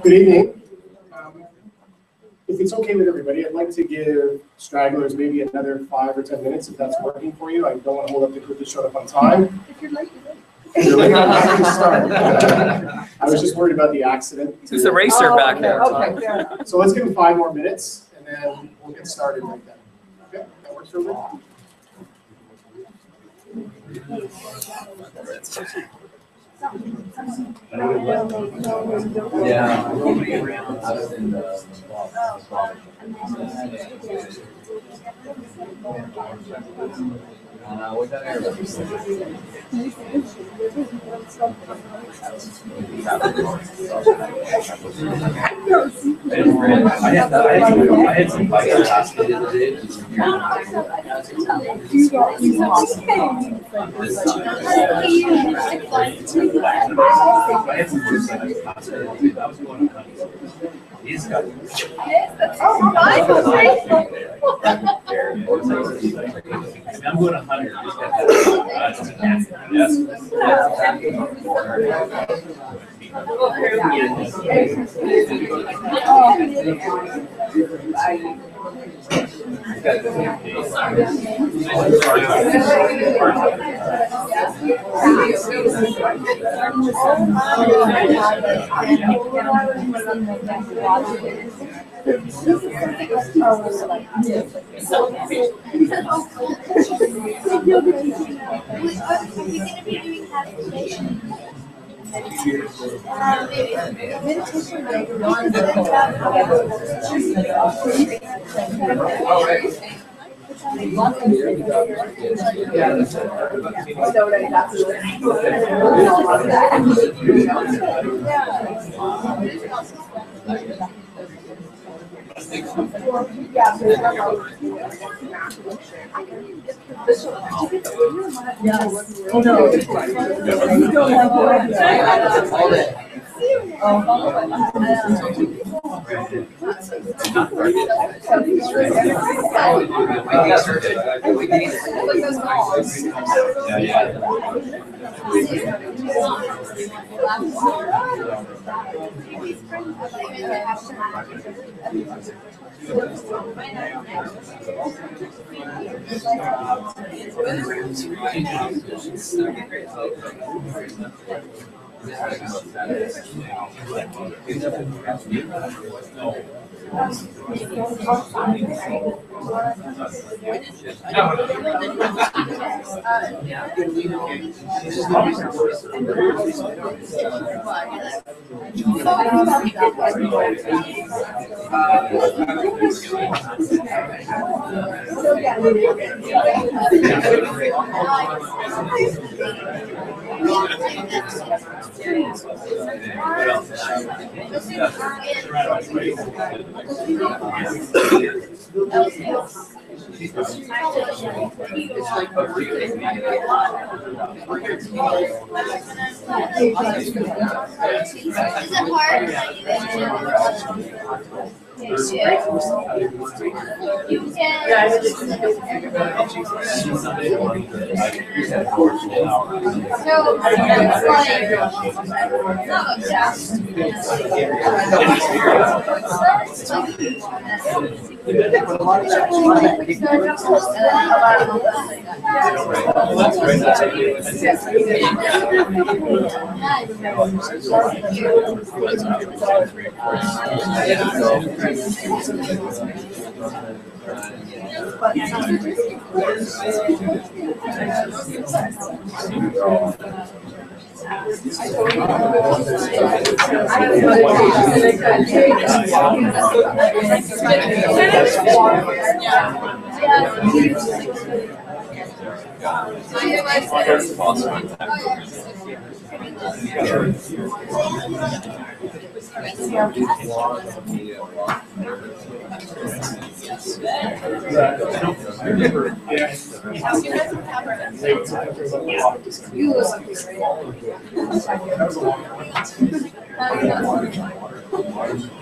Good evening. If it's okay with everybody, I'd like to give stragglers maybe another 5 or 10 minutes if that's working for you. I don't want to hold up the group that showed up on time. If you're late, you're late. If you're late, I can start. I was just worried about the accident. Who's the racer back there? Okay, fair enough. So let's give them 5 more minutes and then we'll get started right then. Okay, that works for everybody? Yeah. What that area? I had some bike last the other day. He's got I'm going 100.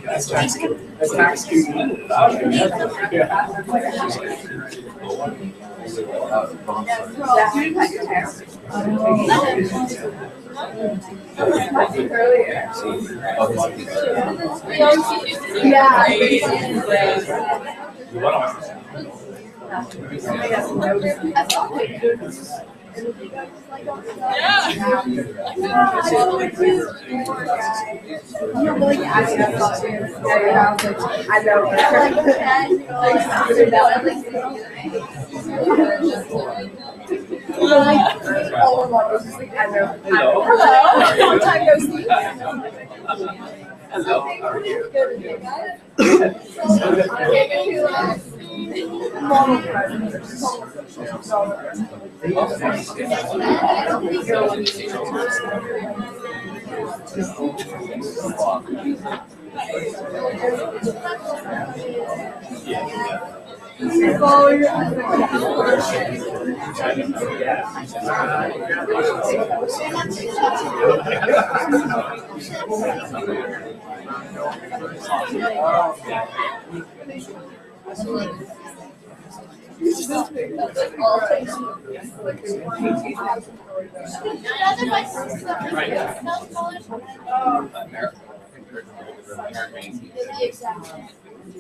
That's tax. That's tax. Yeah. Long time no see. Hello, how are you?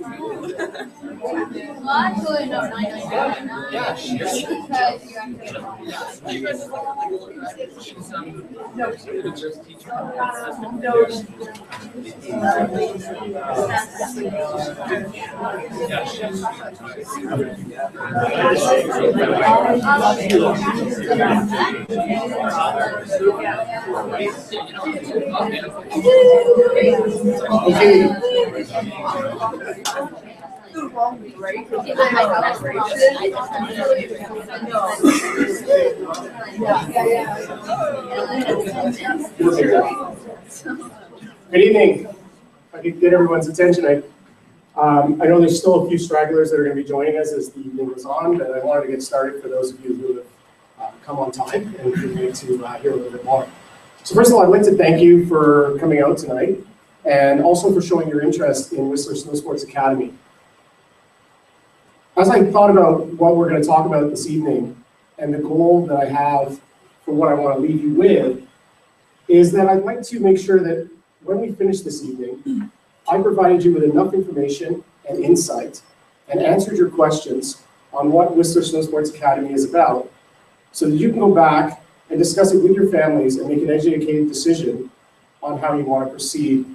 Well, actually, no, 999. Yeah, she is. Because you Okay. Good evening. If I could get everyone's attention, I know there's still a few stragglers that are going to be joining us as the evening goes on, but I wanted to get started for those of you who have come on time and who need to hear a little bit more. So first of all, I'd like to thank you for coming out tonight and also for showing your interest in Whistler Snow Sports Academy. As I thought about what we're going to talk about this evening and the goal that I have for what I want to leave you with is that I'd like to make sure that when we finish this evening, I provided you with enough information and insight and answered your questions on what Whistler Snow Sports Academy is about so that you can go back and discuss it with your families and make an educated decision on how you want to proceed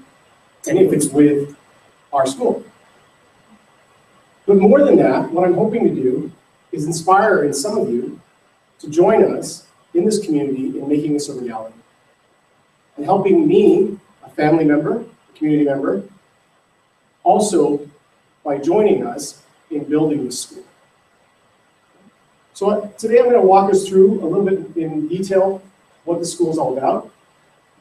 and if it's with our school. But more than that, what I'm hoping to do is inspire in some of you to join us in this community in making this a reality and helping me, a family member, a community member, also by joining us in building this school. So today I'm going to walk us through a little bit in detail what the school is all about.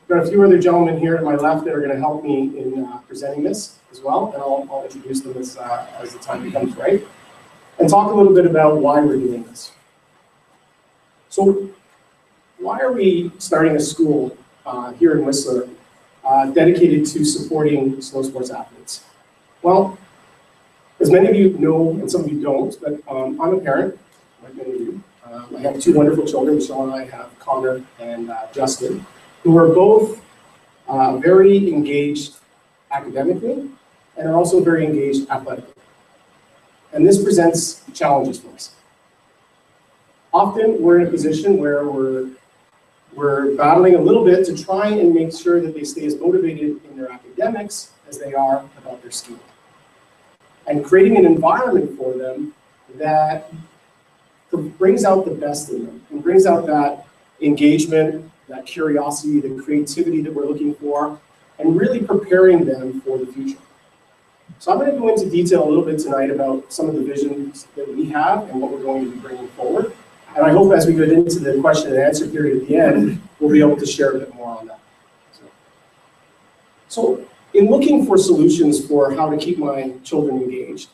There are a few other gentlemen here to my left that are going to help me in presenting this as well, and I'll introduce them as the time becomes right, and talk a little bit about why we're doing this. So why are we starting a school here in Whistler dedicated to supporting snow sports athletes? Well, as many of you know, and some of you don't, but I'm a parent, like many of you. I have two wonderful children. Michelle and I have Connor and Justin, who are both very engaged academically and are also very engaged athletically. And this presents challenges for us. Often we're in a position where we're battling a little bit to try and make sure that they stay as motivated in their academics as they are about their skiing. And creating an environment for them that brings out the best in them and brings out that engagement, that curiosity, the creativity that we're looking for, and really preparing them for the future. So I'm going to go into detail a little bit tonight about some of the visions that we have and what we're going to be bringing forward. And I hope as we get into the question and answer period at the end, we'll be able to share a bit more on that. So in looking for solutions for how to keep my children engaged,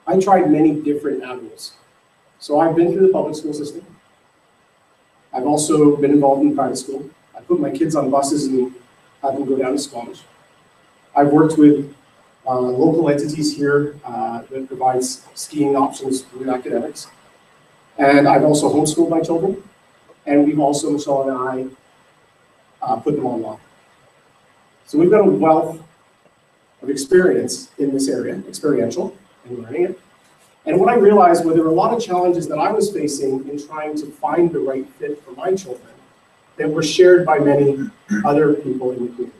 I tried many different avenues. So I've been through the public school system. I've also been involved in private school. I put my kids on buses in have them go down to Squamish. I've worked with local entities here that provides skiing options with academics. And I've also homeschooled my children. And we've also, Michelle and I, put them online. So we've got a wealth of experience in this area, experiential, and learning it. And what I realized was there were a lot of challenges that I was facing in trying to find the right fit for my children that were shared by many other people in the community.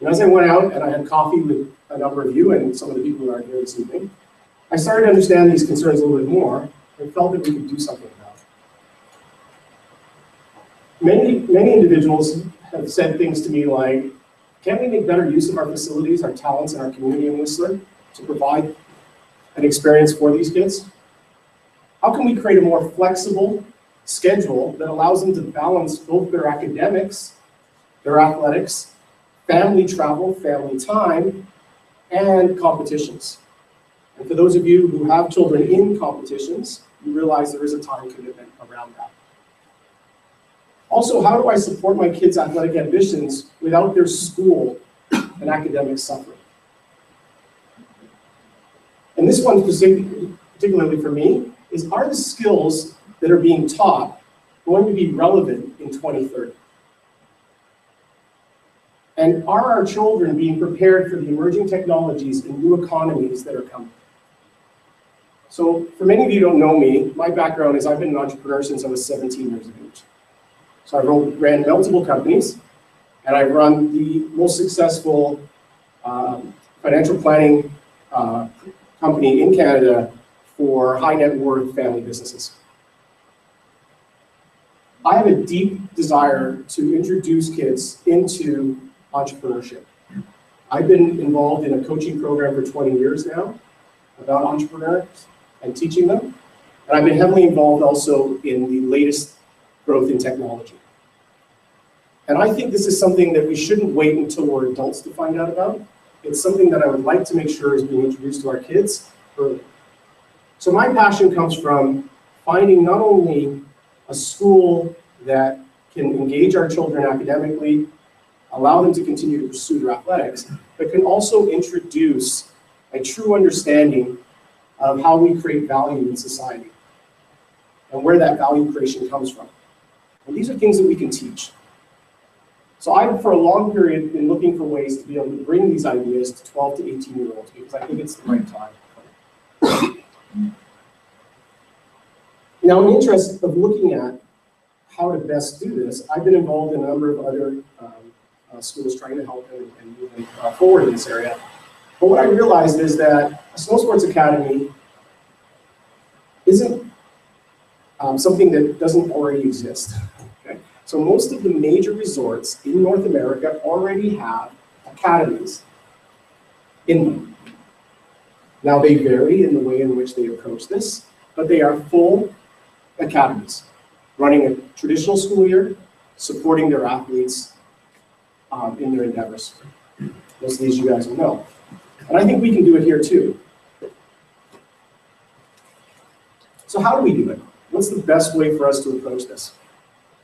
And as I went out and I had coffee with a number of you and some of the people who are here this evening, I started to understand these concerns a little bit more and felt that we could do something about it. Many individuals have said things to me like, can't we make better use of our facilities, our talents, and our community in Whistler to provide an experience for these kids? How can we create a more flexible schedule that allows them to balance both their academics, their athletics, family travel, family time, and competitions? And for those of you who have children in competitions, you realize there is a time commitment around that. Also, how do I support my kids' athletic ambitions without their school and academic suffering? And this one particularly for me is, are the skills that are being taught going to be relevant in 2030? And are our children being prepared for the emerging technologies and new economies that are coming? So for many of you who don't know me, my background is I've been an entrepreneur since I was 17 years of age. So I ran multiple companies, and I run the most successful financial planning company in Canada for high net worth family businesses. I have a deep desire to introduce kids into entrepreneurship. I've been involved in a coaching program for 20 years now about entrepreneurs and teaching them. And I've been heavily involved also in the latest growth in technology. And I think this is something that we shouldn't wait until we're adults to find out about. It's something that I would like to make sure is being introduced to our kids early. So my passion comes from finding not only a school that can engage our children academically, allow them to continue to pursue their athletics, but can also introduce a true understanding of how we create value in society and where that value creation comes from. And these are things that we can teach. So I've, for a long period, been looking for ways to be able to bring these ideas to 12 to 18-year-olds because I think it's the right time. Now, in the interest of looking at how to best do this, I've been involved in a number of other schools trying to help them and move them forward in this area. But what I realized is that a snow sports academy isn't something that doesn't already exist. Okay? So most of the major resorts in North America already have academies in them. Now they vary in the way in which they approach this, but they are full academies, running a traditional school year, supporting their athletes in their endeavors. Most of these you guys will know. And I think we can do it here too. So how do we do it? What's the best way for us to approach this?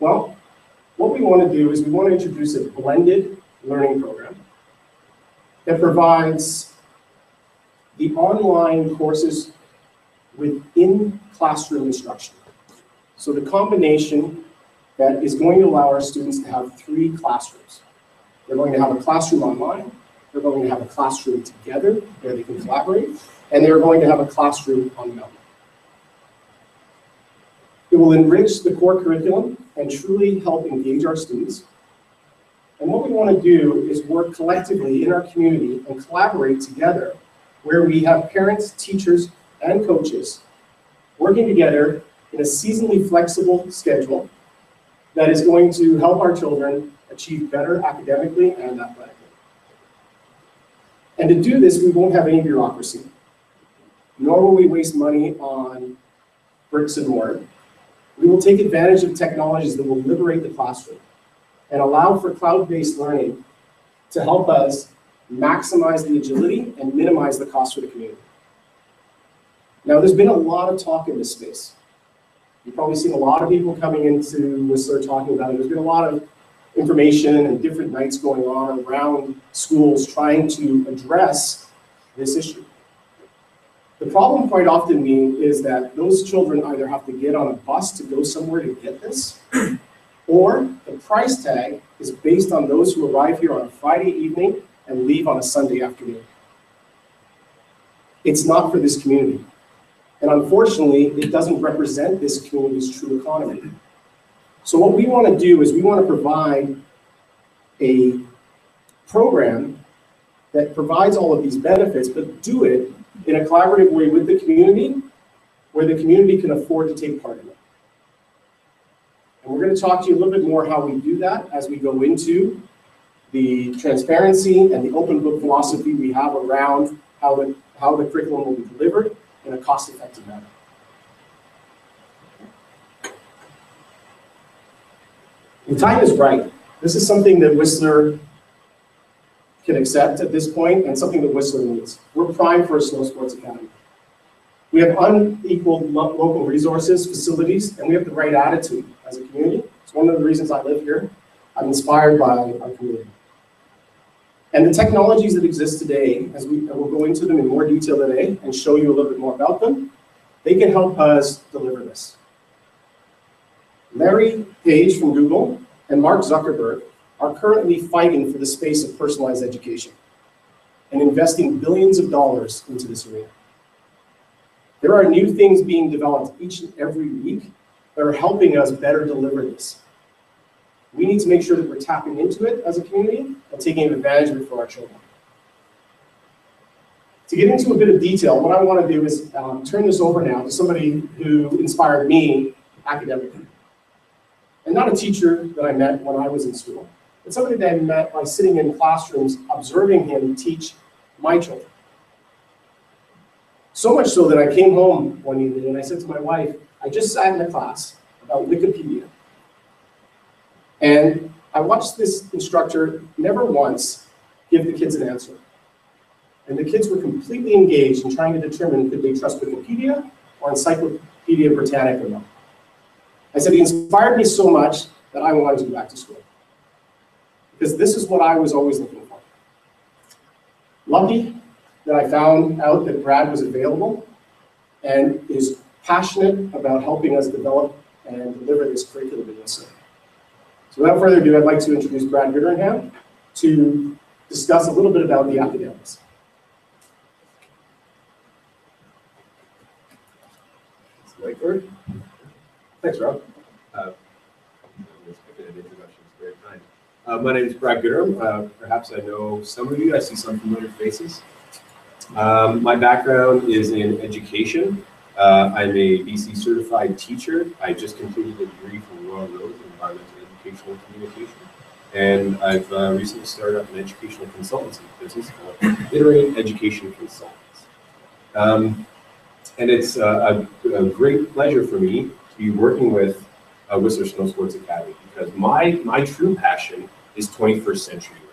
Well, what we want to do is we want to introduce a blended learning program that provides the online courses within classroom instruction. So the combination that is going to allow our students to have 3 classrooms. They're going to have a classroom online, they're going to have a classroom together where they can collaborate, and they're going to have a classroom on the mountain. It will enrich the core curriculum and truly help engage our students. And what we want to do is work collectively in our community and collaborate together where we have parents, teachers, and coaches working together in a seasonally flexible schedule that is going to help our children achieve better academically and athletically. And to do this, we won't have any bureaucracy, nor will we waste money on bricks and mortar. We will take advantage of technologies that will liberate the classroom and allow for cloud-based learning to help us maximize the agility and minimize the cost for the community. Now, there's been a lot of talk in this space. You've probably seen a lot of people coming into Whistler talking about it. There's been a lot of information and different nights going on around schools trying to address this issue. The problem quite often being is that those children either have to get on a bus to go somewhere to get this, or the price tag is based on those who arrive here on a Friday evening and leave on a Sunday afternoon. It's not for this community. And unfortunately, it doesn't represent this community's true economy. So what we want to do is we want to provide a program that provides all of these benefits, but do it in a collaborative way with the community, where the community can afford to take part in it. And we're going to talk to you a little bit more how we do that as we go into the transparency and the open book philosophy we have around how the curriculum will be delivered in a cost-effective manner. The time is right. This is something that Whistler can accept at this point, and something that Whistler needs. We're primed for a snow sports academy. We have unequaled local resources, facilities, and we have the right attitude as a community. It's one of the reasons I live here. I'm inspired by our community. And the technologies that exist today, as we'll go into them in more detail today and show you a little bit more about them, they can help us deliver this. Larry Page from Google and Mark Zuckerberg are currently fighting for the space of personalized education and investing billions of dollars into this arena. There are new things being developed each and every week that are helping us better deliver this. We need to make sure that we're tapping into it as a community and taking advantage of it for our children. To get into a bit of detail, what I want to do is turn this over now to somebody who inspired me academically. And not a teacher that I met when I was in school, but somebody that I met by sitting in classrooms, observing him teach my children. So much so that I came home one evening and I said to my wife, I just sat in a class about Wikipedia. And I watched this instructor never once give the kids an answer. And the kids were completely engaged in trying to determine could they trust Wikipedia or Encyclopedia Britannica or not. I said, he inspired me so much that I wanted to go back to school. Because this is what I was always looking for. Lucky that I found out that Brad was available and is passionate about helping us develop and deliver this curriculum in Whistler. So without further ado, I'd like to introduce Brad Gooderingham to discuss a little bit about the academics. Whiteford. Thanks, Rob. Very kind. My name is Brad Gooderham. Perhaps I know some of you. I see some familiar faces. My background is in education. I'm a BC certified teacher. I just completed a degree from Royal Roads in environmental educational communication. And I've recently started up an educational consultancy business called Iterate Education Consultants. And it's a great pleasure for me to be working with Whistler Snow Sports Academy, because my true passion is 21st century learning.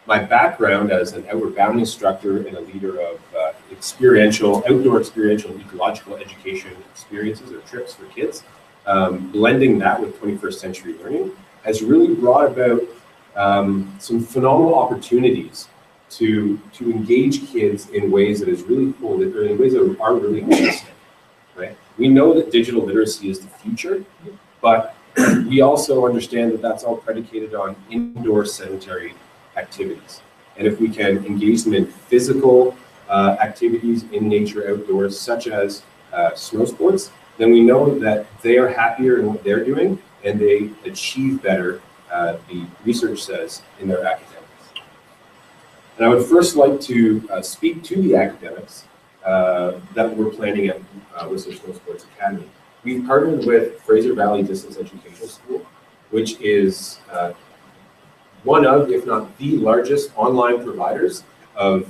My background as an Outward Bound instructor and a leader of outdoor experiential ecological education experiences or trips for kids, blending that with 21st century learning has really brought about some phenomenal opportunities to engage kids in ways that is really cool, in ways that are really holistic, right? We know that digital literacy is the future, but we also understand that that's all predicated on indoor sedentary activities. And if we can engage them in physical activities in nature outdoors, such as snow sports, then we know that they are happier in what they're doing and they achieve better, the research says, in their academics. And I would first like to speak to the academics that we're planning at Whistler Snow Sports Academy. We've partnered with Fraser Valley Distance Education School, which is one of, if not the largest online providers of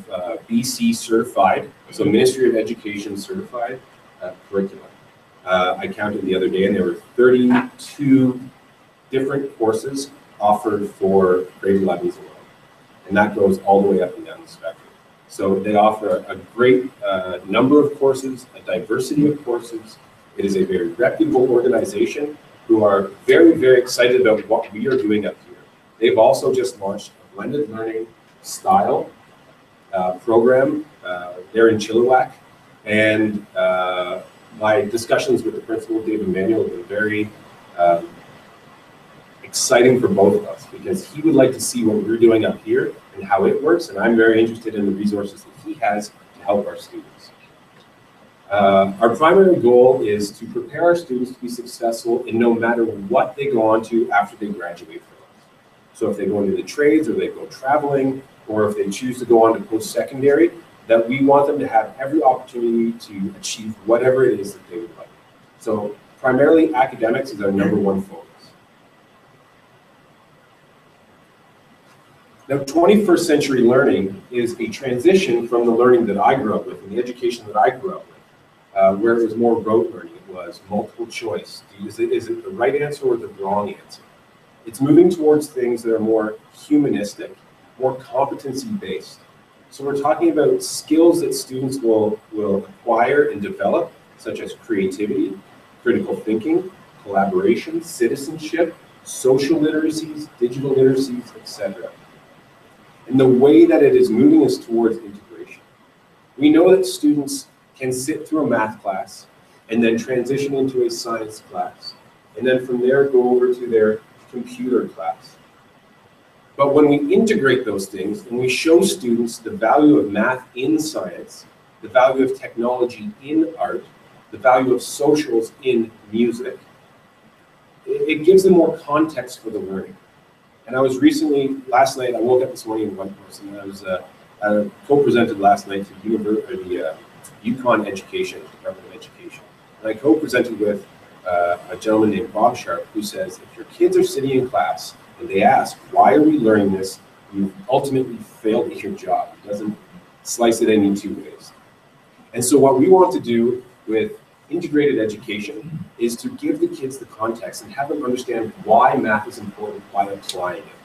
BC certified, so Ministry of Education certified curriculum. I counted the other day and there were 32 different courses offered for grade 11s alone. And that goes all the way up and down the spectrum. So they offer a great number of courses, a diversity of courses. It is a very reputable organization who are very, very excited about what we are doing up here They've also just launched a blended learning style program. They're in Chilliwack, and my discussions with the principal, David Manuel, have been very exciting for both of us, because he would like to see what we're doing up here and how it works, and I'm very interested in the resources that he has to help our students. Our primary goal is to prepare our students to be successful in no matter what they go on to after they graduate from us. So if they go into the trades, or they go traveling, or if they choose to go on to post-secondary, that we want them to have every opportunity to achieve whatever it is that they would like. So primarily academics is our #1 focus. Now, 21st century learning is a transition from the learning that I grew up with and the education that I grew up with, where it was more rote learning. It was multiple choice. Is it the right answer or the wrong answer? It's moving towards things that are more humanistic, more competency-based. So we're talking about skills that students will acquire and develop, such as creativity, critical thinking, collaboration, citizenship, social literacies, digital literacies, etc. And the way that it is moving us towards integration. We know that students can sit through a math class and then transition into a science class, and then from there go over to their computer class. But when we integrate those things and we show students the value of math in science, the value of technology in art, the value of socials in music, it gives them more context for the learning. And I was last night, I woke up this morning in one person, and I was co-presented last night to the Yukon Education, Department of Education. And I co-presented with a gentleman named Bob Sharp, who says, if your kids are sitting in class and they ask, why are we learning this? You've ultimately failed at your job. It doesn't slice it any two ways. And so what we want to do with integrated education is to give the kids the context and have them understand why math is important by applying it.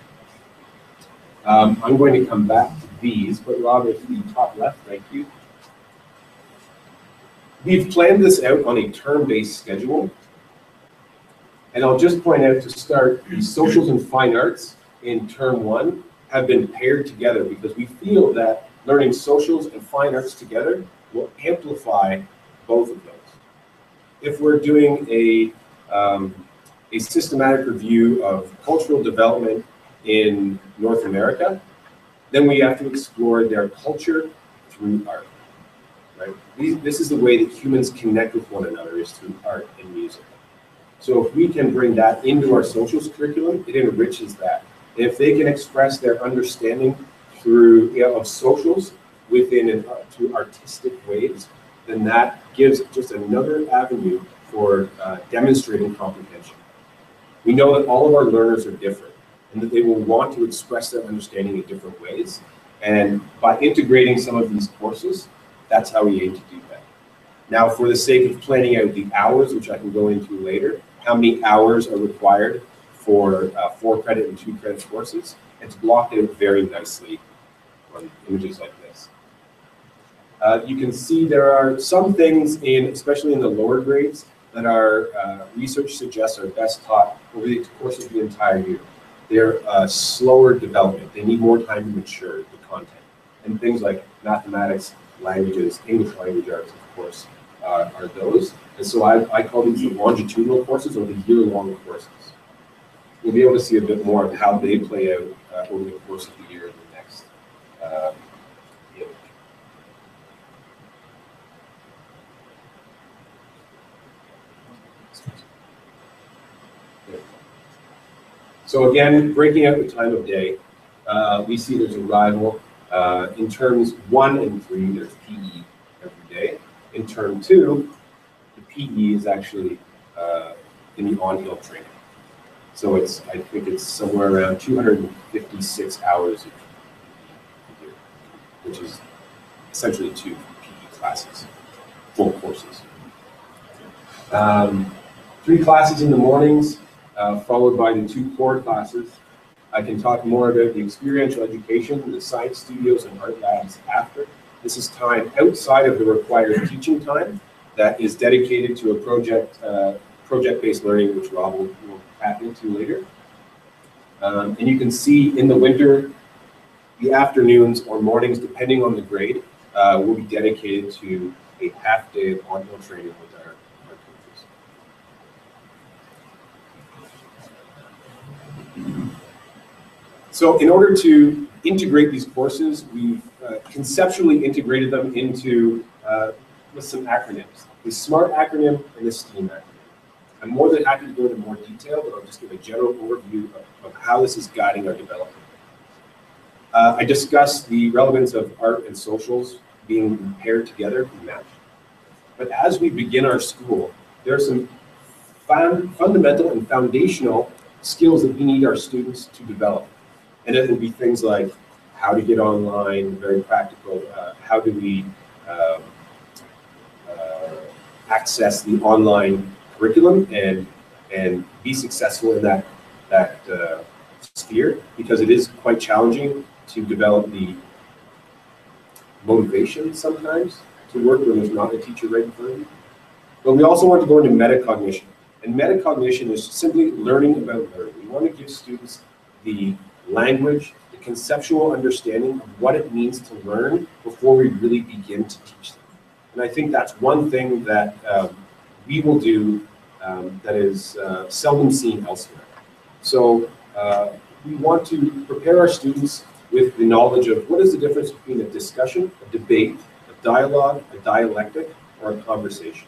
I'm going to come back to these, but Rob, if the top left, thank you. We've planned this out on a term-based schedule. And I'll just point out to start, the socials and fine arts in term 1 have been paired together because we feel that learning socials and fine arts together will amplify both of those. If we're doing a systematic review of cultural development in North America, then we have to explore their culture through art. Right? This is the way that humans connect with one another, is through art and music. So if we can bring that into our socials curriculum, it enriches that. If they can express their understanding through of socials through artistic ways, then that gives just another avenue for demonstrating comprehension. We know that all of our learners are different, and that they will want to express their understanding in different ways. And by integrating some of these courses, that's how we aim to do that. Now, for the sake of planning out the hours, which I can go into later, how many hours are required for 4 credit and 2 credit courses, it's blocked out very nicely on images like this. You can see there are some things, especially in the lower grades, that our research suggests are best taught over the course of the entire year. They're slower development. They need more time to mature the content. And things like mathematics, languages, English language arts, of course, are those. And so I call these the longitudinal courses, or the year-long courses. You'll be able to see a bit more of how they play out over the course of the year in the next image. So again, breaking out the time of day, we see there's a rival. In terms 1 and 3, there's PE every day. In term 2, the PE is actually in the on-hill training. So I think it's somewhere around 256 hours a year, which is essentially 2 PE classes, full courses. 3 classes in the mornings, followed by the 2 core classes. I can talk more about the experiential education, the science studios and art labs after. This is time outside of the required teaching time that is dedicated to a project-based learning, which Rob will tap into later. And you can see in the winter, the afternoons or mornings, depending on the grade, will be dedicated to a half day of on-hill training with our coaches. So in order to integrate these courses, we've conceptually integrated them into with some acronyms. The SMART acronym and the STEAM acronym. I'm more than happy to go into more detail, but I'll just give a general overview of how this is guiding our development. I discussed the relevance of art and socials being paired together and matched. But as we begin our school, there are some fundamental and foundational skills that we need our students to develop. And it will be things like how to get online, very practical, how do we access the online curriculum and be successful in that sphere, because it is quite challenging to develop the motivation sometimes to work when there's not a teacher right in front of you. But we also want to go into metacognition. And metacognition is simply learning about learning. We want to give students the language, the conceptual understanding of what it means to learn before we really begin to teach them. And I think that's one thing that we will do that is seldom seen elsewhere. So we want to prepare our students with the knowledge of what is the difference between a discussion, a debate, a dialogue, a dialectic, or a conversation.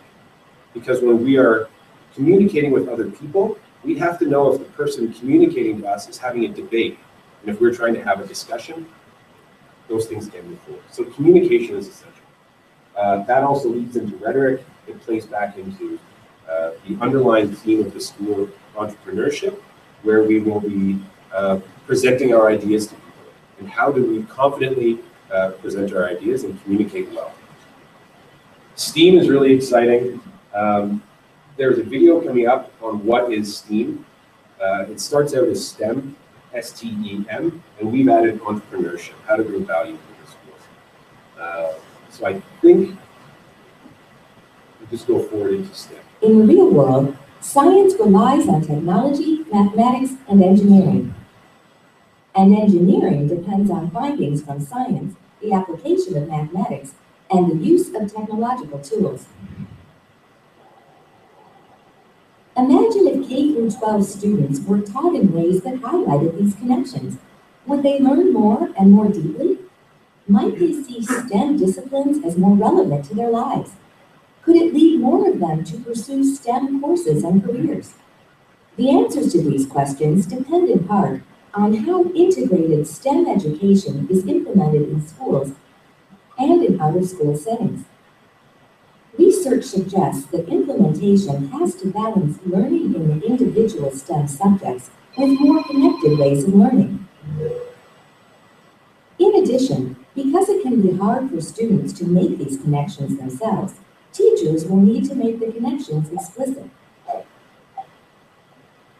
Because when we are communicating with other people, we have to know if the person communicating to us is having a debate. And if we're trying to have a discussion, those things can move forward. So communication is essential. That also leads into rhetoric. It plays back into the underlying theme of the school, entrepreneurship, where we will be presenting our ideas to people. And how do we confidently present our ideas and communicate well? STEAM is really exciting. There's a video coming up on what is STEAM. It starts out as STEM, S-T-E-M, and we've added entrepreneurship, how to bring value to the schools. So I think we'll just go forward into STEM. In the real world, science relies on technology, mathematics, and engineering. And engineering depends on findings from science, the application of mathematics, and the use of technological tools. Imagine if K through 12 students were taught in ways that highlighted these connections. Would they learn more and more deeply? Might they see STEM disciplines as more relevant to their lives? Could it lead more of them to pursue STEM courses and careers? The answers to these questions depend in part on how integrated STEM education is implemented in schools and in other school settings. Research suggests that implementation has to balance learning in the individual STEM subjects with more connected ways of learning. In addition, because it can be hard for students to make these connections themselves, teachers will need to make the connections explicit.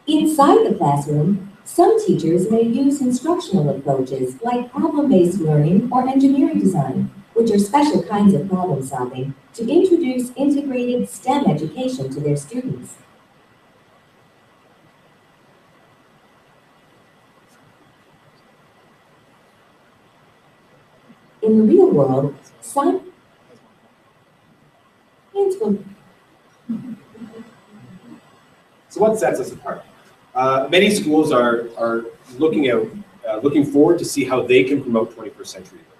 Inside the classroom, some teachers may use instructional approaches like problem-based learning or engineering design, which are special kinds of problem solving, to introduce integrated STEM education to their students. In the real world, science will... So what sets us apart? Many schools are looking forward to see how they can promote 21st century learning.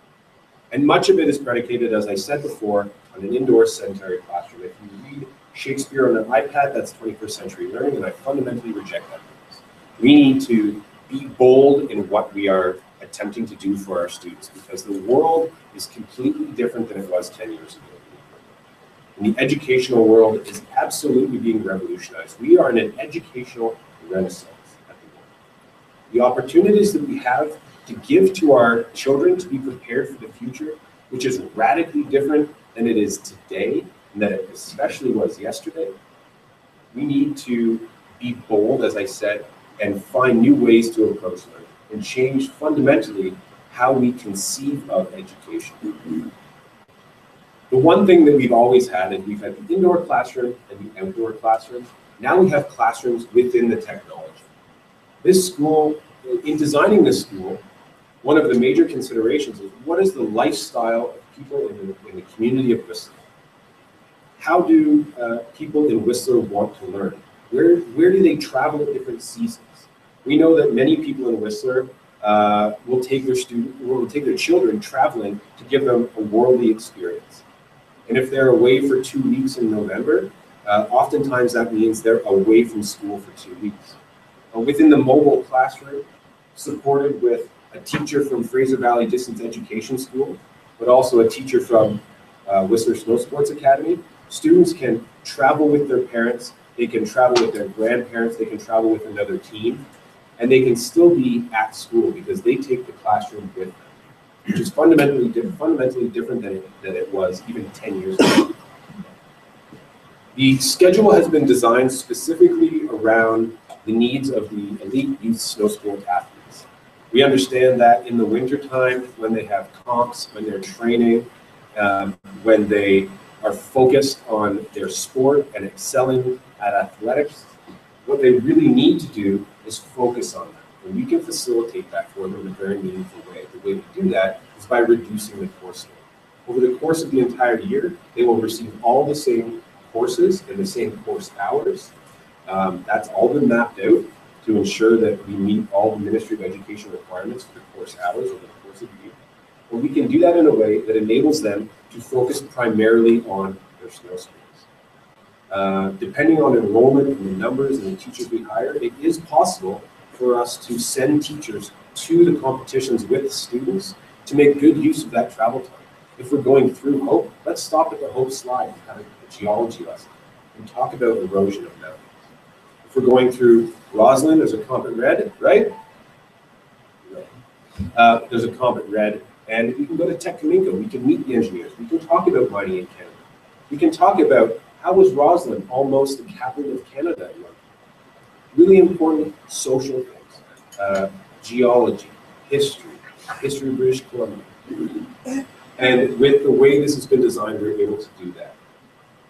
And much of it is predicated, as I said before, on an indoor sedentary classroom. If you read Shakespeare on an iPad, that's 21st century learning, and I fundamentally reject that. We need to be bold in what we are attempting to do for our students, because the world is completely different than it was 10 years ago. And the educational world is absolutely being revolutionized. We are in an educational renaissance at the moment. The opportunities that we have to give to our children to be prepared for the future, which is radically different than it is today, and that it especially was yesterday. We need to be bold, as I said, and find new ways to approach learning and change fundamentally how we conceive of education. The one thing that we've always had is we've had the indoor classroom and the outdoor classroom. Now we have classrooms within the technology. This school in designing this school, one of the major considerations is what is the lifestyle of people in the community of Whistler? How do people in Whistler want to learn? Where do they travel at different seasons? We know that many people in Whistler will take their children traveling to give them a worldly experience. And if they're away for 2 weeks in November, oftentimes that means they're away from school for 2 weeks. Within the mobile classroom, supported with a teacher from Fraser Valley Distance Education School, but also a teacher from Whistler Snow Sports Academy, students can travel with their parents, they can travel with their grandparents, they can travel with another team, and they can still be at school because they take the classroom with them, which is fundamentally different than it was even 10 years ago. The schedule has been designed specifically around the needs of the elite youth snow sport athletes. We understand that in the wintertime, when they have comps, when they're training, when they are focused on their sport and excelling at athletics, what they really need to do is focus on that. And we can facilitate that for them in a very meaningful way. The way we do that is by reducing the course load. Over the course of the entire year, they will receive all the same courses and the same course hours. That's all been mapped out to ensure that we meet all the Ministry of Education requirements for the course hours over the course of the year. And we can do that in a way that enables them to focus primarily on their snow sports. Depending on enrollment and the numbers and the teachers we hire, it is possible for us to send teachers to the competitions with students to make good use of that travel time. If we're going through Hope, let's stop at the Hope slide and have a geology lesson and talk about erosion of mountains. If we're going through Roslyn, there's a Comet Red, right? There's a Comet Red, and we can go to Techcominco. We can meet the engineers. We can talk about mining in Canada. We can talk about how was Roslyn almost the capital of Canada in London. Really important social things, geology, history of British Columbia. And with the way this has been designed, we're able to do that.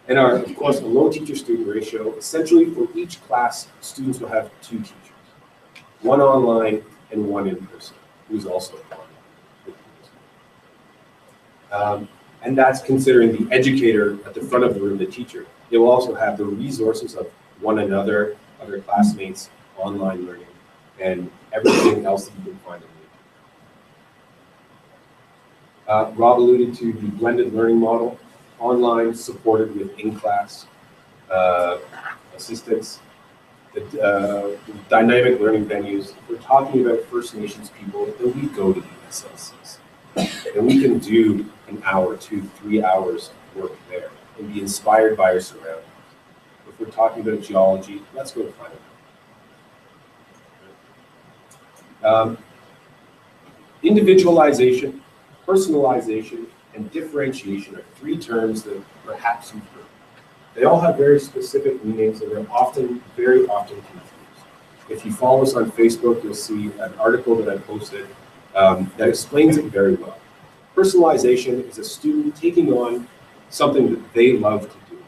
And of course, a low teacher-student ratio, essentially for each class, students will have 2 teachers, one online and one in person, who's also online. And that's considering the educator at the front of the room, the teacher. They will also have the resources of one another, other classmates, online learning, and everything else that you can find in the Rob alluded to the blended learning model, online supported with in-class assistance, the dynamic learning venues. If we're talking about First Nations people, then we go to the SLCs. And we can do an hour, 2, 3 hours of work there and be inspired by our surroundings. If we're talking about geology, let's go find it. Individualization, personalization, and differentiation are 3 terms that perhaps you've heard. They all have very specific meanings and they're very often confused. If you follow us on Facebook, you'll see an article that I posted that explains it very well. Personalization is a student taking on something that they love to do.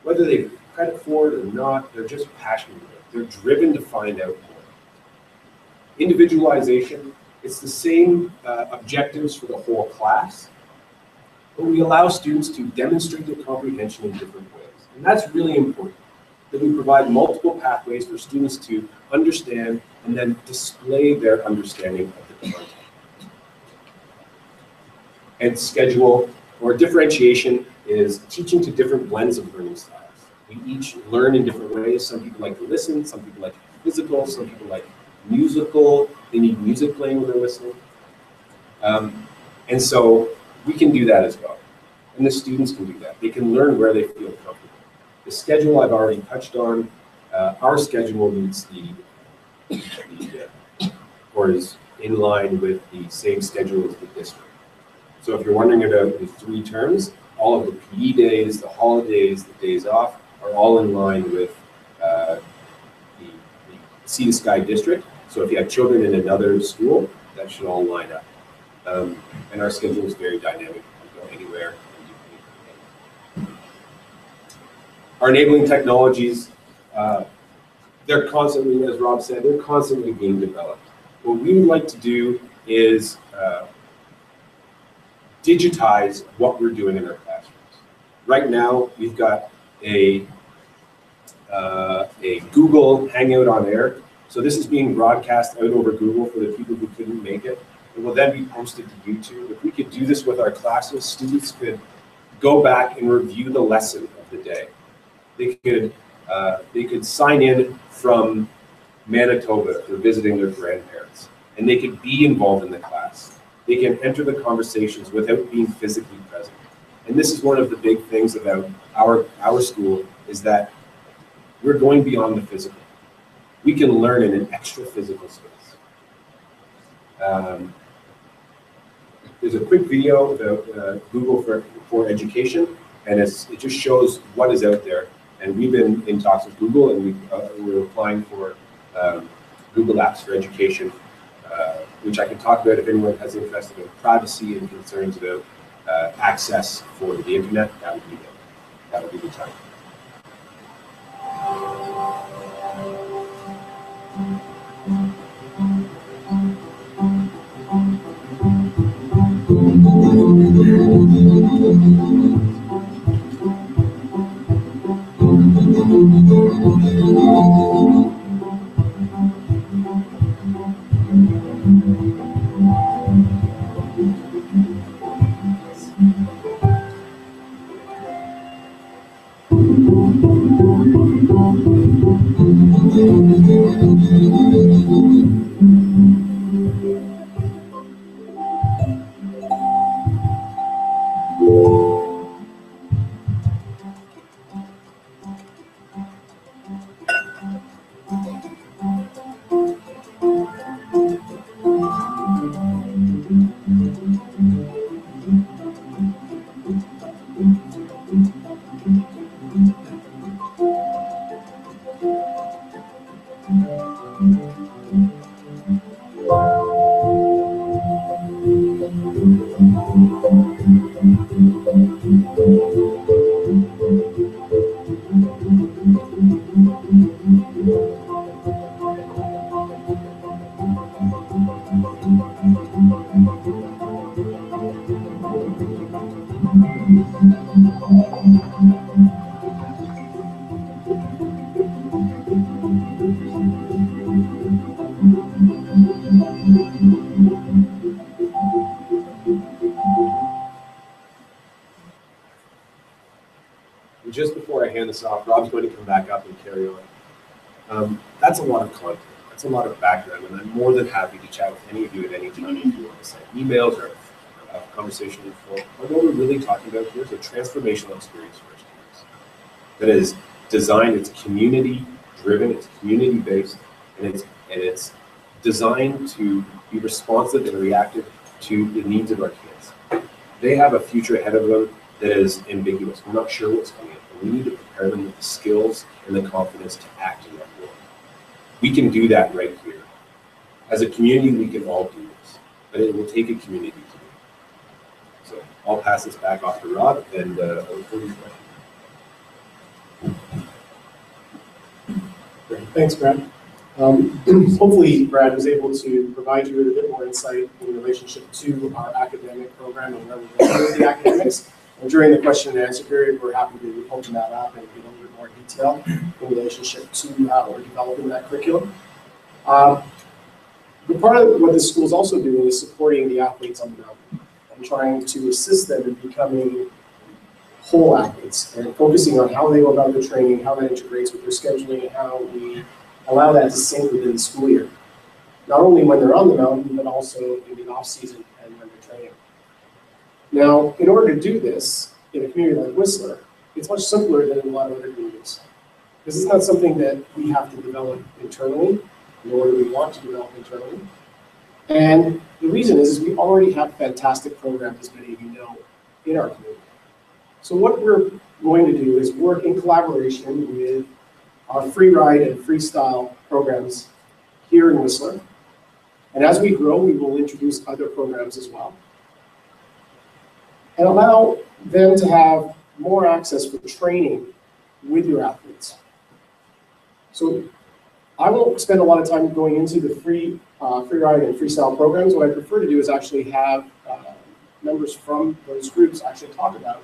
Whether they get credit for it or not, they're just passionate about it. They're driven to find out more. Individualization, it's the same objectives for the whole class, but we allow students to demonstrate their comprehension in different ways. And that's really important, that we provide multiple pathways for students to understand and then display their understanding of the content. And schedule, or differentiation, is teaching to different blends of learning styles. We each learn in different ways. Some people like to listen, some people like physical, some people like musical. They need music playing when they're listening. And so we can do that as well. And the students can do that. They can learn where they feel comfortable. The schedule I've already touched on. Our schedule meets or is in line with the same schedule as the district. So if you're wondering about the 3 terms, all of the PE days, the holidays, the days off are all in line with the Sea to Sky district. So if you have children in another school, that should all line up. And our schedule is very dynamic. You can go anywhere. Our enabling technologies, they're constantly, as Rob said, they're constantly being developed. what we would like to do is digitize what we're doing in our classrooms. Right now, we've got a Google Hangout on air. So this is being broadcast out over Google for the people who couldn't make it. It will then be posted to YouTube. If we could do this with our classes, students could go back and review the lesson of the day. They could sign in from Manitoba if they're visiting their grandparents, and they could be involved in the class. They can enter the conversations without being physically present. And this is one of the big things about our school, is that we're going beyond the physical. We can learn in an extra physical space. There's a quick video about Google for Education, and it just shows what is out there. And we've been in talks with Google, and we're applying for Google Apps for Education, which I can talk about if anyone has interest in privacy and concerns about access for the internet. That would be the time. Just before I hand this off, Rob's going to come back up and carry on. That's a lot of content. That's a lot of background, and I'm more than happy to chat with any of you at any time if you want to send emails or a conversation before. But what we're really talking about here is a transformational experience for our students that is designed, it's community-driven, it's community-based, and it's designed to be responsive and reactive to the needs of our kids. They have a future ahead of them that is ambiguous. We're not sure what's coming up. We need to prepare them with the skills and the confidence to act in that world. We can do that right here. As a community, we can all do this, but it will take a community to do it. So I'll pass this back off to Rob, and I'll look for your question. Thanks, Brad. Hopefully, Brad was able to provide you with a bit more insight in relationship to our academic program and where we're going with the academics. And during the question and answer period, we're happy to open that up and give a little bit more detail in relationship to how we're developing that curriculum. But part of what the school is also doing is supporting the athletes on the mountain and trying to assist them in becoming whole athletes and focusing on how they go about their training, how that integrates with their scheduling, and how we allow that to sync within the school year. Not only when they're on the mountain, but also in the off season and when they're training. Now, in order to do this in a community like Whistler, it's much simpler than in a lot of other communities. This is not something that we have to develop internally, nor do we want to develop internally. And the reason is we already have fantastic programs, as many of you know, in our community. So what we're going to do is work in collaboration with our free ride and freestyle programs here in Whistler. And as we grow, we will introduce other programs as well, and allow them to have more access for training with your athletes. So I won't spend a lot of time going into the free freeride and freestyle programs, what I prefer to do is actually have members from those groups actually talk about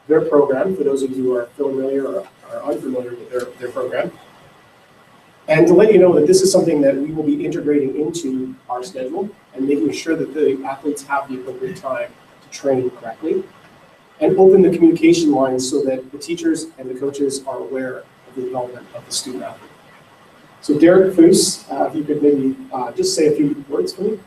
their program, for those of you who are familiar or unfamiliar with their program. And to let you know that this is something that we will be integrating into our schedule and making sure that the athletes have the appropriate time to train correctly, and open the communication lines so that the teachers and the coaches are aware of the development of the student athlete. So Derek Foos, if you could maybe just say a few words for me.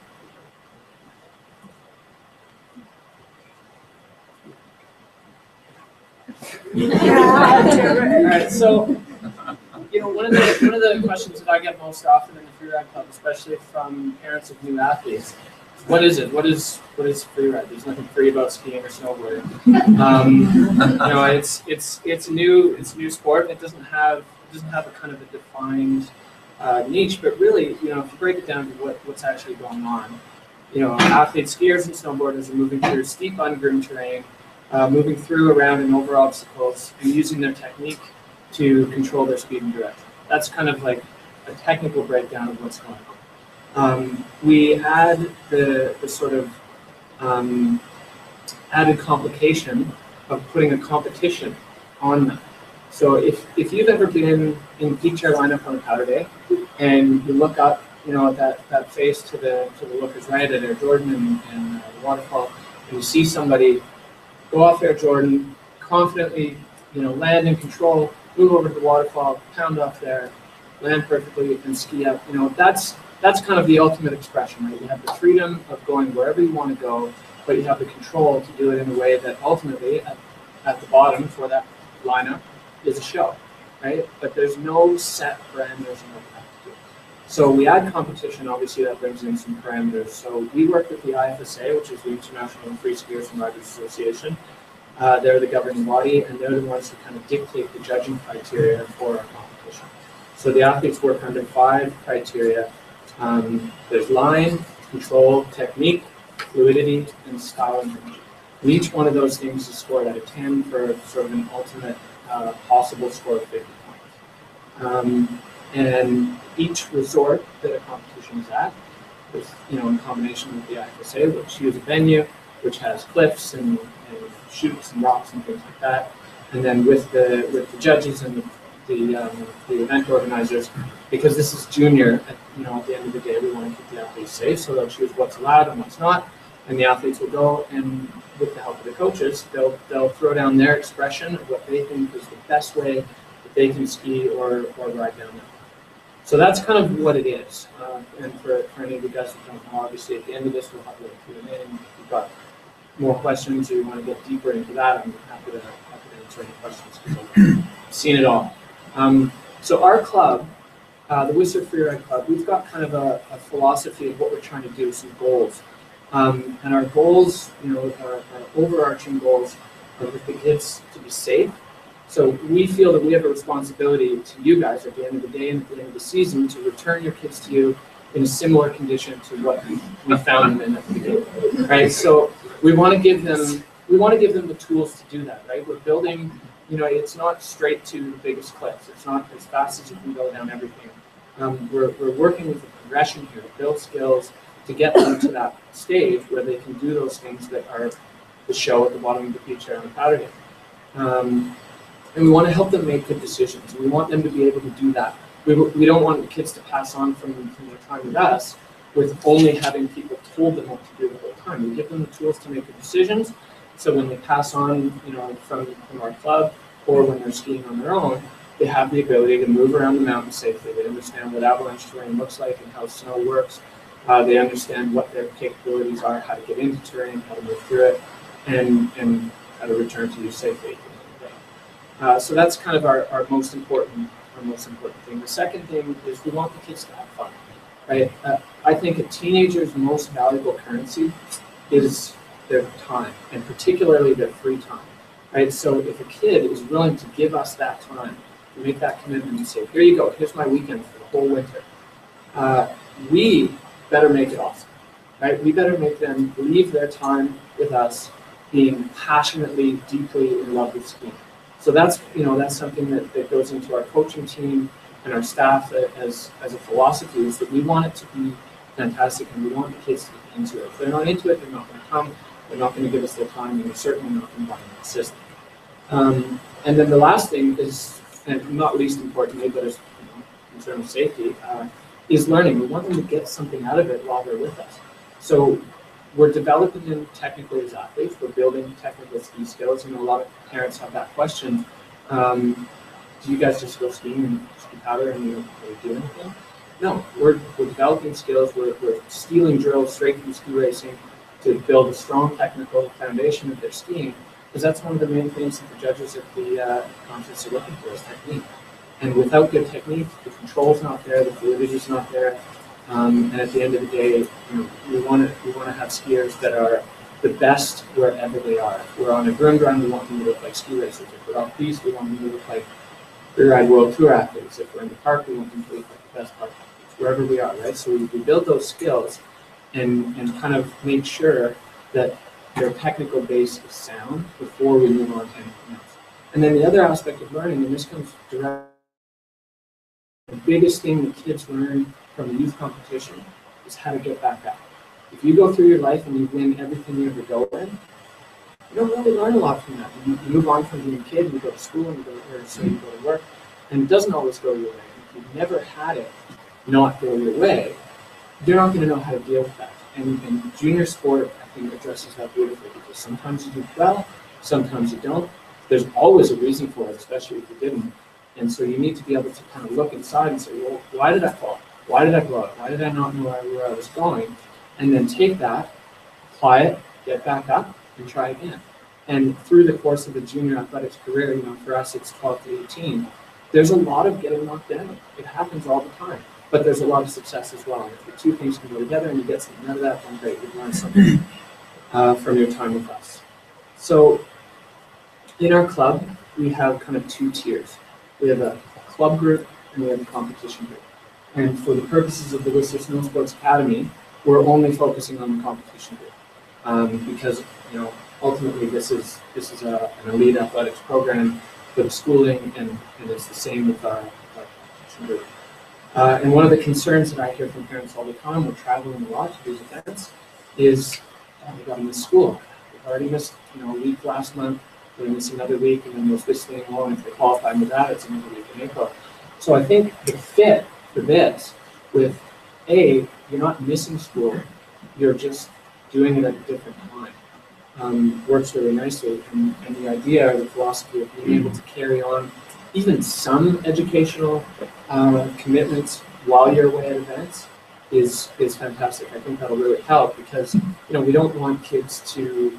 All right, so one of the questions that I get most often in the freeride club, especially from parents of new athletes, is what is it? What is freeride? There's nothing free about skiing or snowboarding. It's a new sport. It doesn't have a kind of a defined niche, but really, if you break it down to what's actually going on, athletes, skiers, and snowboarders are moving through steep, ungroomed terrain. Moving through, around, and over obstacles, and using their technique to control their speed and direction. That's kind of like a technical breakdown of what's going on. We had the sort of added complication of putting a competition on that. So if you've ever been in peak chair lineup on a powder day, and you look up, at that face to the lookers right at Air Jordan and the waterfall, and you see somebody go off Air Jordan, confidently, land in control, move over to the waterfall, pound off there, land perfectly, and ski up. That's kind of the ultimate expression, right? You have the freedom of going wherever you want to go, but you have the control to do it in a way that ultimately, at the bottom for that lineup, is a show, right? But there's no set parameters in what you have to do. So we add competition, obviously that brings in some parameters. So we work with the IFSA, which is the International Free Skiers and Riders Association. They're the governing body, and they're the ones who kind of dictate the judging criteria for our competition. So the athletes work under 5 criteria. There's line, control, technique, fluidity, and style and energy. And each one of those things is scored out of 10 for sort of an ultimate possible score of 50 points. And each resort that a competition is at, with, in combination with the IFSA, which use a venue, which has cliffs and chutes and rocks and things like that, and then with the judges and the event organizers, because this is junior, at the end of the day, we want to keep the athletes safe, so they'll choose what's allowed and what's not, and the athletes will go, and with the help of the coaches, they'll throw down their expression of what they think is the best way that they can ski or ride down there. So that's kind of what it is. And for any of you guys who don't know, obviously at the end of this, we'll have a Q&A, and if you've got more questions or you want to get deeper into that, I'm happy to answer any questions because I've seen it all. So our club, the Whistler Freeride Club, we've got kind of a philosophy of what we're trying to do, some goals. And our goals, our overarching goals are for the kids to be safe. So we feel that we have a responsibility to you guys at the end of the day and at the end of the season to return your kids to you in a similar condition to what we found them in at the beginning, right? So we want to give them the tools to do that, right? We're building, it's not straight to the biggest cliffs. It's not as fast as you can go down everything. We're working with a progression here to build skills to get them to that stage where they can do those things that are the show at the bottom of the peak chair on the powder day. And we want to help them make good decisions. We want them to be able to do that. We don't want the kids to pass on from their time with us with only having people told them what to do the whole time. We give them the tools to make good decisions. So when they pass on, from our club or when they're skiing on their own, they have the ability to move around the mountain safely. They understand what avalanche terrain looks like and how snow works. They understand what their capabilities are, how to get into terrain, how to move through it, and how to return to you safely. So that's kind of our most important thing. The second thing is we want the kids to have fun, right? I think a teenager's most valuable currency is their time, and particularly their free time, right? So if a kid is willing to give us that time, to make that commitment and say, here you go, here's my weekend for the whole winter, we better make it awesome, right? We better make them leave their time with us being passionately, deeply in love with skiing. So that's something that goes into our coaching team and our staff as a philosophy, is that we want it to be fantastic, and we want the kids to get into it. If they're not into it, they're not going to come, they're not going to give us their time, and they're certainly not going to buy into the system. And then the last thing is, and not least importantly, but as in terms of safety, is learning. We want them to get something out of it while they're with us. So we're developing them technically as athletes. We're building technical ski skills. A lot of parents have that question. Do you guys just go skiing and ski powder and you don't really do anything? No, we're developing skills. We're stealing drills straight from ski racing to build a strong technical foundation of their skiing, because that's one of the main things that the judges at the contest are looking for is technique. And without good technique, the control's not there, the fluidity's not there, and at the end of the day, we want to have skiers that are the best wherever they are. If we're on a groom ground, we want them to look like ski racers. If we're off piste, we want them to look like freeride world tour athletes. If we're in the park, we want them to look like the best park athletes, wherever we are, right? So we build those skills and kind of make sure that their technical base is sound before we move on to anything else. And then the other aspect of learning, and this comes directly, the biggest thing that kids learn from the youth competition is how to get back up. If you go through your life and you win everything you ever go in, you don't really learn a lot from that. You move on from being a kid, you go to school, and you go to work, and it doesn't always go your way. If you've never had it not go your way, you're not going to know how to deal with that. And junior sport, I think, addresses that beautifully, because sometimes you do well, sometimes you don't. There's always a reason for it, especially if you didn't. And so you need to be able to kind of look inside and say, well, why did I fall? Why did I blow it? Why did I not know where I was going? And then take that, apply it, get back up, and try again. And through the course of a junior athletics career, for us it's 12 to 18, there's a lot of getting knocked down. It happens all the time. But there's a lot of success as well. And if the two things can go together and you get something out of that, then great, you've learned something from your time with us. So in our club, we have kind of two tiers. We have a club group and we have a competition group. And for the purposes of the Whistler Snow Sports Academy, we're only focusing on the competition group because ultimately this is an elite athletics program for the schooling, and it's the same with our competition group. And one of the concerns that I hear from parents all the time, we're traveling a lot to these events, is we got to miss school. We've already missed a week last month, we're going to miss another week, and then there's this thing alone. If they qualify with that, it's another week in April. So I think the fit for this with you're not missing school, you're just doing it at a different time. Works really nicely. And the idea, the philosophy of being able to carry on even some educational commitments while you're away at events is fantastic. I think that'll really help, because we don't want kids to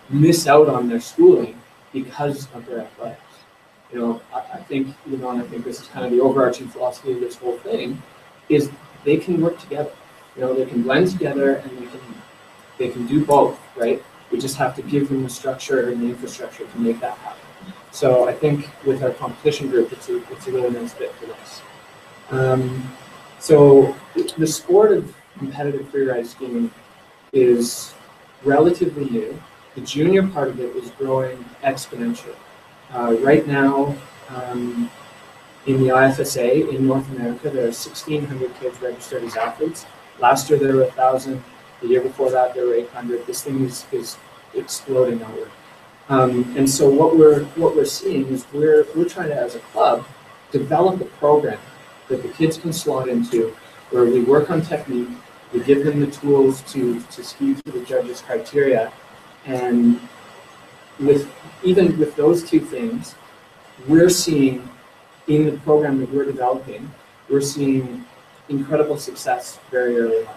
miss out on their schooling because of their athletics. I think and I think this is kind of the overarching philosophy of this whole thing, is they can work together. They can blend together, and they can do both, right? We just have to give them the structure and the infrastructure to make that happen. So I think with our competition group, it's a really nice fit for this. So the sport of competitive freeride skiing is relatively new. The junior part of it is growing exponentially. Right now, in the IFSA in North America, there are 1,600 kids registered as athletes. Last year there were 1,000. The year before that there were 800. This thing is exploding outward. And so what we're seeing is we're trying to, as a club, develop a program that the kids can slot into, where we work on technique, we give them the tools to ski through the judges' criteria, and even with those two things, we're seeing in the program that we're developing, we're seeing incredible success very early on.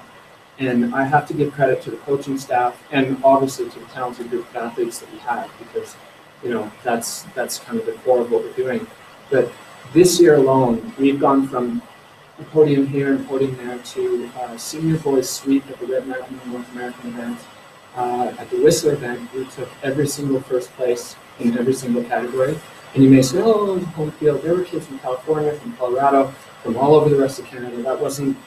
And I have to give credit to the coaching staff, and obviously to the talented group of athletes that we have, because that's kind of the core of what we're doing. But this year alone, we've gone from a podium here and a podium there to senior boys sweep at the Red Mountain North American event. At the Whistler event, we took every single first place in every single category. And you may say, oh, it was home field. There were kids from California, from Colorado, from all over the rest of Canada. That wasn't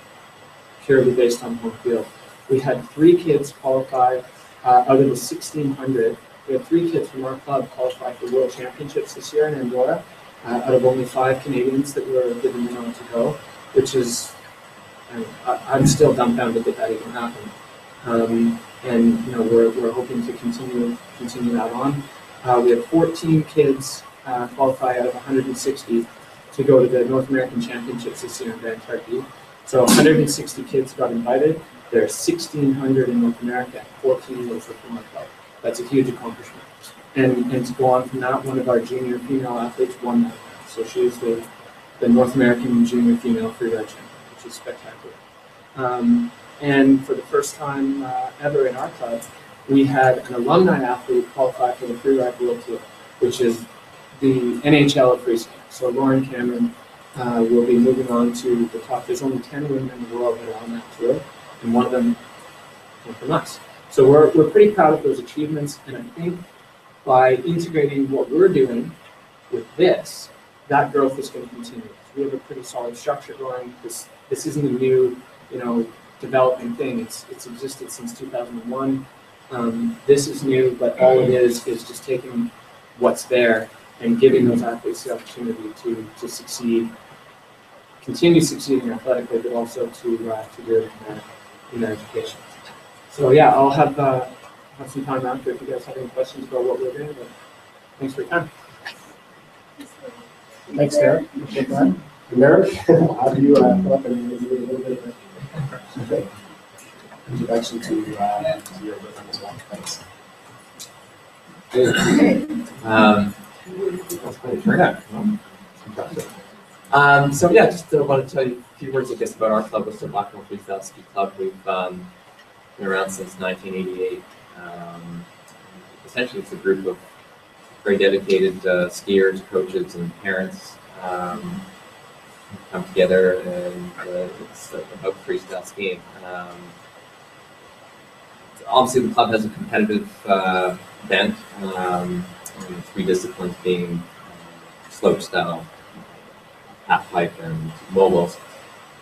purely based on home field. We had 3 kids qualify out of the 1,600. We had 3 kids from our club qualify for World Championships this year in Andorra, out of only 5 Canadians that were given the nod to go, which is I'm still dumbfounded that that even happened. And you know, we're hoping to continue that on. We have 14 kids qualify out of 160 to go to the North American Championships this year in Grand Turkey. So 160 kids got invited. There are 1,600 in North America, 14 was from our club. That's a huge accomplishment. And to go on from that, one of our junior female athletes won that. So she's the North American junior female freeride champion, which is spectacular. And for the first time ever in our club, we had an alumni athlete qualify for the Freeride World Tour, which is the NHL of freestyle. So Lauren Cameron will be moving on to the top. There's only 10 women in the world that are on that tour, and one of them came from us. So we're pretty proud of those achievements, and I think by integrating what we're doing with this, that growth is going to continue. We have a pretty solid structure going. This isn't a new, developing thing. It's existed since 2001. This is new, but all it is just taking what's there and giving those athletes the opportunity to succeed, continue succeeding athletically, but also to do it in their education. So yeah, I'll have some time after if you guys have any questions about what we're doing. But thanks for your time. Thanks, Derek. Appreciate that. Derek, I'll have you come up and maybe do a little bit of an introduction to your work as well. Thanks. That's quite a turnout. So yeah, just want to tell you a few words, I guess, about our club, Whistler Blackmore Freestyle Ski Club. We've been around since 1988. Essentially, it's a group of very dedicated skiers, coaches, and parents come together, and it's about freestyle skiing. Obviously, the club has a competitive bent, and three disciplines being slopestyle, half-pipe, and mobiles.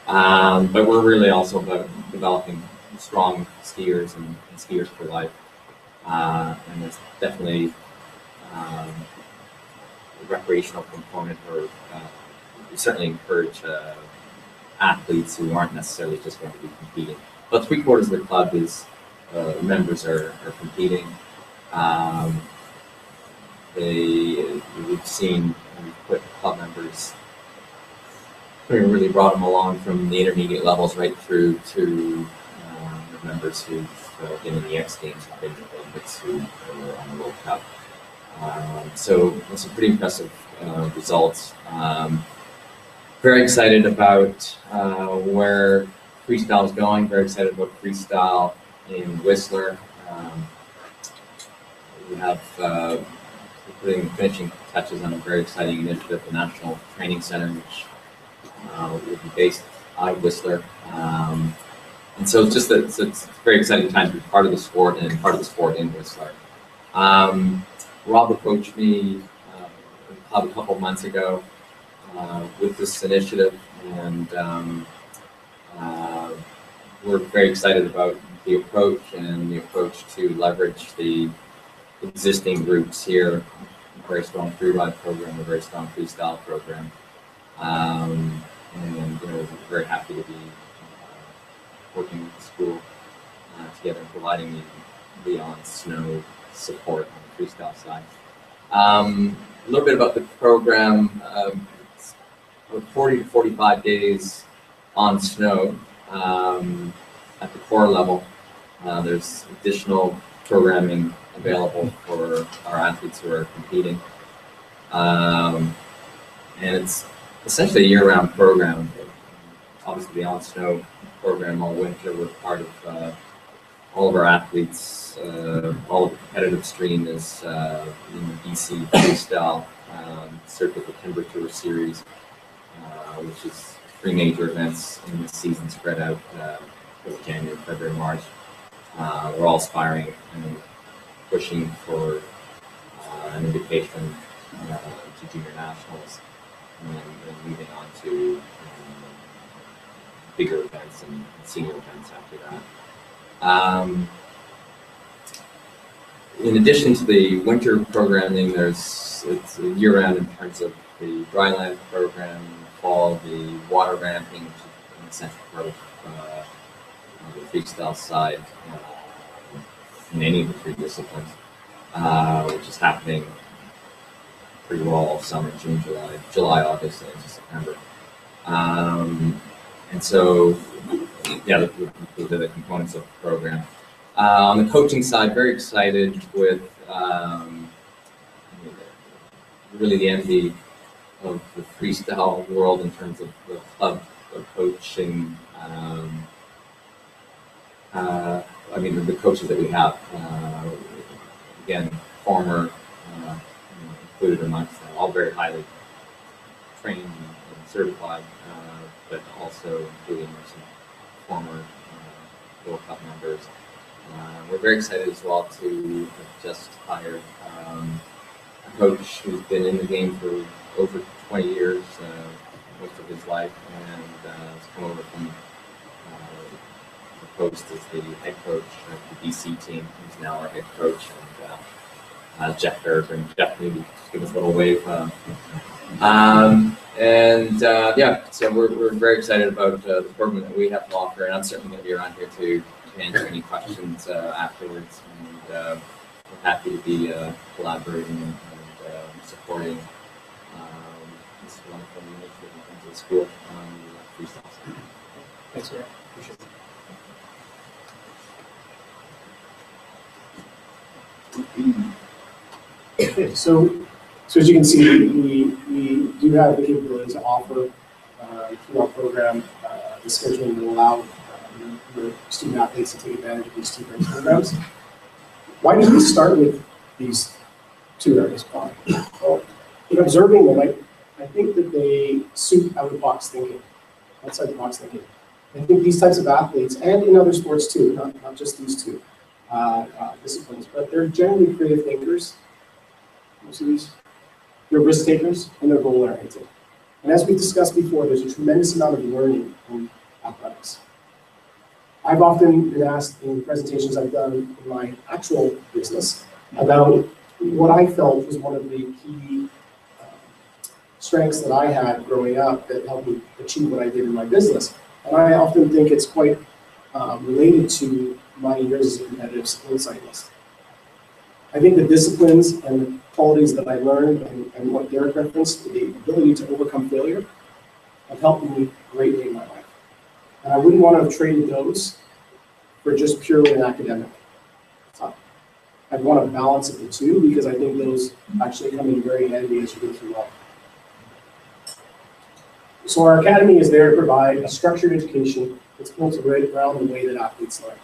But we're really also about developing strong skiers and skiers for life. And there's definitely a recreational component, or we certainly encourage athletes who aren't necessarily just going to be competing. But 3/4 of the club is members are competing. We've seen, we've put club members, we really brought them along from the intermediate levels right through to members who've been in the X Games, who've been in the Olympics, who are on the World Cup. So it's a pretty impressive results. Very excited about where freestyle is going. Very excited about freestyle in Whistler. We have putting finishing touches on a very exciting initiative, the National Training Center, which will be based out of Whistler. And so it's a very exciting time to be part of the sport and part of the sport in Whistler. Rob approached me a couple of months ago with this initiative, and we're very excited about the approach to leverage the existing groups here. A very strong freeride program, a very strong freestyle program, and we're very happy to be working with the school together and providing the on-snow support on the freestyle side. A little bit about the program. It's 40 to 45 days on snow at the core level. There's additional programming available for our athletes who are competing. And it's essentially a year-round program. Obviously, the on-snow program all winter. We're part of all of our athletes. All of the competitive stream is in the BC Freestyle Circuit, the Timber Tour Series, which is 3 major events in the season spread out over January, February, March. We're all aspiring and pushing for an invitation to junior nationals and moving on to bigger events and senior events after that. In addition to the winter programming, it's year-round in terms of the dryland program, fall, the water ramping, which central growth on the freestyle side in any of the three disciplines, which is happening pretty well all summer, June, July, August, and into September. And so, yeah, those are the components of the program. On the coaching side, very excited with really the envy of the freestyle world in terms of the club of coaching. The coaches that we have, again, former, included amongst them, all very highly trained and certified, but also including some former World Cup members. We're very excited as well to have just hired a coach who's been in the game for over 20 years, most of his life, and has come over from the post as the head coach of the BC team. He's now our head coach, and Jeff Fairburn. Jeff, maybe just give us a little wave. So we're very excited about the program that we have to offer, and I'm certainly going to be around here to answer any questions afterwards. And we're happy to be collaborating and supporting this wonderful initiative in terms of the school freestyle. Thanks, Gary. Appreciate it. Okay, so as you can see, we do have the capability to offer through our program the scheduling will allow the student athletes to take advantage of these two great programs. Why did we start with these two areas? Well, in observing them, I think that they suit outside the box thinking. I think these types of athletes, and in other sports too, not just these two disciplines, but they're generally creative thinkers. Most of these, they're risk takers and they're goal oriented. And as we've discussed before, there's a tremendous amount of learning in athletics. I've often been asked in presentations I've done in my actual business about what I felt was one of the key strengths that I had growing up that helped me achieve what I did in my business. And I often think it's quite related to my years as a competitive skill cyclist. I think the disciplines and the qualities that I learned and what Derek referenced, the ability to overcome failure, have helped me greatly in my life. And I wouldn't want to have traded those for just purely an academic. I'd want to balance of the two because I think those actually come in very handy as you go through life. So our academy is there to provide a structured education that's built around the way that athletes learn.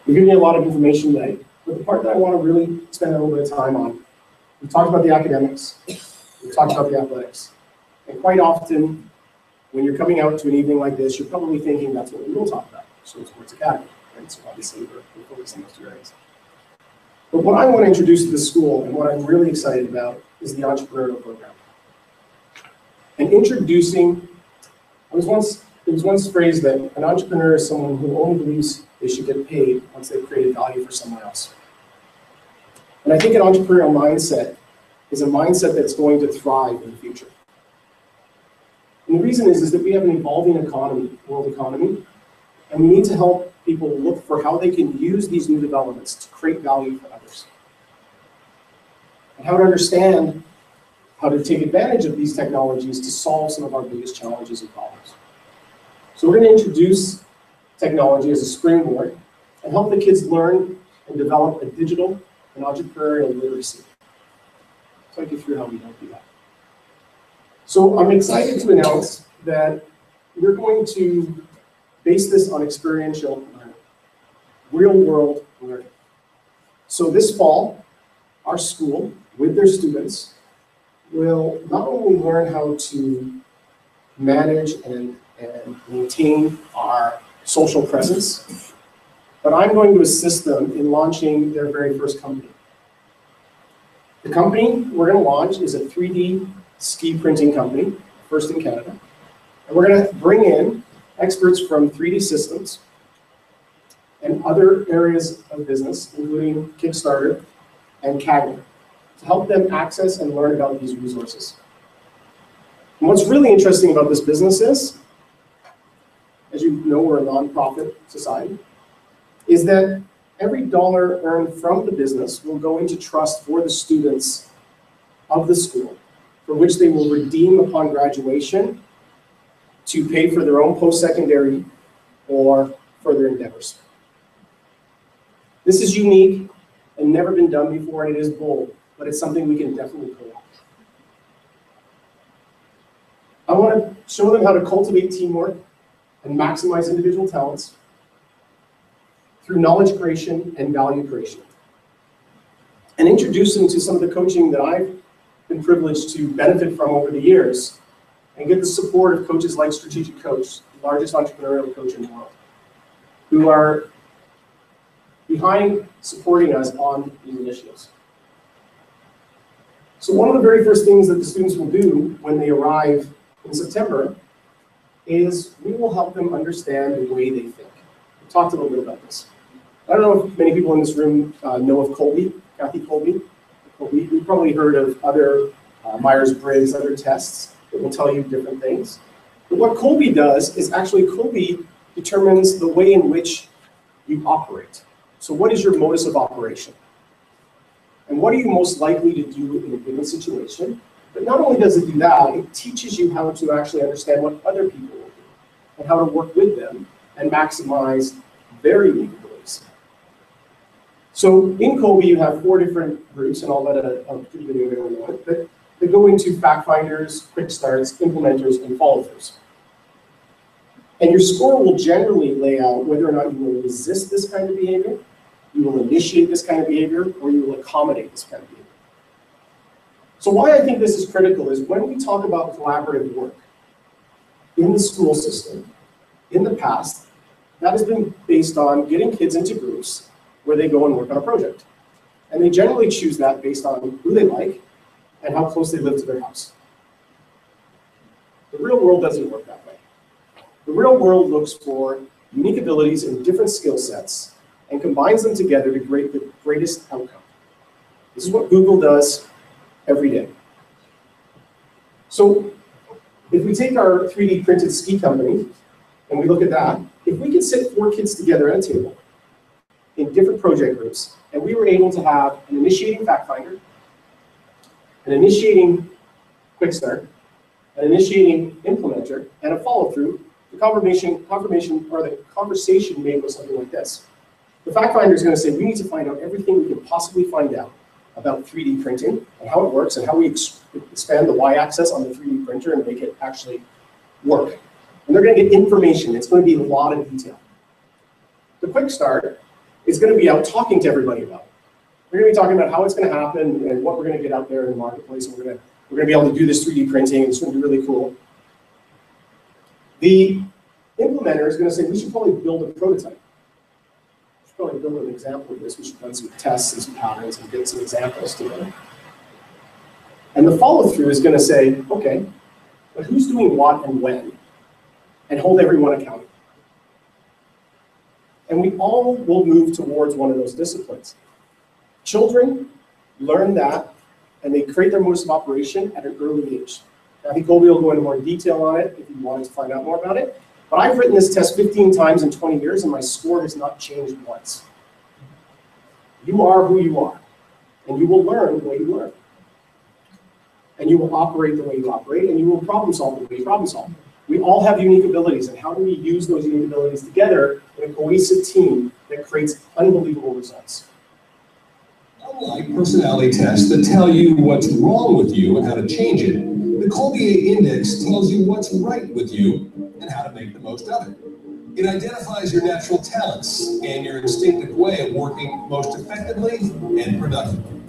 We're giving you a lot of information today, but the part that I want to really spend a little bit of time on, we talked about the academics, we talked about the athletics, and quite often, when you're coming out to an evening like this, you're probably thinking that's what we will talk about, so Sports Academy, right? So obviously we're focusing on those two areas. But what I want to introduce to the school, and what I'm really excited about, is the entrepreneurial program. And introducing, there was once phrased that an entrepreneur is someone who only believes they should get paid once they've created value for someone else. And I think an entrepreneurial mindset is a mindset that's going to thrive in the future. And the reason is that we have an evolving economy, world economy, and we need to help people look for how they can use these new developments to create value for others. And how to understand how to take advantage of these technologies to solve some of our biggest challenges and problems. So we're going to introduce technology as a springboard and help the kids learn and develop a digital and entrepreneurial literacy. I'll take you through how we help do that. So I'm excited to announce that we're going to base this on experiential learning, real-world learning. So this fall, our school, with their students, will not only learn how to manage and maintain our social presence, but I'm going to assist them in launching their very first company. The company we're going to launch is a 3D ski printing company, first in Canada. And we're going to bring in experts from 3D Systems and other areas of business, including Kickstarter and Kaggle, to help them access and learn about these resources. And what's really interesting about this business is, as you know, we're a nonprofit society, is that every dollar earned from the business will go into trust for the students of the school, for which they will redeem upon graduation to pay for their own post-secondary or further endeavors. This is unique and never been done before, and it is bold, but it's something we can definitely pull off. I want to show them how to cultivate teamwork and maximize individual talents through knowledge creation and value creation, and introduce them to some of the coaching that I've been privileged to benefit from over the years, and get the support of coaches like Strategic Coach, the largest entrepreneurial coach in the world, who are behind supporting us on these initiatives. So one of the very first things that the students will do when they arrive in September is we will help them understand the way they think. We talked a little bit about this. I don't know if many people in this room know of Kolbe, Kathy Kolbe. You've probably heard of other Myers-Briggs, other tests that will tell you different things. But what Kolbe does is actually Kolbe determines the way in which you operate. So what is your modus of operation? And what are you most likely to do in a given situation? But not only does it do that, it teaches you how to actually understand what other people will do and how to work with them and maximize their unique abilities. So in Kolbe, you have 4 different groups, and I'll let a quick video go into it, but they go into fact finders, quick starts, implementers, and follow-throughs. And your score will generally lay out whether or not you will resist this kind of behavior, you will initiate this kind of behavior, or you will accommodate this kind of behavior. So why I think this is critical is when we talk about collaborative work in the school system, in the past, that has been based on getting kids into groups where they go and work on a project. And they generally choose that based on who they like and how close they live to their house. The real world doesn't work that way. The real world looks for unique abilities and different skill sets and combines them together to create the greatest outcome. This is what Google does every day. So if we take our 3D printed ski company and we look at that, if we could sit 4 kids together at a table in different project groups, and we were able to have an initiating fact finder, an initiating quick start, an initiating implementer, and a follow-through, the conversation may go something like this. The fact finder is going to say, we need to find out everything we can possibly find out about 3D printing and how it works and how we expand the y-axis on the 3D printer and make it actually work. And they're going to get information. It's going to be a lot of detail. The quick start is going to be out talking to everybody about it. We're going to be talking about how it's going to happen and what we're going to get out there in the marketplace. And we're going to be able to do this 3D printing. It's going to be really cool. The implementer is going to say, we should probably build a prototype. We should probably build an example of this. We should run some tests and some patterns and get some examples together. And the follow-through is going to say, okay, but who's doing what and when? And hold everyone accountable. And we all will move towards one of those disciplines. Children learn that, and they create their modus of operation at an early age. I think Kolbe will go into more detail on it if you wanted to find out more about it. But I've written this test 15 times in 20 years, and my score has not changed once. You are who you are, and you will learn the way you learn. And you will operate the way you operate, and you will problem solve the way you problem solve. We all have unique abilities, and how do we use those unique abilities together in a cohesive team that creates unbelievable results? Unlike personality tests that tell you what's wrong with you and how to change it, the Kolbe Index tells you what's right with you and how to make the most of it. It identifies your natural talents and your instinctive way of working most effectively and productively.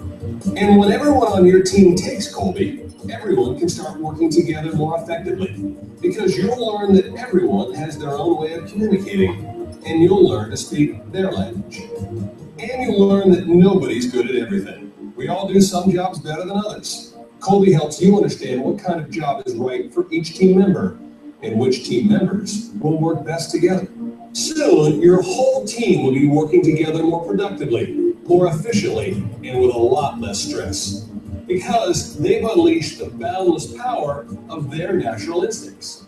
And when everyone on your team takes Kolbe, everyone can start working together more effectively, because you'll learn that everyone has their own way of communicating, and you'll learn to speak their language. And you'll learn that nobody's good at everything. We all do some jobs better than others. Kolbe helps you understand what kind of job is right for each team member, and which team members will work best together. Soon, your whole team will be working together more productively, more efficiently, and with a lot less stress. because they've unleashed the boundless power of their natural instincts.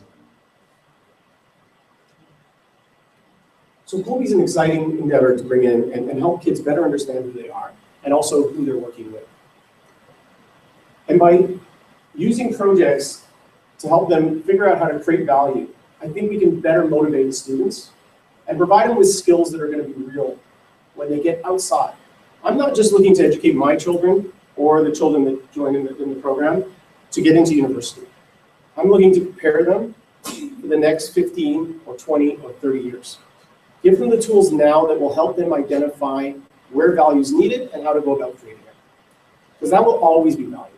So Colby's an exciting endeavor to bring in and help kids better understand who they are and also who they're working with. And by using projects to help them figure out how to create value, I think we can better motivate the students and provide them with skills that are going to be real when they get outside. I'm not just looking to educate my children or the children that join in the program to get into university. I'm looking to prepare them for the next 15 or 20 or 30 years. Give them the tools now that will help them identify where value is needed and how to go about creating it. Because that will always be valuable.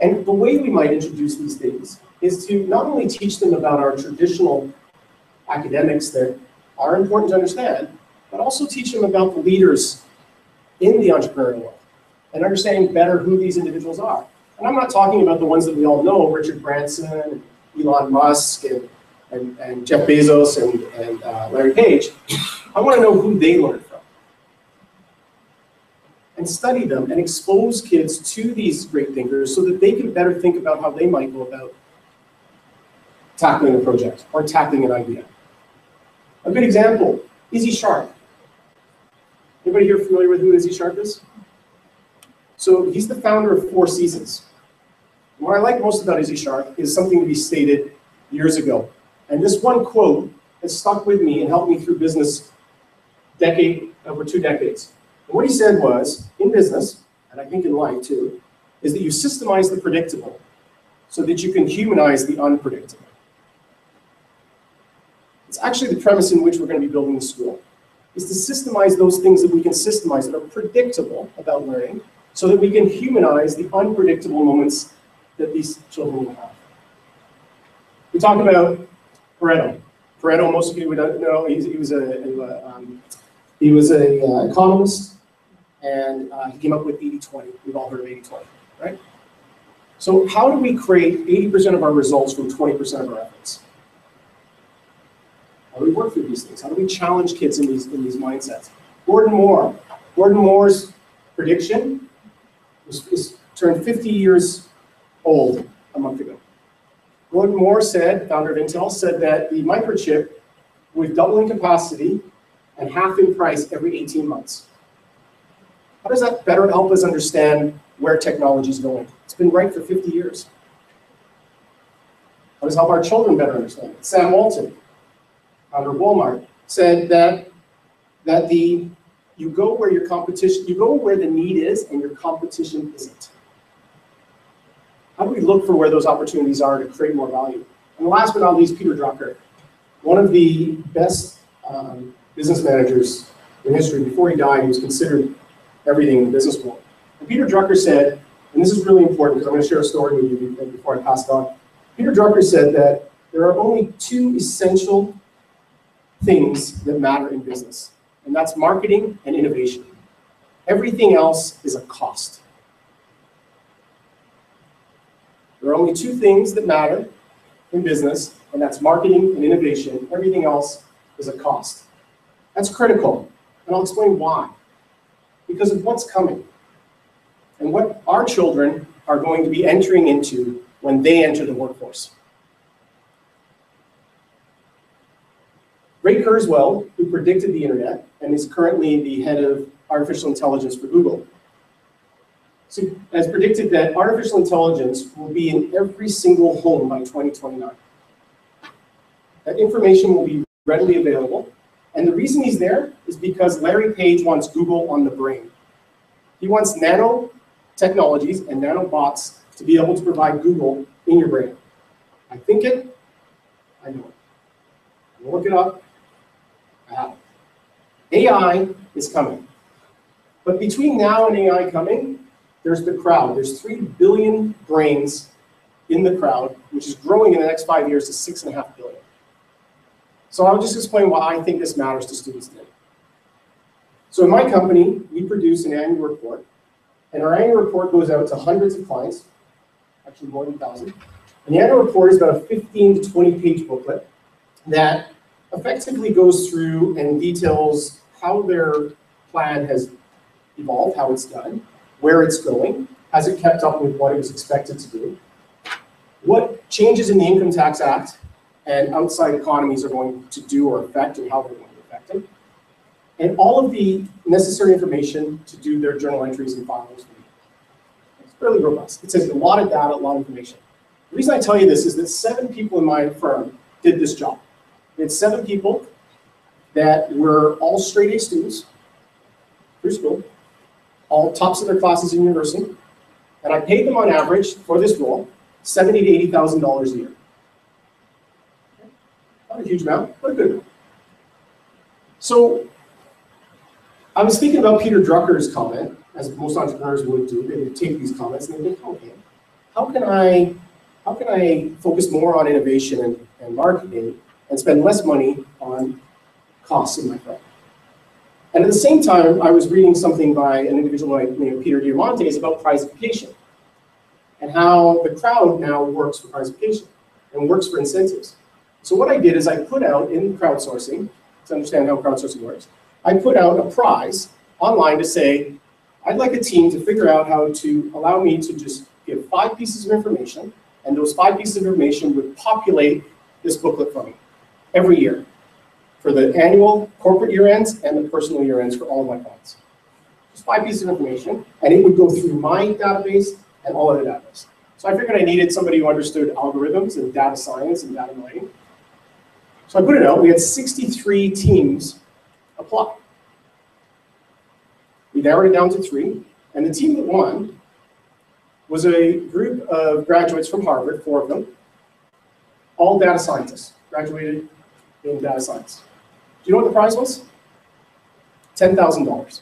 And the way we might introduce these things is to not only teach them about our traditional academics that are important to understand, but also teach them about the leaders in the entrepreneurial world and understanding better who these individuals are. And I'm not talking about the ones that we all know, Richard Branson, Elon Musk, and Jeff Bezos, and Larry Page. I want to know who they learned from. And study them and expose kids to these great thinkers so that they can better think about how they might go about tackling a project or tackling an idea. A good example, Izzy Sharp. Anybody here familiar with who Izzy Sharp is? So he's the founder of Four Seasons. What I like most about Izzy Sharp is something that he stated years ago. And this one quote has stuck with me and helped me through business over 2 decades. And what he said was, in business, and I think in life too, is that you systemize the predictable so that you can humanize the unpredictable. It's actually the premise in which we're going to be building the school, is to systemize those things that we can systemize that are predictable about learning so that we can humanize the unpredictable moments that these children will have. We talk about Pareto. Pareto, most of you would know, he was an economist, and he came up with 80-20. We've all heard of 80-20, right? So how do we create 80% of our results from 20% of our efforts? How do we work through these things? How do we challenge kids in these mindsets? Gordon Moore. Gordon Moore's prediction is turned 50 years old a month ago. Gordon Moore said, founder of Intel, said that the microchip would double in capacity and half in price every 18 months. How does that better help us understand where technology is going? It's been right for 50 years. How does it help our children better understand it? Sam Walton, founder of Walmart, said that you go where the need is and your competition isn't. How do we look for where those opportunities are to create more value? And last but not least, Peter Drucker, one of the best business managers in history. Before he died, he was considered everything in the business world. And Peter Drucker said, and this is really important because I'm going to share a story with you before I pass it on. Peter Drucker said that there are only 2 essential things that matter in business, and that's marketing and innovation. Everything else is a cost. There are only 2 things that matter in business, and that's marketing and innovation. Everything else is a cost. That's critical, and I'll explain why. Because of what's coming and what our children are going to be entering into when they enter the workforce. Ray Kurzweil, who predicted the internet and is currently the head of artificial intelligence for Google, has predicted that artificial intelligence will be in every single home by 2029. That information will be readily available. And the reason he's there is because Larry Page wants Google on the brain. He wants nano technologies and nanobots to be able to provide Google in your brain. I think it, I know it. Look it up. I have it. AI is coming. But between now and AI coming, there's the crowd. There's 3 billion brains in the crowd, which is growing in the next 5 years to 6.5 billion. So I'll just explain why I think this matters to students today. So in my company, we produce an annual report, and our annual report goes out to hundreds of clients, actually more than 1,000. And the annual report is about a 15 to 20 page booklet that effectively goes through and details how their plan has evolved, how it's done, where it's going, has it kept up with what it was expected to do, what changes in the Income Tax Act and outside economies are going to do or affect and how they're going to affect it, and all of the necessary information to do their journal entries and filings. It's fairly robust. It says a lot of data, a lot of information. The reason I tell you this is that 7 people in my firm did this job. We had 7 people that were all straight A students through school, all tops of their classes in university, and I paid them on average for this role $70,000 to $80,000 a year. Not a huge amount, but a good amount. So I was thinking about Peter Drucker's comment, as most entrepreneurs would do. They would take these comments and they would think, okay, how can I focus more on innovation and marketing and spend less money on costs in my firm? And at the same time, I was reading something by an individual named Peter Diamandis about prizeification and how the crowd now works for prizeification and works for incentives. So what I did is I put out in crowdsourcing, to understand how crowdsourcing works, I put out a prize online to say, I'd like a team to figure out how to allow me to just give 5 pieces of information, and those 5 pieces of information would populate this booklet for me every year for the annual corporate year ends and the personal year ends for all of my clients. Just 5 pieces of information, and it would go through my database and all other databases. So I figured I needed somebody who understood algorithms and data science and data mining. So I put it out. We had 63 teams apply. We narrowed it down to 3, and the team that won was a group of graduates from Harvard, 4 of them, all data scientists, graduated in data science. Do you know what the prize was? $10,000.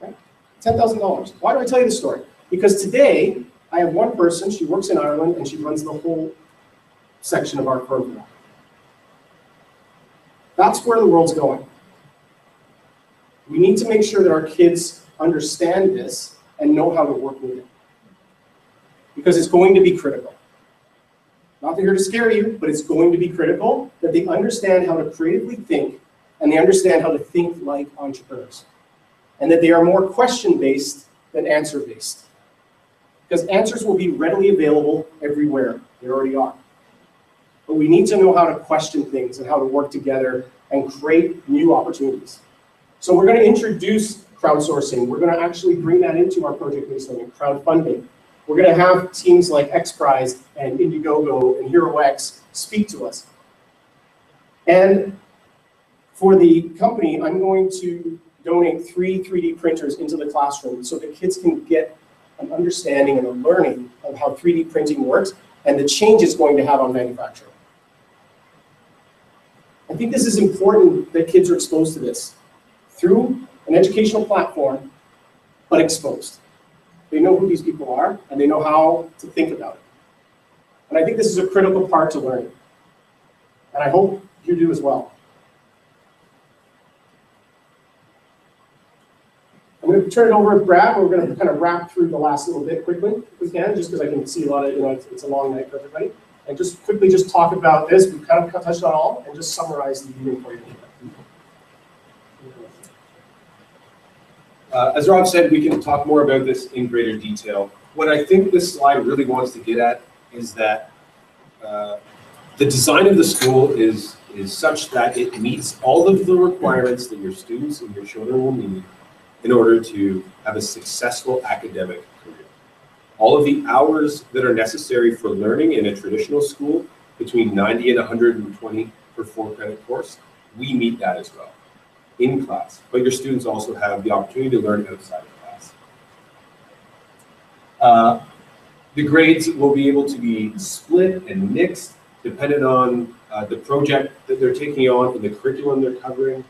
Right? $10,000. Why do I tell you this story? Because today, I have one person, she works in Ireland, and she runs the whole section of our firm now. That's where the world's going. We need to make sure that our kids understand this and know how to work with it. Because it's going to be critical. Not here to scare you, but it's going to be critical that they understand how to creatively think and they understand how to think like entrepreneurs. And that they are more question-based than answer-based. Because answers will be readily available everywhere. They already are. But we need to know how to question things and how to work together and create new opportunities. So we're going to introduce crowdsourcing. We're going to actually bring that into our project-based learning, crowdfunding. We're going to have teams like XPRIZE and Indiegogo and HeroX speak to us. And for the company, I'm going to donate 3 3D printers into the classroom so that kids can get an understanding and a learning of how 3D printing works and the change it's going to have on manufacturing. I think this is important that kids are exposed to this through an educational platform, but exposed. They know who these people are, and they know how to think about it. And I think this is a critical part to learning. And I hope you do as well. I'm going to turn it over to Brad. We're going to kind of wrap through the last little bit quickly, if we can, just because I can see a lot of, it's a long night for everybody. And just quickly just talk about this. We've kind of touched on all, and just summarize the evening for you. As Rob said, we can talk more about this in greater detail. What I think this slide really wants to get at is that the design of the school is such that it meets all of the requirements that your students and your children will need in order to have a successful academic career. All of the hours that are necessary for learning in a traditional school, between 90 and 120 per 4-credit course, we meet that as well in class. But your students also have the opportunity to learn outside of class. The grades will be able to be split and mixed depending on the project that they're taking on and the curriculum they're covering.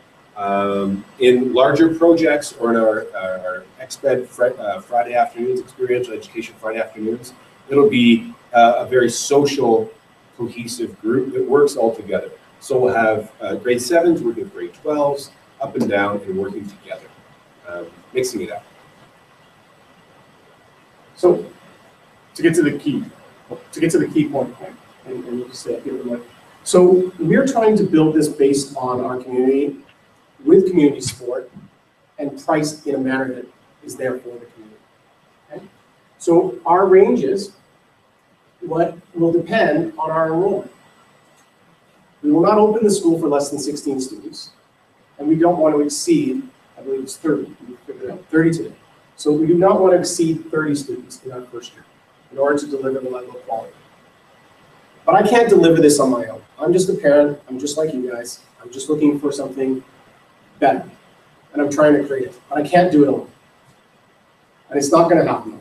In larger projects or in our XPED Friday afternoons, experiential education Friday afternoons, it'll be a very social, cohesive group that works all together. So we'll have grade 7s working with grade 12s, up and down, and working together, mixing it up. So to get to the key point, and you just say it here. So we're trying to build this based on our community, with community support, and priced in a manner that is there for the community. Okay? So our ranges, what will depend on our enrollment. We will not open the school for less than 16 students, and we don't want to exceed, I believe it's 30, we figured out 30 today. So we do not want to exceed 30 students in our first year in order to deliver the level of quality. But I can't deliver this on my own. I'm just a parent, I'm just like you guys. I'm just looking for something better, and I'm trying to create it, but I can't do it alone. And it's not going to happen.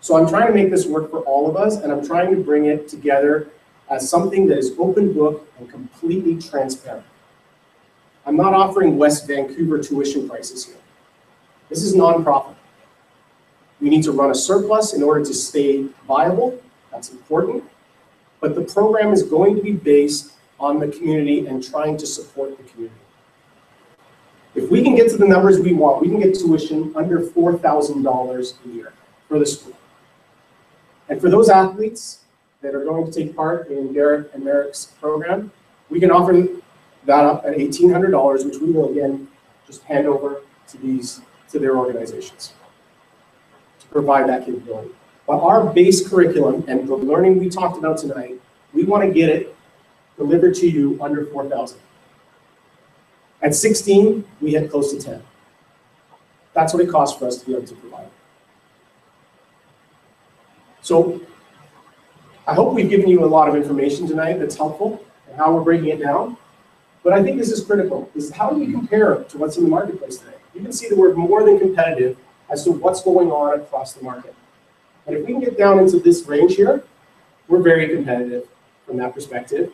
So I'm trying to make this work for all of us, and I'm trying to bring it together as something that is open book and completely transparent. I'm not offering West Vancouver tuition prices here. This is nonprofit. We need to run a surplus in order to stay viable. That's important. But the program is going to be based on the community and trying to support the community. If we can get to the numbers we want, we can get tuition under $4,000 a year for the school. And for those athletes that are going to take part in Derek and Merrick's program, we can offer that up at $1,800, which we will again just hand over to their organizations to provide that capability. But our base curriculum and the learning we talked about tonight, we want to get it delivered to you under 4,000. At 16, we had close to 10. That's what it costs for us to be able to provide. So I hope we've given you a lot of information tonight that's helpful and how we're breaking it down. But I think this is critical. Is how do we compare to what's in the marketplace today? You can see that we're more than competitive as to what's going on across the market. And if we can get down into this range here, we're very competitive from that perspective.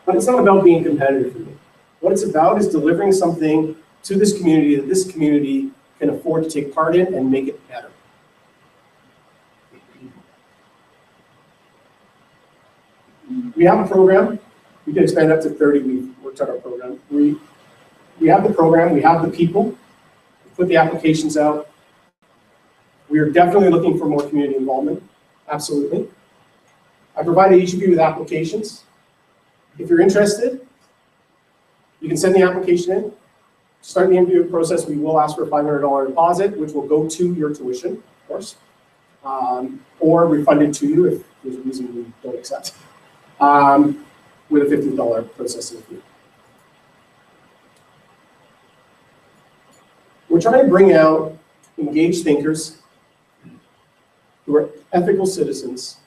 But it's not about being competitive for me. What it's about is delivering something to this community that this community can afford to take part in and make it better. We have a program. We can expand up to 30. We've worked on our program. We have the program. We have the people. We put the applications out. We are definitely looking for more community involvement. Absolutely. I provided each of you with applications. If you're interested, you can send the application in. Start the interview process. We will ask for a $500 deposit, which will go to your tuition, of course, or refunded to you if there's a reason we don't accept, with a $50 processing fee. We're trying to bring out engaged thinkers who are ethical citizens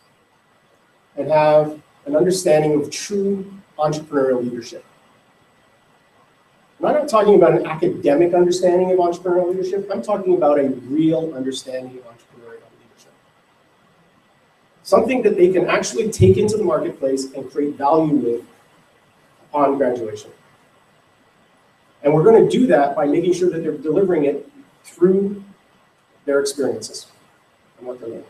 and have an understanding of true entrepreneurial leadership. I'm not talking about an academic understanding of entrepreneurial leadership. I'm talking about a real understanding of entrepreneurial leadership. Something that they can actually take into the marketplace and create value with upon graduation. And we're going to do that by making sure that they're delivering it through their experiences and what they're learning.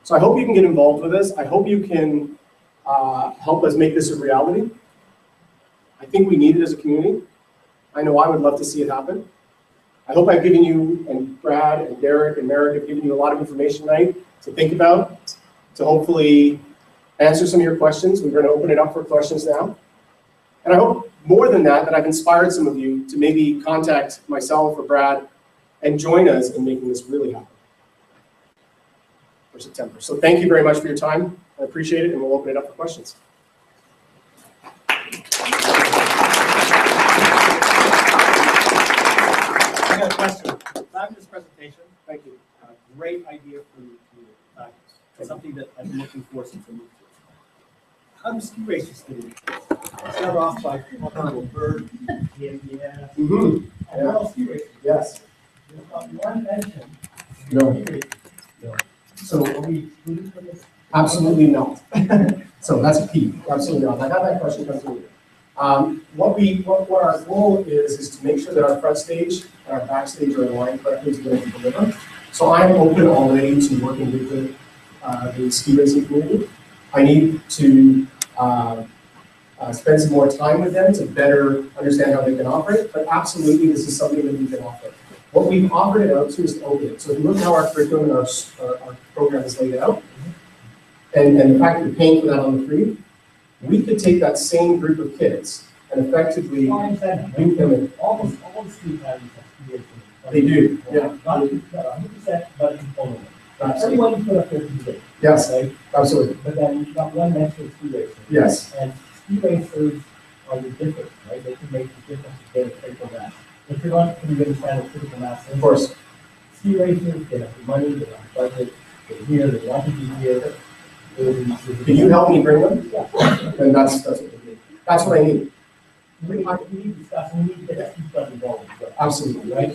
So I hope you can get involved with us. I hope you can help us make this a reality. I think we need it as a community. I know I would love to see it happen. I hope I've given you, and Brad and Derek and Merrick have given you a lot of information tonight to think about, to hopefully answer some of your questions. We're going to open it up for questions now. And I hope more than that, that I've inspired some of you to maybe contact myself or Brad and join us in making this really happen for September. So thank you very much for your time. I appreciate it, and we'll open it up for questions. I got a question. Fabulous presentation. Thank you. Great idea for the community. Fabulous. It's something that I've been looking for since I moved here. How do ski races do? Start off by walking on a bird. Yeah. Mm-hmm. And all ski races. Yes. There's not one mention. No. Ski races. No. So Are we excluded from this? absolutely not. So that's a key. Absolutely not. I had that question come through. What our goal is to make sure that our front stage and our backstage are aligned correctly to be able to deliver. So I'm open already to working with the ski racing community. I need to spend some more time with them to better understand how they can operate, but absolutely this is something that we can offer. What we've offered it out to is open. So if you look at how our curriculum and our program is laid out, and the fact that we're paying for that on the free, we could take that same group of kids and effectively I understand that. link them in. Almost all the ski academies have ski racing. They do, yeah. Not 100%, but a component. Absolutely. Everyone put up their ski Yes, right? absolutely. But then you've got one mentioned ski racer. Yes. And ski racers are the difference, right? They can make the difference to get a critical mass. If you're not going to get a kind of critical mass, Of course. ski racers, they have the money, they have the budget, they're here, they want to be here. Can you help me bring them? Yeah. And that's what we need. That's what I need. We need to discuss, we need to get people involved as well. Absolutely. Right?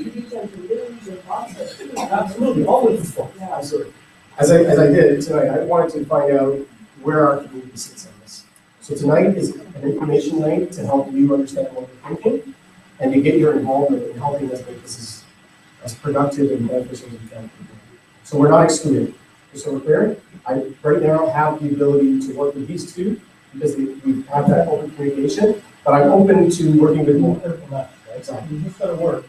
Absolutely, always involved. Yeah, absolutely. As I did tonight, I wanted to find out where our community sits on this. So tonight is an information night to help you understand what you're thinking and to get your involvement in helping us make this as productive and beneficial as we can. So we're not excluded. Just so we're clear, I right now have the ability to work with these two because we have that open communication, but I'm open to working with more. Exactly. If this is going to work,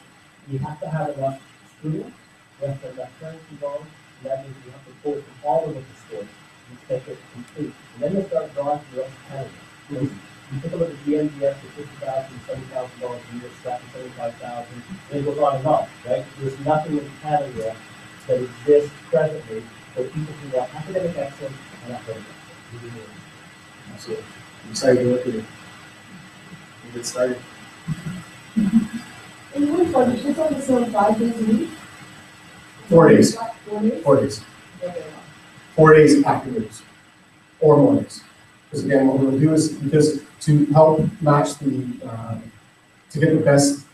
you have to have enough students, you have to have enough parents involved, and that means you have to pull from all of the schools and make it complete. And then you start drawing to the rest of Canada. You take a look at the NDS for $50,000, $70,000 a year, scrapping $75,000, and it goes on and on, right? There's nothing in Canada that exists presently for people who want academic excellence and athletic excellence. Absolutely. I'm excited to work with you. We'll get started. And what for, did you tell us on 5 days a week? 4 days. 4 days? 4 days. Okay. 4 days afternoons or mornings. Because again, what we'll do is because to help match to get the best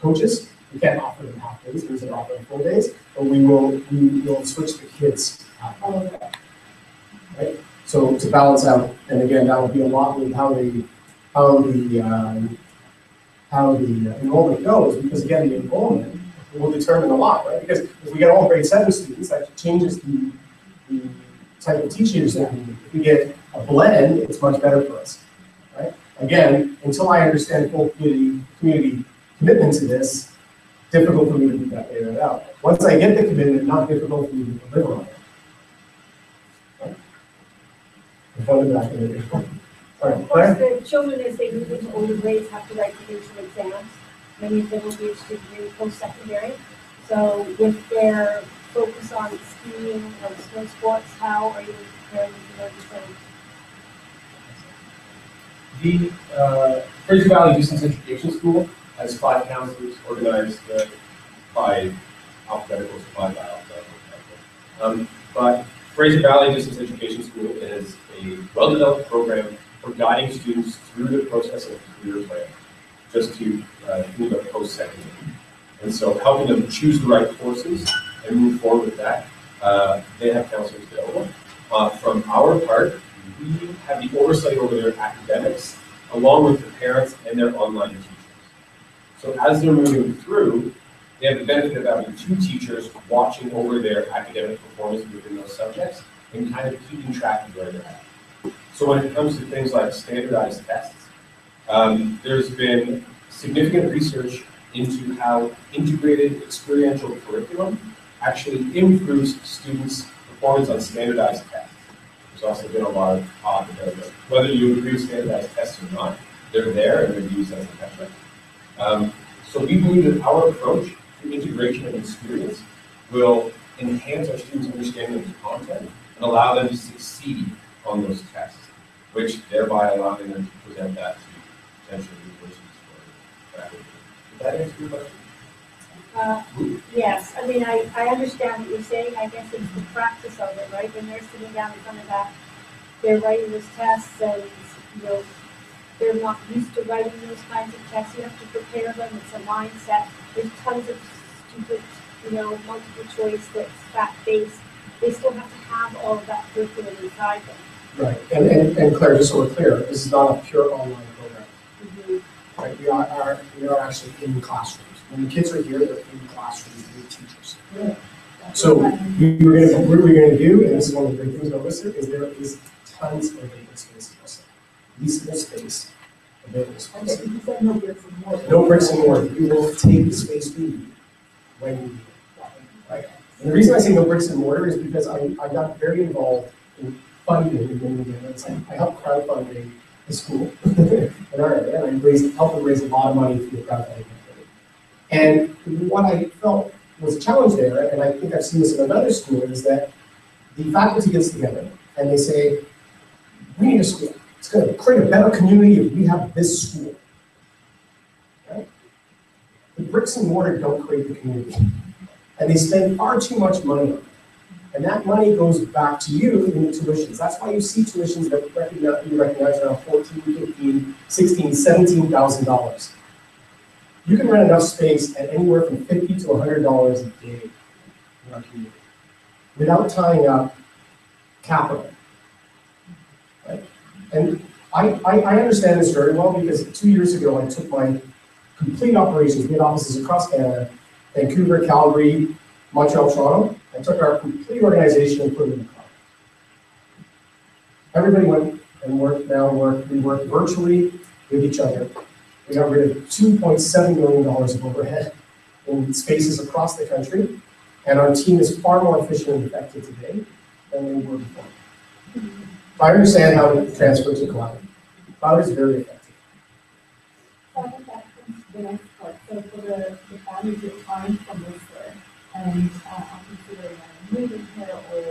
coaches, we can't offer them half days, we can offer them full days, but we will switch the kids out. Right? So to balance out, and again, that will be a lot with how the enrollment goes, because again, the enrollment will determine a lot, right? Because if we get all grade 7 students, that changes the type of teachers that we need. If we get a blend, it's much better for us, right? Again, until I understand full community commitment to this, difficult for me to do that later out. Once I get the commitment, not difficult for me to deliver on it. Right? In front of that, all right, Of course, Claire? the children, as they move into older grades, have to write provincial exams. Many of them will be interested in post-secondary. So with their focus on skiing or snow sports, how are you preparing for those exams? The Fraser Valley Distance Education School has 5 counselors organized by alphabetical, by alphabetical. But Fraser Valley Distance Education School is a well-developed program for guiding students through the process of career planning, just to think about post-secondary. And so helping them choose the right courses and move forward with that. They have counselors available. From our part, we have the oversight over their academics, along with the parents and their online teachers. So as they're moving through, they have the benefit of having 2 teachers watching over their academic performance within those subjects and kind of keeping track of where they're at. So when it comes to things like standardized tests, there's been significant research into how integrated experiential curriculum actually improves students' performance on standardized tests. There's also been a lot of talk about whether you agree with standardized tests or not. They're there and they're used as a metric. So we believe that our approach to integration and experience will enhance our students' understanding of the content and allow them to succeed on those tests, which thereby allowing them to present that to potential universities for faculty. Did that answer your question? Yes, I mean, I understand what you're saying. I guess it's the practice of it, right? When they're sitting down in front of that, they're writing those tests and, they're not used to writing those kinds of tests. You have to prepare them. It's a mindset. There's tons of stupid, multiple choice that's fact-based. They still have to have all of that curriculum inside them. Right, and Claire, just so we're clear, this is not a pure online program. Mm-hmm. Right, we are actually in classrooms. When the kids are here, they're in classrooms with teachers. Yeah. So what we're going to do, and this is one of the great things about Whistler, is there is tons of vacant space in Whistler. Leasable space, available space. Okay, you said no bricks and mortar. No bricks and mortar. You will take the space we need when you need it. Right? And the reason I say no bricks and mortar is because I got very involved in funding in many ways. I helped crowdfunding the school in our area, and I helped them raise a lot of money through the crowdfunding campaign. And what I felt was a challenge there, and I think I've seen this in another school, is that the faculty gets together and they say, we need a school. It's going to create a better community if we have this school. Right? The bricks and mortar don't create the community. And they spend far too much money on it. And that money goes back to you in the tuitions. That's why you see tuitions that you recognize around $14,000, $15,000, $16,000, $17,000. You can rent enough space at anywhere from $50 to $100 a day in our community without tying up capital. Right? And I understand this very well because 2 years ago I took my complete operations, we had offices across Canada, Vancouver, Calgary, Montreal, Toronto. I took our complete organization and put it in the cloud. Everybody went and we work virtually with each other. We got rid of $2.7 million of overhead in spaces across the country, and our team is far more efficient and effective today than we were before. I understand how to transfer to cloud. Cloud is very effective. So I think that comes to the next part. So for the families that aren't from Whistler and are considering moving here or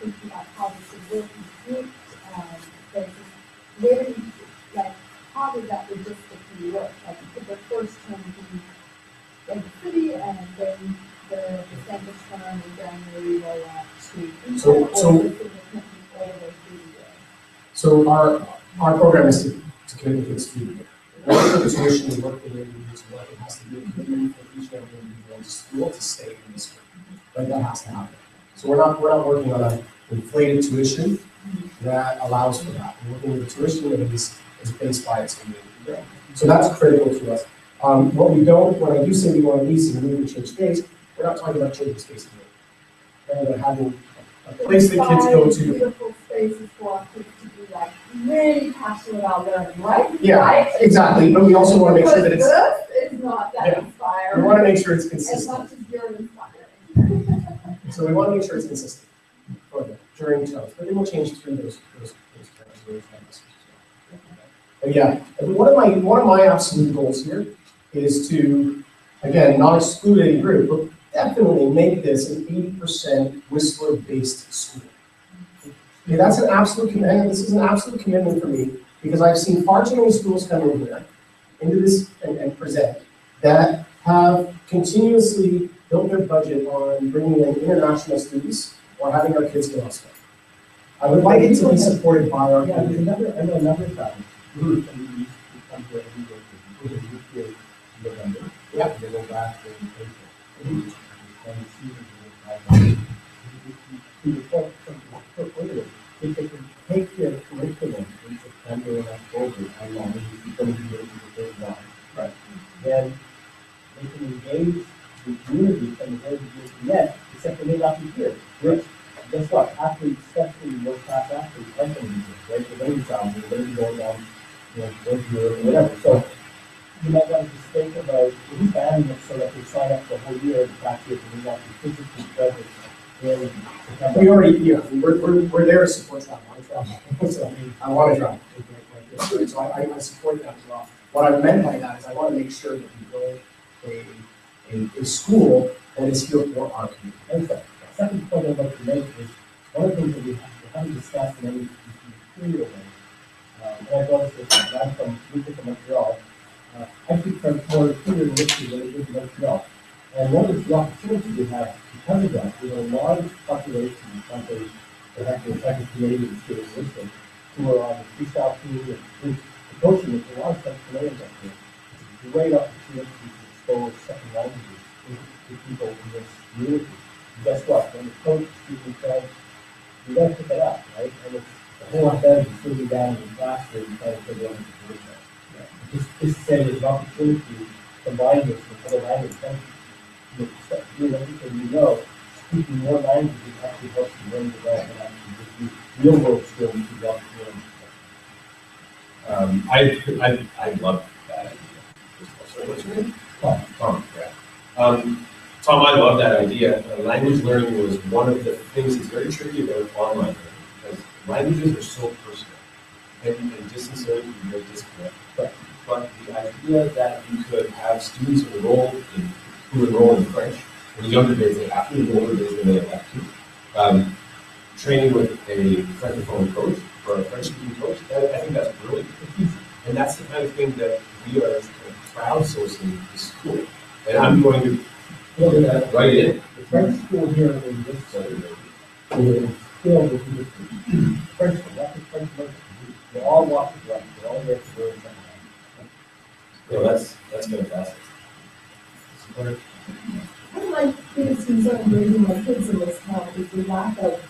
thinking about how this would work in group places, how does that logistically work? Like could the first term be in the city and then the December term in January roll out to So our program is to commit to the student. Once the tuition is work the way we need to work, it has to be a commitment for each and every individual in school to stay in the school. Like that has to happen. So we're not working on an inflated tuition that allows for that. We're working with a tuition that is based by its community. So that's critical to us. When I do say we want to lease and move to change space, we're not talking about changing space today. Rather than having a place that kids go to. Beautiful spaces for our kids to be like really passionate about learning, right? Yeah, right? exactly. But we also want to make sure that it's. This is not that Yeah. inspiring. We want to make sure it's As consistent. much as you're inspiring. So we want to make sure it's consistent during terms, but then we'll change through those terms. But yeah, one of my absolute goals here is to, again, not exclude any group, but definitely make this an 80% Whistler-based school. Okay, that's an absolute commitment. This is an absolute commitment for me because I've seen far too many schools come in here into this and present that have continuously built their budget on bringing in international students or having our kids go elsewhere. I would like it to be supported by our Yeah, community. I know another time. We used to come to every day, because we create November. Yeah. They go back in April. And the season is to the point earlier, if they can take their curriculum in September and October, how long it's going to be able to take long. Right. Then they can engage the community from the very beginning to the end, except they may not be here. Which, guess what? Athletes, especially world-class athletes, aren't going to be here, right? They're going to be traveling, they're going to be going down, going to Europe or whatever. So you might want to just think about expanding it so that they sign up for a whole year of practice and they want to be physically present in September. We already, we're there to support travel. I travel. So I want to travel. So I support that as well. What I meant by that is I want to make sure that we build a school that is here for our community. And so, the second point I'd like to make is one of the things that we haven't discussed in any material way. And I noticed this, I'm from Montreal. I speak French more clear than this is Montreal. And one of the opportunities we have because of that is a large population in some ways that have the effect of Canadians here in Lisbon who are on the freestyle team and approaching it. A lot of French Canadians up here. It's a great opportunity to expose second languages to people in this community. And guess what? When the coach is speaking French, you got to pick it up, right? And it's a whole lot better than sitting down in the classroom and trying to figure out what to do. This said is an opportunity to combine this with other languages. Doing everything you know, speaking more languages actually helps you learn the rest and actually just use real world skills to develop your own. I love that idea. So what's your name? Tom, yeah. Tom, I love that idea. Language learning was one of the things that's very tricky about online learning because languages are so personal. And distance learning can be very disconnected. but the idea that you could have students who enroll in French in the younger days they have to, in the older days they may have to. Training with a Francophone coach or a French-speaking coach, I think that's brilliant. And that's the kind of thing that we are kind of crowdsourcing the school. And I'm going to put that right in. The French school here in this city is filled with French, that's the French merchants. They all walk the right, they're all there for it. No, that's fantastic. I like facing some of raising my kids in this town is the lack of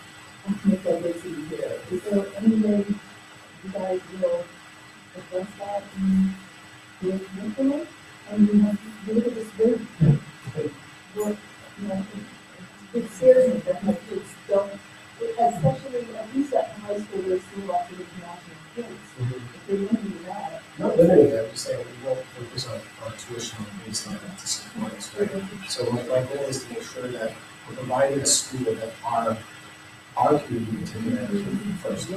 ethnic diversity here. Is there any way you guys will address that in your curriculum? And you have to look at this very work, you know, it scares me that my kids don't, especially at least at high school, there's still lots of international kids. If they don't do that. Not limiting it, I'm just saying we won't focus on tuition based on that to support us, right? So my goal is to make sure that we're providing a school that our community can take advantage of first,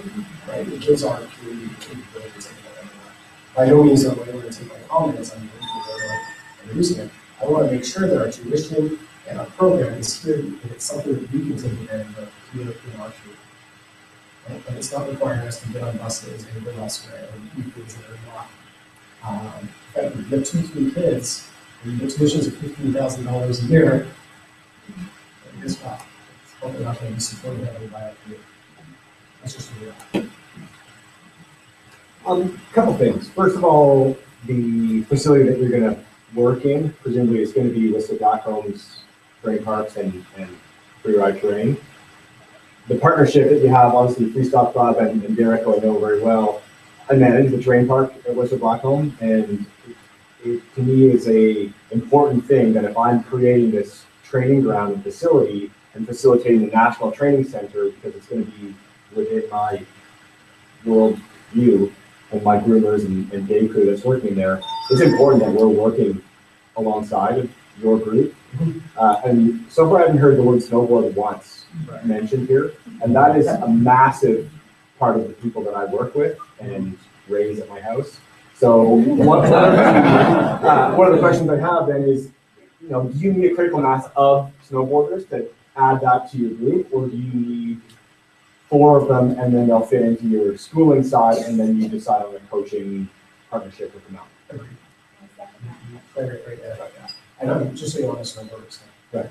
right? It gives our community the capability to take advantage of that. By no means am I going to take my comments on and using it. I want to make sure that our tuition and our program is here, and it's something that we can take advantage of here in our community. Right? And it's not requiring us to get on buses and go elsewhere and do things that are not. If you have 2-3 kids, and you get tuitions of $15,000 a year, guess what? It's probably not going to be supported heavily by our community. That's just the reality. Couple things. First of all, the facility that you're going to work in, presumably is going to be listed Blackcombs, terrain parks, and free ride terrain. The partnership that you have, obviously, Freestyle Club and Derek, who I know very well, I manage the terrain park at Whistler Blackcomb, and it to me is a important thing that if I'm creating this training ground and facility and facilitating the National Training Center, because it's going to be within my world view and my groomers and day crew that's working there, it's important that we're working alongside of your group. And so far I haven't heard the word snowboard once mentioned here, and that is a massive part of the people that I work with and raise at my house. So one of the questions I have then is, you know, do you need a critical mass of snowboarders to add that to your group, or do you need 4 of them and then they'll fit into your schooling side and then you decide on a coaching partnership with them out? Right. And I'm just so you know, I'm a snowboarder. Right.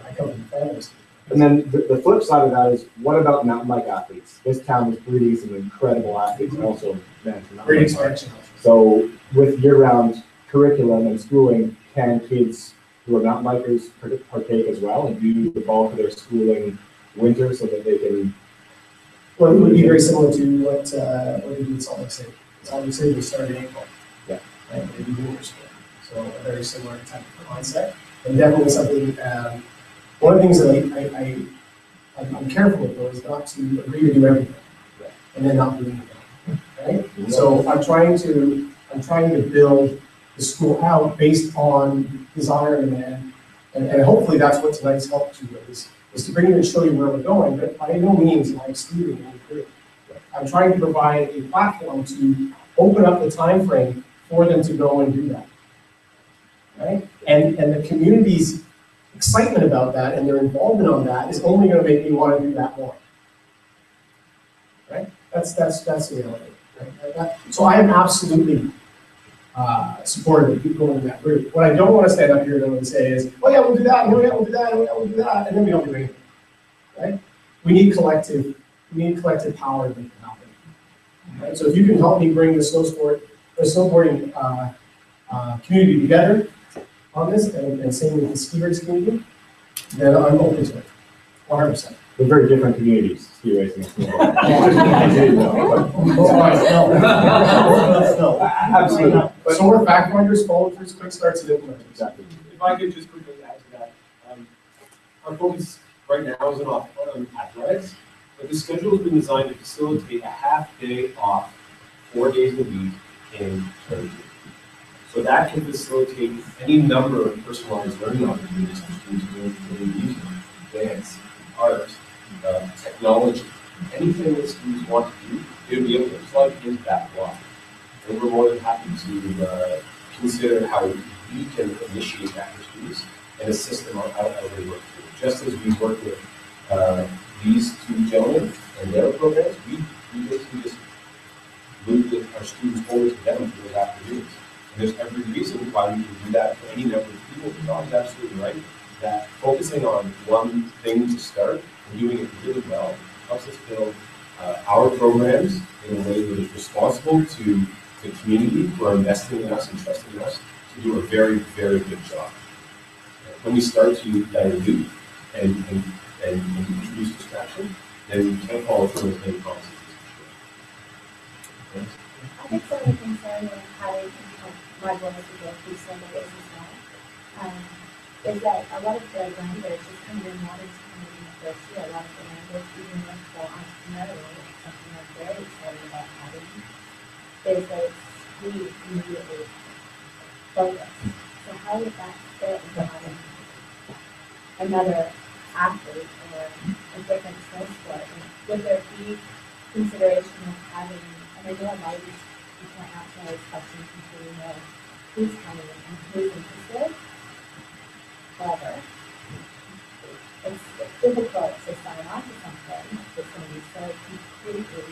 I come from families. And then the flip side of that is, what about mountain bike athletes? This town is breeding some incredible athletes and also Great expansion. So with year-round curriculum and schooling, can kids who are mountain bikers partake as well and do the bulk of their schooling winter so that they can? Well, it would be very similar to what we do in Salt Lake City. Salt Lake City, we started in April. Yeah. And they do winter school. So a very similar type of concept. And definitely something, one of the things that I'm careful with though is not to agree to do everything and then not do anything, right? So I'm trying to build the school out based on desire and demand, and hopefully that's what tonight's helped you with, is to bring you and show you where we're going, but by no means am I excluding any group. I'm trying to provide a platform to open up the time frame for them to go and do that, right? And the community's excitement about that and their involvement on that is only going to make me want to do that more, right? That's the reality, right? So I am absolutely supportive of people in that group. What I don't want to stand up here though and say is, oh yeah, we'll do that, and oh yeah, we'll do that, and oh yeah, we'll do that, and then we don't do anything, right? We need collective power to make it happen. Right? So if you can help me bring the snowboarding community together on this, and same with the skiers community, then I'm open to it, 100%. They're very different communities, ski racing and snowboarding. Absolutely. So we're fact finders, follow through, quick starts, and implementers. Exactly. If I could just quickly add to that, our focus right now is on athletics, but the schedule has been designed to facilitate a half day off, 4 days a week in term 2. So that can facilitate any number of personalized learning opportunities for students doing music, dance, art, technology, anything that students want to do, they'll be able to plug into that block. and we're more than happy to consider how we can initiate that for students and assist them on how they work through it. Just as we work with these two gentlemen and their programs, we basically just move our students forward to them for those afternoons. And there's every reason why we can do that for any number of people. John's absolutely right that focusing on one thing to start and doing it really well helps us build our programs in a way that is responsible to the community who are investing in us and trusting us to do a very, very good job. When we start to dilute and introduce distraction, then we can't follow through with any promises. I think some of the concern with having my boys to go through some of this as well, is that a lot of the language is kind of modern kind of in the first year. A lot of the language, even with the entrepreneurial, which is something I'm very excited about having, is that it's really immediately focused. So how would that fit into having another athlete or a different skill sport? And would there be consideration of having, and I know a lot of these, you can't answer all these questions until you know who's coming and who's interested. However, it's difficult to sign on to something that's going to be so completely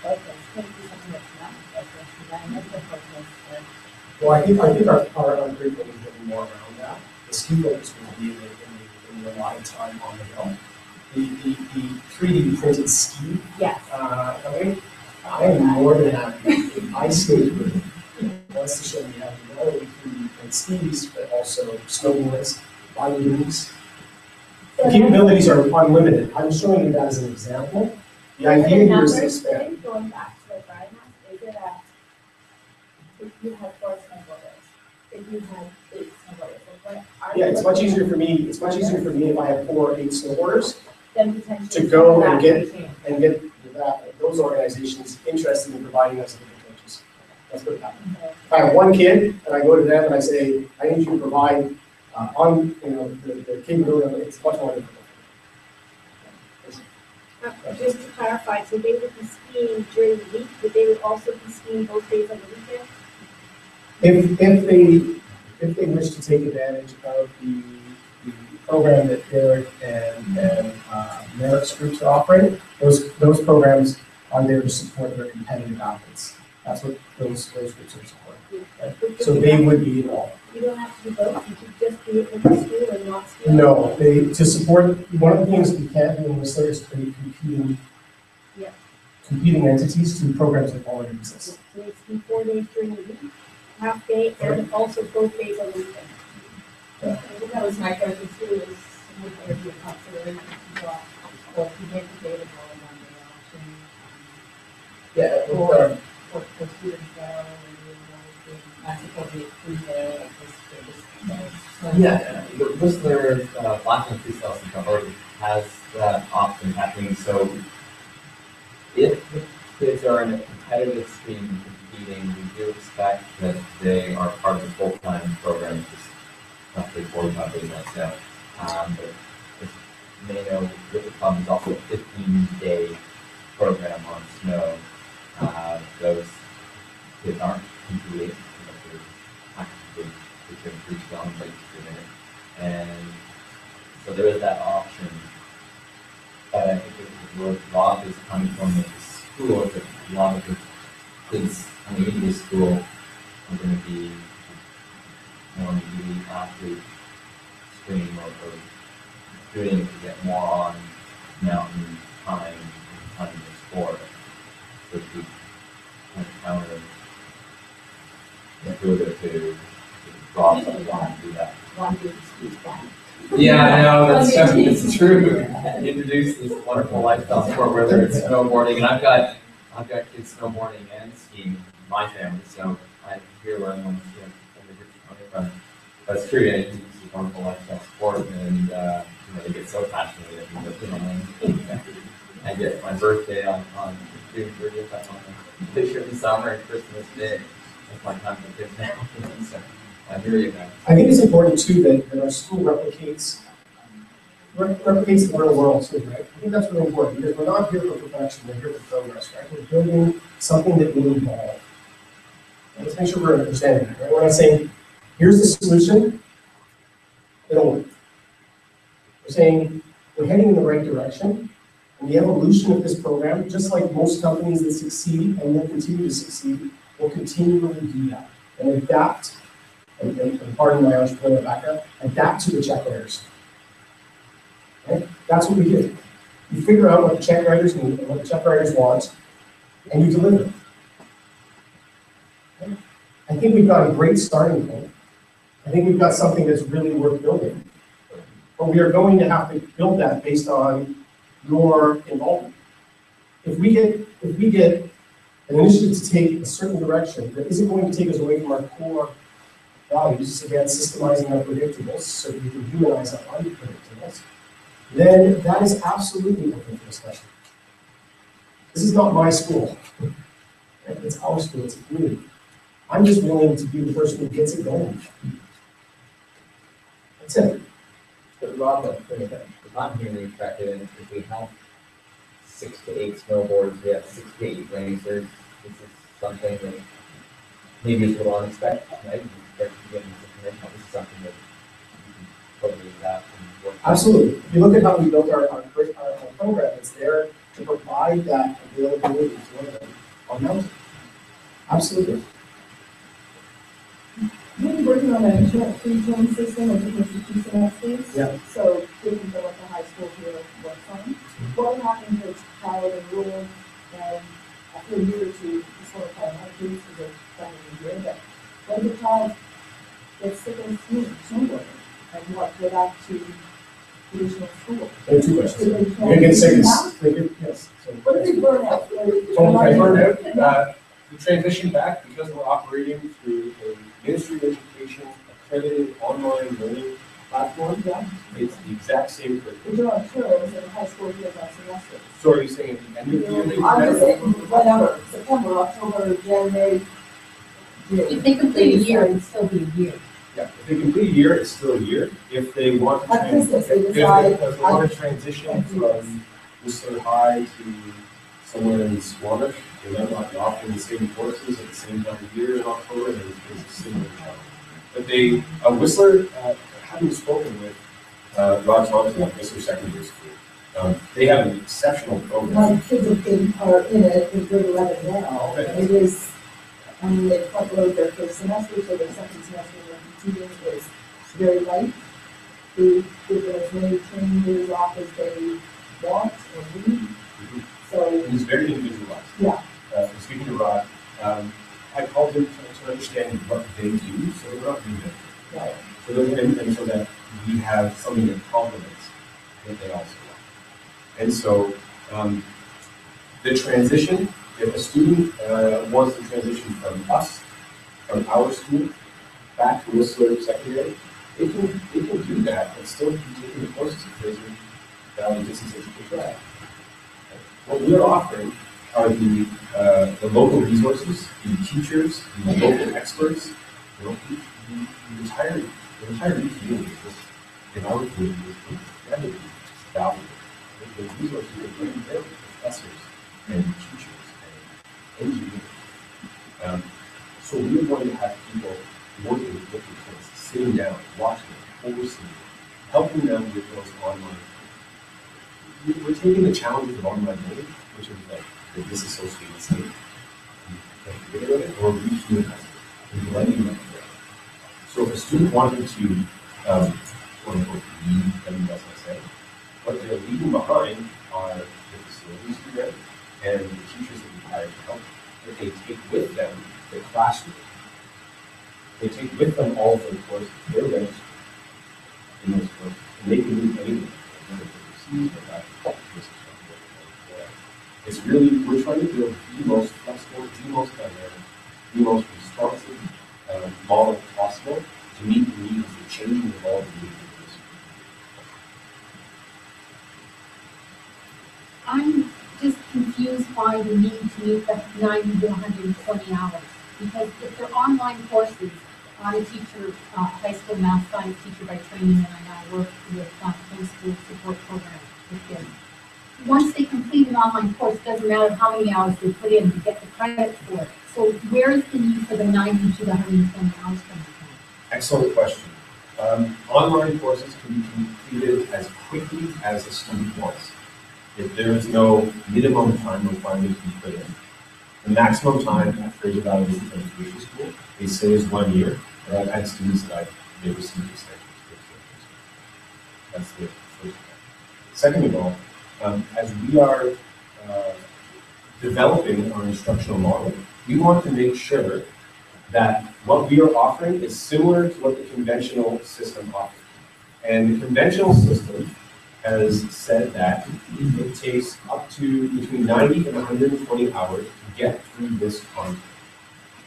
focused. Could it be something that's not focused? And then another focus or Well, I think our curriculum is getting more around that. The ski focus will be in the live time on the hill. The 3D printed ski. yes. I am more than happy if I skate with wants to show me how to not only 3D print skis, but also snowboards, balloons. The capabilities are unlimited. I'm showing you that as an example. The idea here is to expand. Going back to what Brian asked, is it that if you had 4 snowboarders, if you had 8 snowboarders, what are Yeah, it's much easier for me. It's much easier for me if I have 4 or 8 snowboarders then potentially to go that and get routine. those organizations interested in providing us with the coaches. That's what happens. Okay. If I have one kid and I go to them and I say, I need you to provide the capability, it's much more difficult. Just to clarify, so they would be skiing during the week, but they would also be skiing both days on the weekend? If they wish to take advantage of the program that Derek and Merrick's groups are offering, those programs are there to support their competitive athletes. That's what those groups are supporting. Right? So they would be involved. You don't have to do both, you could just do it with the school and not ski. No, to support, one of the things we can't do in Whistler is create competing entities to programs that already exist. So it's be 4 days during the week, half day, and also both days on the weekend. I think that was my question too, is would there be a consideration to draw, or to make available a one-day option? Yeah, For students that are already not supposed to be free there, like this. Yeah, Whistler Blackman Freestyle Center already has that option happening. So if the kids are in a competitive scheme competing, we do expect that they are part of the full-time program, which is roughly 45 days on sale. But as you may know, with the club is also a 15-day program on snow. Those kids aren't competing, they're actively doing freestyle and bike skiing. And so there is that option. But I think where Rob is coming from with the school, that a lot of the kids coming into the school are going to be more on the elite athlete stream or doing it to get more on mountain time and time in the sport. So we kind of counter intuitive to Rob that want to do that. One day ski down. Yeah, I know, it's true. Introduce this wonderful lifestyle sport, whether it's snowboarding, and I've got kids snowboarding and skiing in my family, so I hear where everyone's coming from. That's true, yeah, it's a wonderful lifestyle sport, and they get so passionate that I get my birthday on June 30th, I'm on the picture in summer and Christmas Day. That's my time for kids now. So I hear you, man. I think it's important too that our school replicates the real world too, right? I think that's really important because we're not here for perfection, we're here for progress, right? We're building something that will evolve. Let's make sure we're understanding, right? We're not saying, here's the solution, it'll work. We're saying, we're heading in the right direction, and the evolution of this program, just like most companies that succeed and will continue to succeed, will continually do that and adapt, and pardon my entrepreneurial background, adapt to the check writers. Right? That's what we do. You figure out what the check writers need and what the check writers want, and you deliver. Okay? I think we've got a great starting point. I think we've got something that's really worth building. But we are going to have to build that based on your involvement. If we get an initiative to take a certain direction that isn't going to take us away from our core values, again, systemizing unpredictables, so that we can humanize our unpredictables, then that is absolutely open for discussion. This is not my school. Right? It's our school, it's a community. I'm just willing to be the person who gets it going. That's it. But Rob, if I'm hearing you correctly, then if we have 6 to 8 snowboards, we have 6 to 8 racers, this is something that maybe is a little unexpected, right? This is something that you can totally adapt and work. Absolutely. If you look at how we built our program, it's there to provide that availability for them on mountain. Absolutely. We're working on a free join system of different two semesters. Yeah. So different than what the high school here works on. What happens is child enrolled and after a year or two, you sort of have increase because they're done in a year, but when the child gets sick and snowboarding and what, go back to traditional school. There are two questions. They get sick, yes. So, What is burn out? The transition back, because we're operating through a Ministry of Education accredited online learning platform, Yeah. it's the exact same curriculum. We're doing tours in high school years on semester. So are you saying at the end of the year? they I'm just saying, have- whatever, September, October, January. If they complete a year, it'd still be a year. Yeah, if they complete a year, it's still a year. If they want to At Christmas, they decide. if they want to transition from Whistler High to somewhere in Squamish, they might not be offering the same courses at the same time of year in October, there's a similar challenge. But they, Whistler, having spoken with Rod Thompson at Whistler Secondary School, they have an exceptional program. My kids are in it in grade 11 now, and it is, I mean, they front load their first semester, so their second semester they're competing is very light. They give them as many training days off as they want or need, so, It is very individualized. yeah. Speaking to Rod, I called him to understand what they do, so we're not doing it. Right. So and so that we have something that complements what they also want. And so the transition, if a student wants to transition from us, from our school, back to Whistler Secondary, they can do that and still be taking the courses at Fraser Valley Distance Education. What we're offering are the local resources, the teachers, the local experts, you know, the entire community in our community is incredibly valuable. The resources are very available to professors and teachers and engineers. So we're going to have people working with the kids, sitting down, watching them, overseeing, helping them with those online. We're taking the challenges of online learning, which is like the disassociated state, and get rid of it or rehumanize it, and blending them together. So if a student wanted to, quote unquote, leave WSSA, what they're leaving behind are the facilities to them and the teachers that we hire to help. But they take with them the classroom. They take with them all of their courses. They're registered in those courses, and they can move anywhere. It's really, we're trying to build the most flexible, the most dynamic, the most responsive model possible to meet the needs of the changing and evolving needs of this. I'm just confused by the need to meet the 90 to 120 hours. Because if they're online courses, I'm a teacher, high school math science teacher by training, and I now work with homeschool support program with kids. once they complete an online course, doesn't matter how many hours they put in to get the credit for it. So where is the need for the 90 to the 120 hours coming from? Excellent question. Online courses can be completed as quickly as a student wants. If there is no minimum time requirement to be put in. The maximum time at Fraser Valley Business Education School, they say is 1 year, but I've had students that they've received extensions. That's the first thing. Second of all, as we are developing our instructional model, we want to make sure that what we are offering is similar to what the conventional system offers. And the conventional system has said that it takes up to between 90 and 120 hours to get through this content.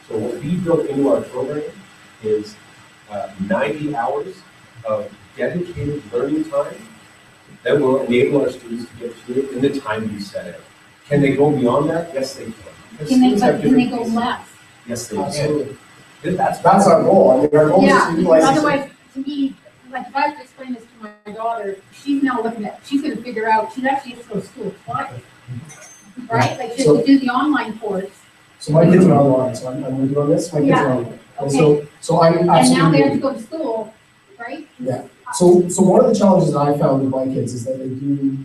So what we built into our program is 90 hours of dedicated learning time that will enable our students to get through it in the time we set out. Can they go beyond that? Yes, they can. Because Can they, students have but can they different go paces. less? Yes, they Absolutely. can. That's our goal. I mean, our goal is Yeah, to utilize. otherwise, to me, like if I have to explain this to my daughter, she's now looking at, she's gonna figure out, she actually has to go to school twice. Right, like she has to do the online course, So my kids are online, so I'm with you on this, my kids are online. And so I'm and now they have to absolutely, go to school, right? Yeah. so one of the challenges that I found with my kids is that they do,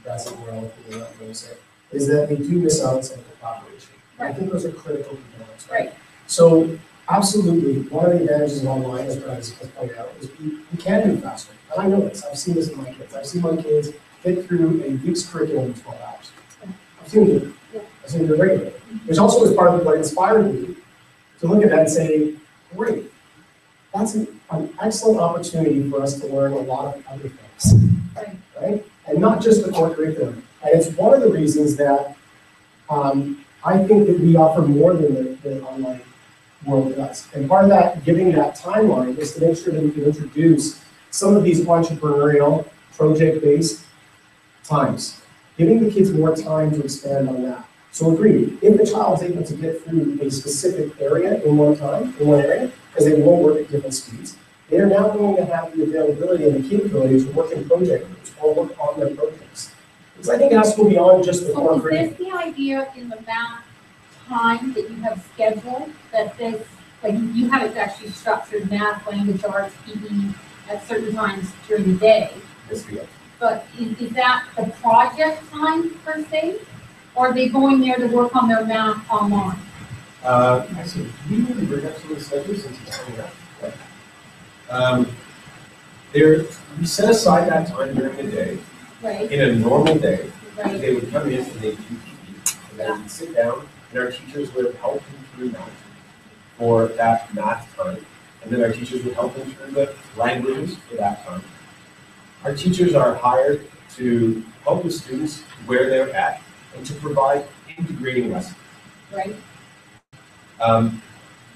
that's what we're all going to say, is that they do miss out on some of the collaboration. I Right. think those are critical components, Right. So absolutely, one of the advantages of online, as Brad has pointed out, is we can do faster. And I know this, I've seen this in my kids. I've seen my kids get through a week's curriculum in 12 hours. I've seen them do it. Yeah. I've seen them do it regularly, which also is part of what inspired me to look at that and say, great, that's an excellent opportunity for us to learn a lot of other things, Right. right? And not just the core curriculum. And it's one of the reasons that I think that we offer more than the online world does. And part of that, giving that timeline, is to make sure that we can introduce some of these entrepreneurial, project-based times, giving the kids more time to expand on that. So agreed, if the child's able to get through a specific area in one time, in one area, because they will work at different speeds, they are now going to have the availability and the capability to work in project groups or work on their projects. Because I think it has to go beyond just the core So is curriculum. this the idea in the math time that you have scheduled, that this, like you have it actually structured math, language arts, PE at certain times during the day? Yes, we are. But is that the project time per se? Or are they going there to work on their math online? Actually, do you really bring up some of the schedules since it's coming up? We set aside that time during the day. Right, In a normal day, right, they would come in and they'd do PE, and then we'd sit down, and our teachers would help them through math for that math time. And then our teachers would help them through the languages for that time. Our teachers are hired to help the students where they're at and to provide integrating lessons. right.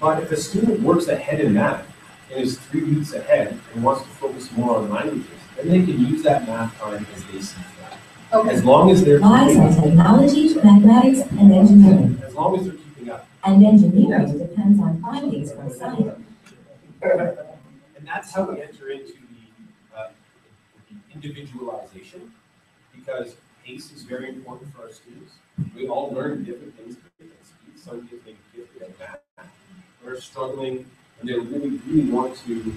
But if a student works ahead in math and is 3 weeks ahead and wants to focus more on languages, then they can use that math time as they see fit. Okay, As long as they're Lies keeping are up. technology, mathematics, and engineering. As long as they're keeping up. And engineering depends on findings from science. And that's how we enter into the individualization, because pace is very important for our students. We all learn different things at different speeds. Some kids may be gifted at math, they're struggling, and they really, really want to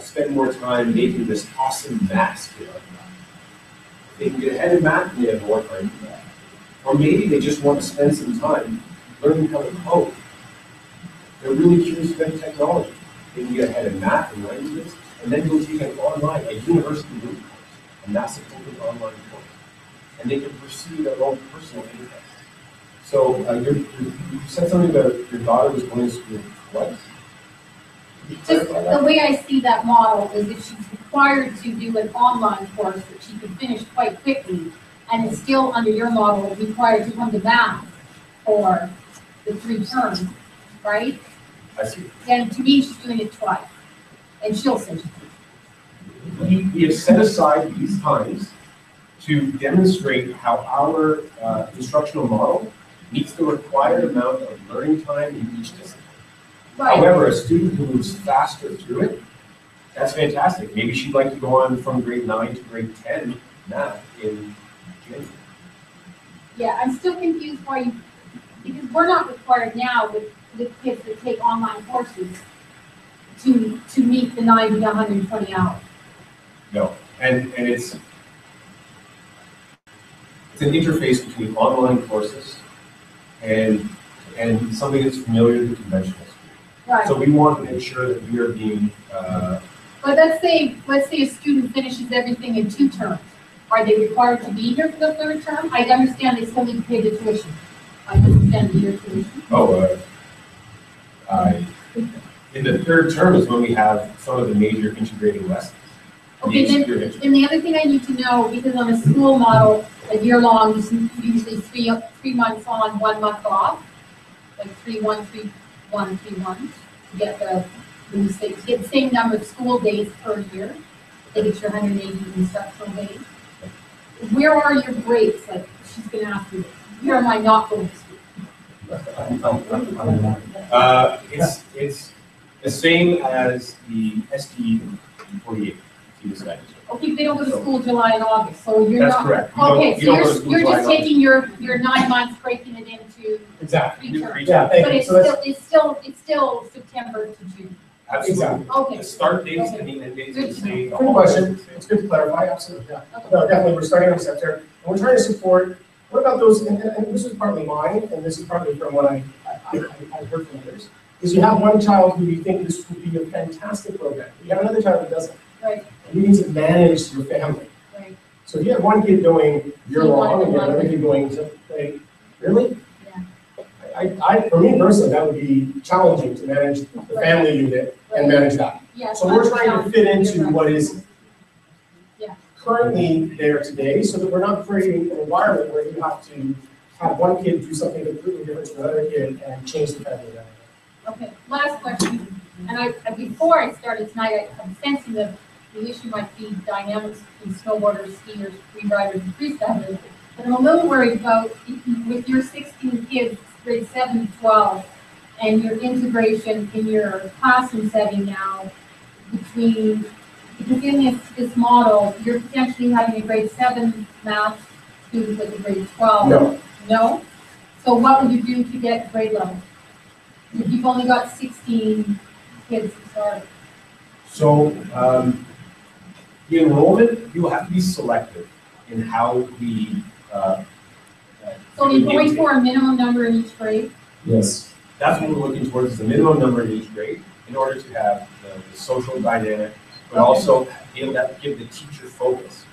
spend more time making this awesome mask. If they can get ahead in math, they have more time for that. Or maybe they just want to spend some time learning how to code. They're really curious about technology. They can get ahead in math and languages, and then go take an online, a university root course, a massive open online course. And they can pursue their own personal interests. So you said something about your daughter was going to school twice. Could you just clarify that? the way I see that model is if she's required to do an online course that she can finish quite quickly, and is still under your model required to come to math for the 3 terms, right? I see. Then to me, she's doing it twice, and she'll say she's doing We have set aside these times to demonstrate how our instructional model meets the required amount of learning time in each discipline. it. Right, However, a student who moves faster through it, that's fantastic. Maybe she'd like to go on from grade 9 to grade 10 math in January. Yeah, I'm still confused why you, because we're not required now with kids that take online courses to meet the 90 to 120 hours. No, and it's an interface between online courses and something that's familiar to conventional school. Right. So we want to make sure that we are being, But let's say a student finishes everything in 2 terms. Are they required to be here for the 3rd term? I understand they still need to pay the tuition. I understand the year tuition. in the 3rd term is when we have some of the major integrating lessons. Okay, then the other thing I need to know, because on a school model, a year long is usually 3 months on, 1 month off, like 3-1, 3-1, 3-1, to get get the same number of school days per year. They get your 180 instructional days. Where are your breaks? Like, she's gonna ask you, where am I not going to school? It's the same as the ST 48. Okay, they don't go to school July and August, so you're That's not. correct. Okay, You don't go to so school you're July just and taking your 9 months, breaking it into Exactly. 3 terms. Yeah, thank But you. it's So that's, it's still September to June. Absolutely. Okay. The start dates and the end dates are the same. good question. It's good to clarify, absolutely, yeah. No, definitely, we're starting in September, and we're trying to support, what about those, and this is partly mine, and this is partly from what I heard from others, is you have one child who you think this would be a fantastic program, you have another child who doesn't. Right. And you need to manage your family. Right. So if you have one kid going year You want long, and you have to another kid going to, like, really? Yeah. For me personally, that would be challenging to manage the family unit and manage that. Yeah. So we're trying to fit into what is Yeah. currently there today, so that we're not creating an environment where you have to have one kid do something completely different to another kid and change the family dynamic. Okay, last question, and before I started tonight, I'm sensing that the issue might be dynamics between snowboarders, skiers, free riders, and freestylers. But I'm a little worried about with your 16 kids, grade 7 to 12, and your integration in your classroom setting now between, because in this model, you're potentially having a grade 7 math student with a grade 12. No. No? So what would you do to get grade level? If you've only got 16 kids to start. So, the enrollment, you will have to be selective in how we, So you're going for a minimum number in each grade? Yes. that's what we're looking towards, is the minimum number in each grade, in order to have the social dynamic, but also be able to give the teacher focus.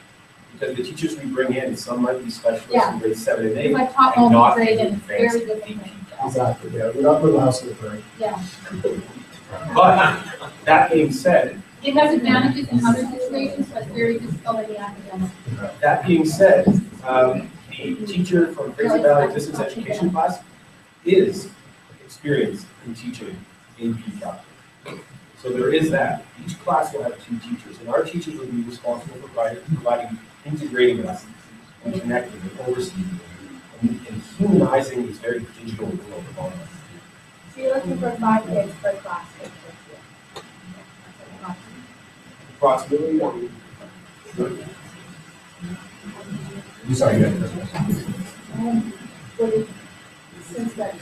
Because the teachers we bring in, some might be specialists Yeah. in grade 7 and 8. If I taught and not multi-grade, and it's advanced very different. teaching. Exactly, yeah, we're not little house in the prairie. Yeah. But, that being said, It has advantages in other situations, but very difficult in the academic. That being said, the teacher from Fraser Valley Distance Education class is experienced in teaching AP Calc. So there is that. Each class will have 2 teachers, and our teachers will be responsible for providing integrating lessons and connecting and overseeing and humanizing this very digital world of online. So you're looking for 5 kids per class. Approximately, I'm sorry, you had a question. Since that,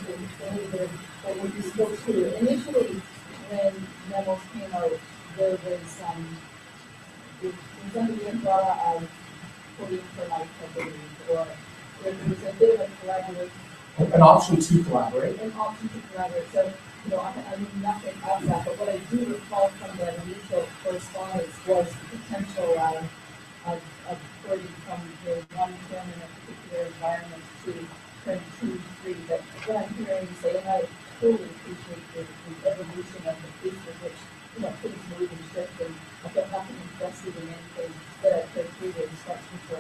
there would be still 2. Initially, when memos came out, there was, it was under the umbrella of Coding for Life, I believe, or there was a bit of a collaboration, An option to collaborate. an option to collaborate. So, I knew nothing of that, but what I do recall from the initial correspondence was the potential of porting from the one term in a particular environment to term 2, 3. But what I'm hearing you say, and I totally appreciate the evolution of the pace with which, things move and shift, and I feel nothing invested in anything that I could do the instruction for.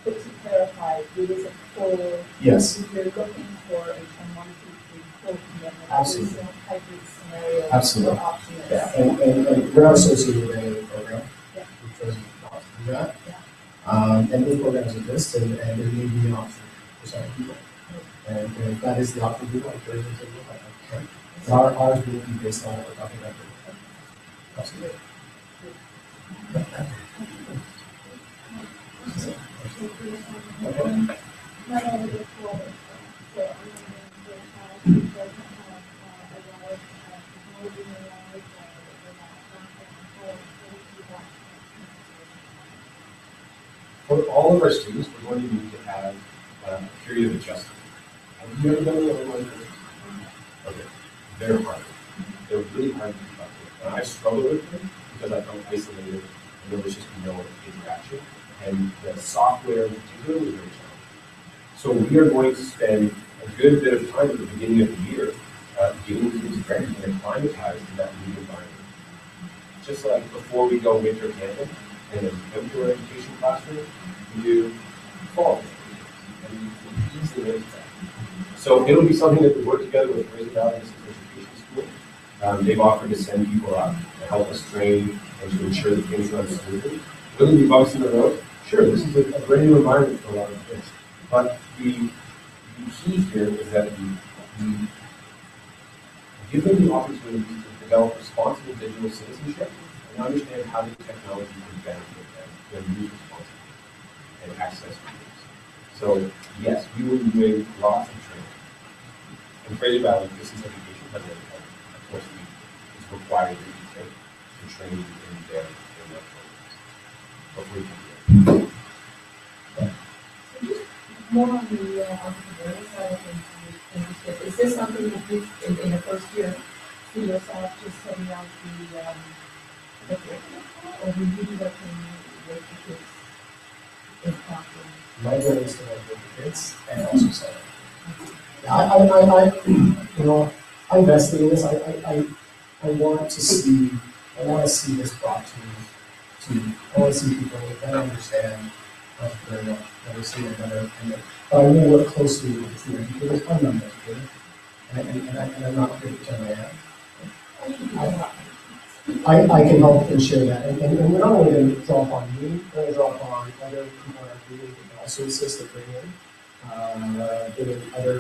But to clarify, it is a full. Yes. You're looking for a 10, 1, 2, 3 full commitment. Absolutely. There is no hybrid scenario. Absolutely. Or option is. Yeah, and we're not associated with any other program. Yeah. We've chosen not to do that. Yeah. And those programs exist, and there may be an option for some people. And if that is the option people, I encourage them to look at that. Right? But ours will be based on what we're talking about. Absolutely. Not only the school, so I'm wondering if she doesn't have a lot of technology in her life or not, For all of our students, we're going to need to have a period of adjustment. Have you ever done the online courses? Okay, they're hard. They're really hard to keep up with. And I struggle with them because I felt isolated and there was just no interaction. And the software in particular was very challenging. So we are going to spend a good bit of time at the beginning of the year getting kids ready and acclimatized to that new environment. Just like before we go winter camping in an outdoor education classroom, we do fall camping. And we ease them into that. So it'll be something that we work together with Fraser Valley Distance Education School. They've offered to send people up to help us train and to ensure that things run smoothly. Will there be bumps in the road? Sure, this is a brand new environment for a lot of kids. But the key here is that we give them the opportunity to develop responsible digital citizenship and understand how the technology can benefit them when used responsibly and access tools. So yes, we will be doing lots of training. In Fraser Valley Distance Education has a course it's required that you take to train in their programs. Hopefully we can do it. more on the entrepreneurial side of things, is this something that you, in the first year, see yourself just setting out the curriculum, or will you be working with the kids in proctoring? My goal is to work with the kids and also set up. Yeah, I invested in this. I want to see this brought to I want to see people that understand entrepreneurial, that are seeing better, but I will work closely with the educators. I'm not an educator, and I'm not going to pretend I am. I can help and share that, and we're not only going to draw upon me, we're going to draw upon other people in our community that can also assist and bring in other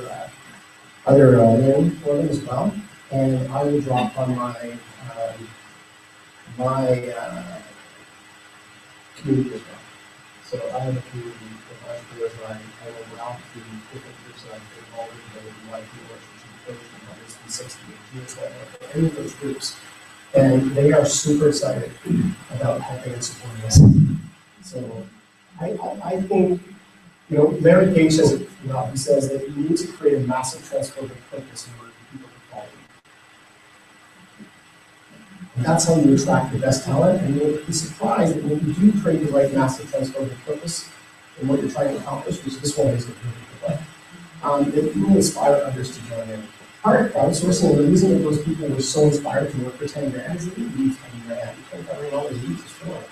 learning for them as well. And I will draw upon my community as well. So I have a community of entrepreneurs where I will route the different groups that I've been involved with, whether it be YP or Strategic Coach, 360, GS, any of those groups. And they are super excited about helping and supporting us. So I think, Larry Page says it, he says that you need to create a massive transformative purpose in order for people to follow you. And that's how you attract the best talent, and you'll be surprised that when you do create the right massive transformative purpose in what you're trying to accomplish, which this one isn't really, that you will inspire others to join in. Part of crowdsourcing, and the reason that those people were so inspired to work for 10 grand is they didn't need 10 grand. $10,000 each is for it,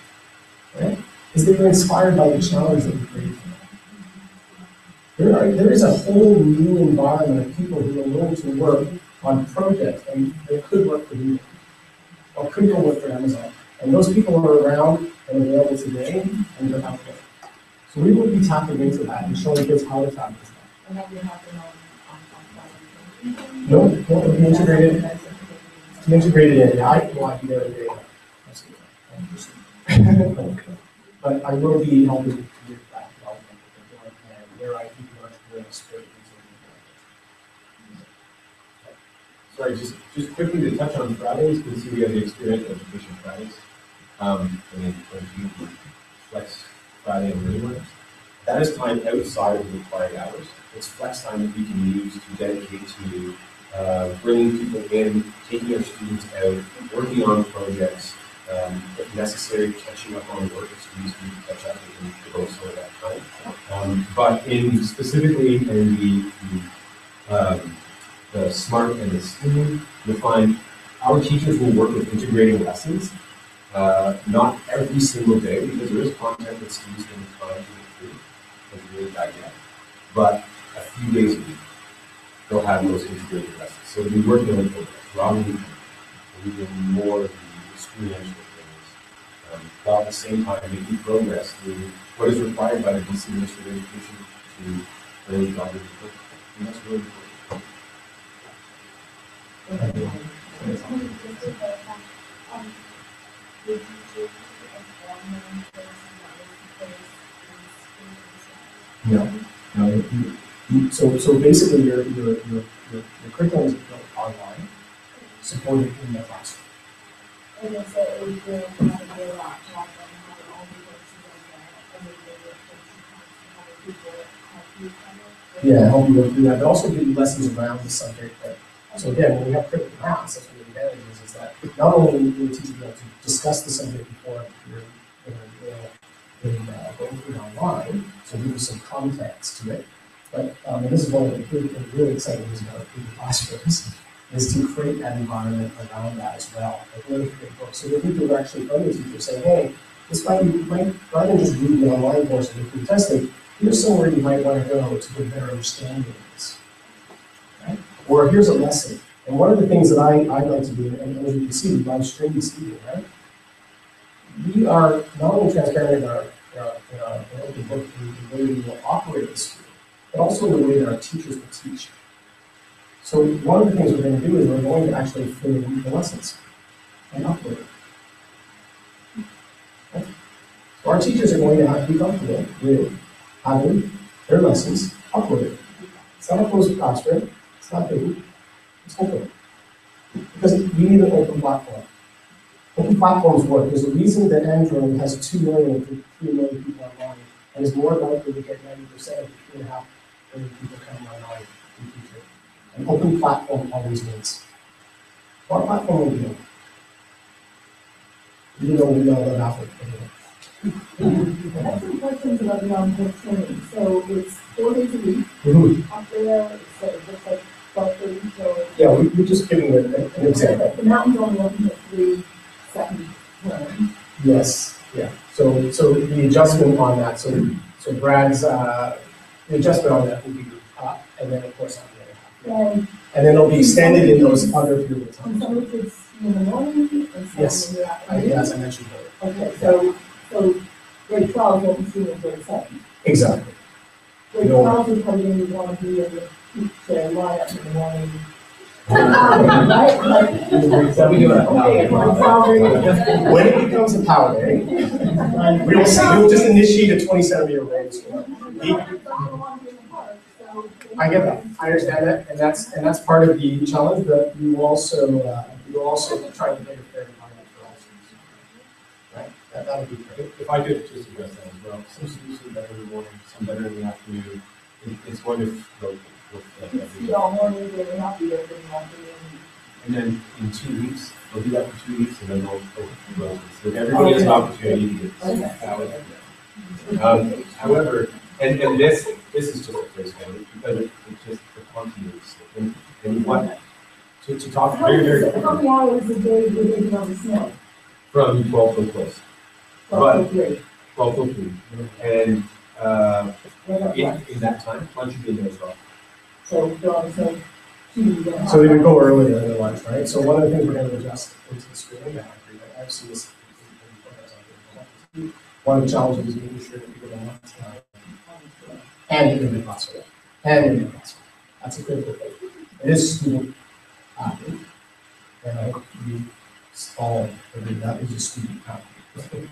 right? Is they were inspired by the challenge that we created for them. There is a whole new environment of people who are willing to work on projects, and they could work for you, or could go work for Amazon. And those people are around and available today, and they're out there. So we will be tapping into that and showing kids how to tap into that. And that will happen on No, it'll be integrated. It's integrated in. I want to be there today. But I will be helping with that development and where I keep the entrepreneurial spirit. Sorry, just quickly to touch on Fridays, you can see we have the Experiential Education Fridays. And then you Flex Friday and Learning Labs. That is time outside of the required hours. It's flex time that we can use to dedicate to bringing people in, taking our students out, working on projects, if necessary, catching up on work if students need to catch up and devote some of that time. But specifically in the SMART and the STEAM, you'll find our teachers will work with integrating lessons, not every single day, because there is content that students can find to get through, that's really digest. But a few days a week, they'll have those integrated lessons. So we'll be working on progress rather than more of the experiential things, while at the same time making progress through what is required by the BC Ministry of Education to early childhood education. And that's really important. No, no. So basically, your curriculum is built online, supported in the classroom. And then so it would be like a laptop and have all the courses in there, and then they would have people help you kind of. Yeah, help you go through that, but also give you lessons around the subject. So again, when we have critical mass, that's one of the advantages is that not only will we teach you how to discuss the subject before you're going through it online, so give you some context to it, but and this is one of the really exciting things about Google Classrooms, is to create that environment around that as well. Like really great books. So the people are actually other teachers saying, hey, this might rather than just read the online course and do testing, here's somewhere you might want to go to get a better understanding of this. Right? Or here's a lesson. And one of the things that I like to do, and as you can see, we live stream this evening, right? We are not only transparent in our open book in the way we will operate the school, but also in the way that our teachers will teach. So one of the things we're going to do is we're going to actually film the lessons and upload it. Okay? So our teachers are going to have to be comfortable with having their lessons uploaded. It's not a closed classroom, it's not big, it's open. Because we need an open platform. Open platforms work. There's a reason that Android has 2 million or 3 million people online and is more likely to get 90% of the 2.5 million people coming online in the future. An open platform always wins. What platform will we on? Even though we know that Apple. I have some questions about the on-book training. So it's 4 days a week up there, so it looks like 12:30 till. Yeah, we're just giving an example. The mountain's only open at 3 second term. Yes, yeah. So the adjustment on that, so Brad's, the adjustment on that will be up, and then of course on the other half. And then it'll be extended in those other period of And time. some of it's in the morning and some Yes, in the afternoon. as I mentioned earlier. Okay, so grade 12 won't be seen in grade 7. Exactly. Grade No. 12 is probably going to want to be in the teacher lineup in the morning. Right? Like, We do it. okay, grade 12 is- When it becomes a power day, we will see, we'll just initiate a 20-centimeter raise. I get that, I understand that, and that's part of the challenge, but you will also try to make a fair environment for all students. Right, that would be great. If I could just address that as well, some students are better in the morning, some better in the afternoon. It's going to go with See all morning, they're not be open in the afternoon. and then in 2 weeks, they'll do that for 2 weeks, and then they'll so everybody has an opportunity to get valid. However, and this is just a place because it's just the continuity and what to talk How many hours a day do they do on the snow? from 12 to close. 12 to 3. 12 to 3. And What about lunch? in that time, lunch would be in there as well. So dawn till 2. So they would go earlier than lunch, right? So one of the things we're going to adjust into the school, I've seen this. One of the challenges is making sure that people don't have time and in the classroom. And in the classroom. That's a critical thing. It is student athlete. And I hope you all agree that is a student athlete.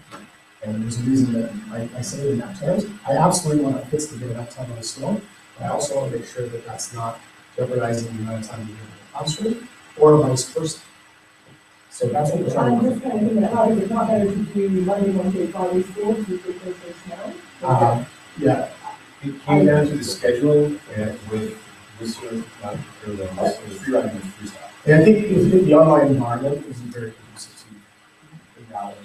And there's a reason that I say it in that terms. I absolutely want our kids to get enough time on the snow. But I also want to make sure that that's not jeopardizing the amount of time you have in the classroom or vice versa. So that's what we're trying I'm to do. just kind of thinking, how is it not better to do Monday, Wednesday, Friday school, Tuesday, Thursday, snow? Yeah, It came down to the scheduling and with Whistler, or the free riding and freestyle. and I think the online environment is very conducive to the knowledge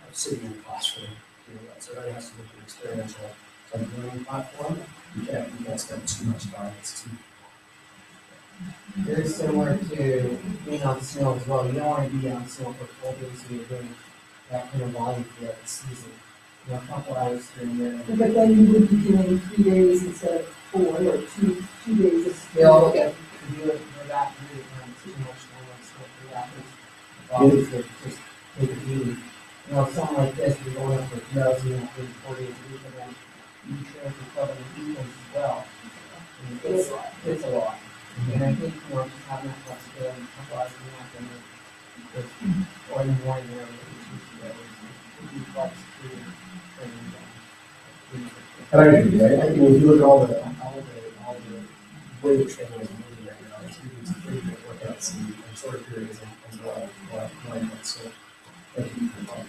of sitting in the classroom. Doing that. So that has to be an experiential type of learning platform. You can't spend too much time. It's too. Very similar to being on snow as well. You don't want to be on snow for 12 days so you're doing that kind of volume throughout the season. You know, a couple hours here and there. But then you would be doing 3 days instead of 4, or two days of You know, school. if you do it for that period of time, it's too much time on snow for that. The bodies that just take it easy. You know, something like this, you're going up with nose, you know, 4 days a week, and then you train for club and weekends as well. And it's a lot. And I think, you know, just having that flexibility, a couple hours in the afternoon, because, or in the morning, wherever it is, it could be flex to training. And I agree, right? I mean, if you look at all the way the training is moving right now, it's pretty good workouts and shorter periods and a lot of so thank you for the comment.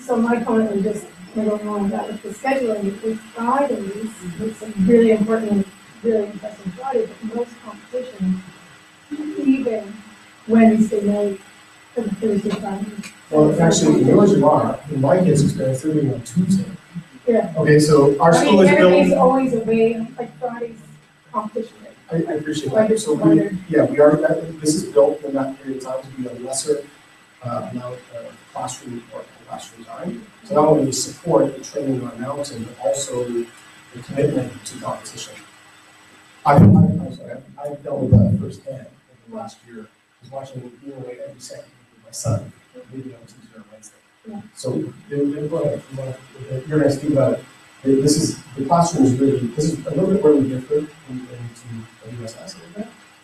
So my comment was just, I don't know about with the scheduling, with Fridays, it's a really important, really interesting Friday, but most competitions, even Wednesday night and Thursday, Friday. Well, actually, in yours you are, in my kids' experience, they're doing on Tuesday. Yeah. Okay, so our I school mean, is everything's built. always away, like Friday's competition. I appreciate I that. just So wondered. we are, this is built in that period of time to be a lesser amount of classroom or classroom time. So not only support the training on mountain, but also the commitment to competition. I'm sorry, I've dealt with that firsthand over the last year. I was watching being away every second with my son, leaving on Tuesday or Wednesday. Yeah. So you're going to speak about it. This is, the classroom is really, this is a little bit where we differ into USS.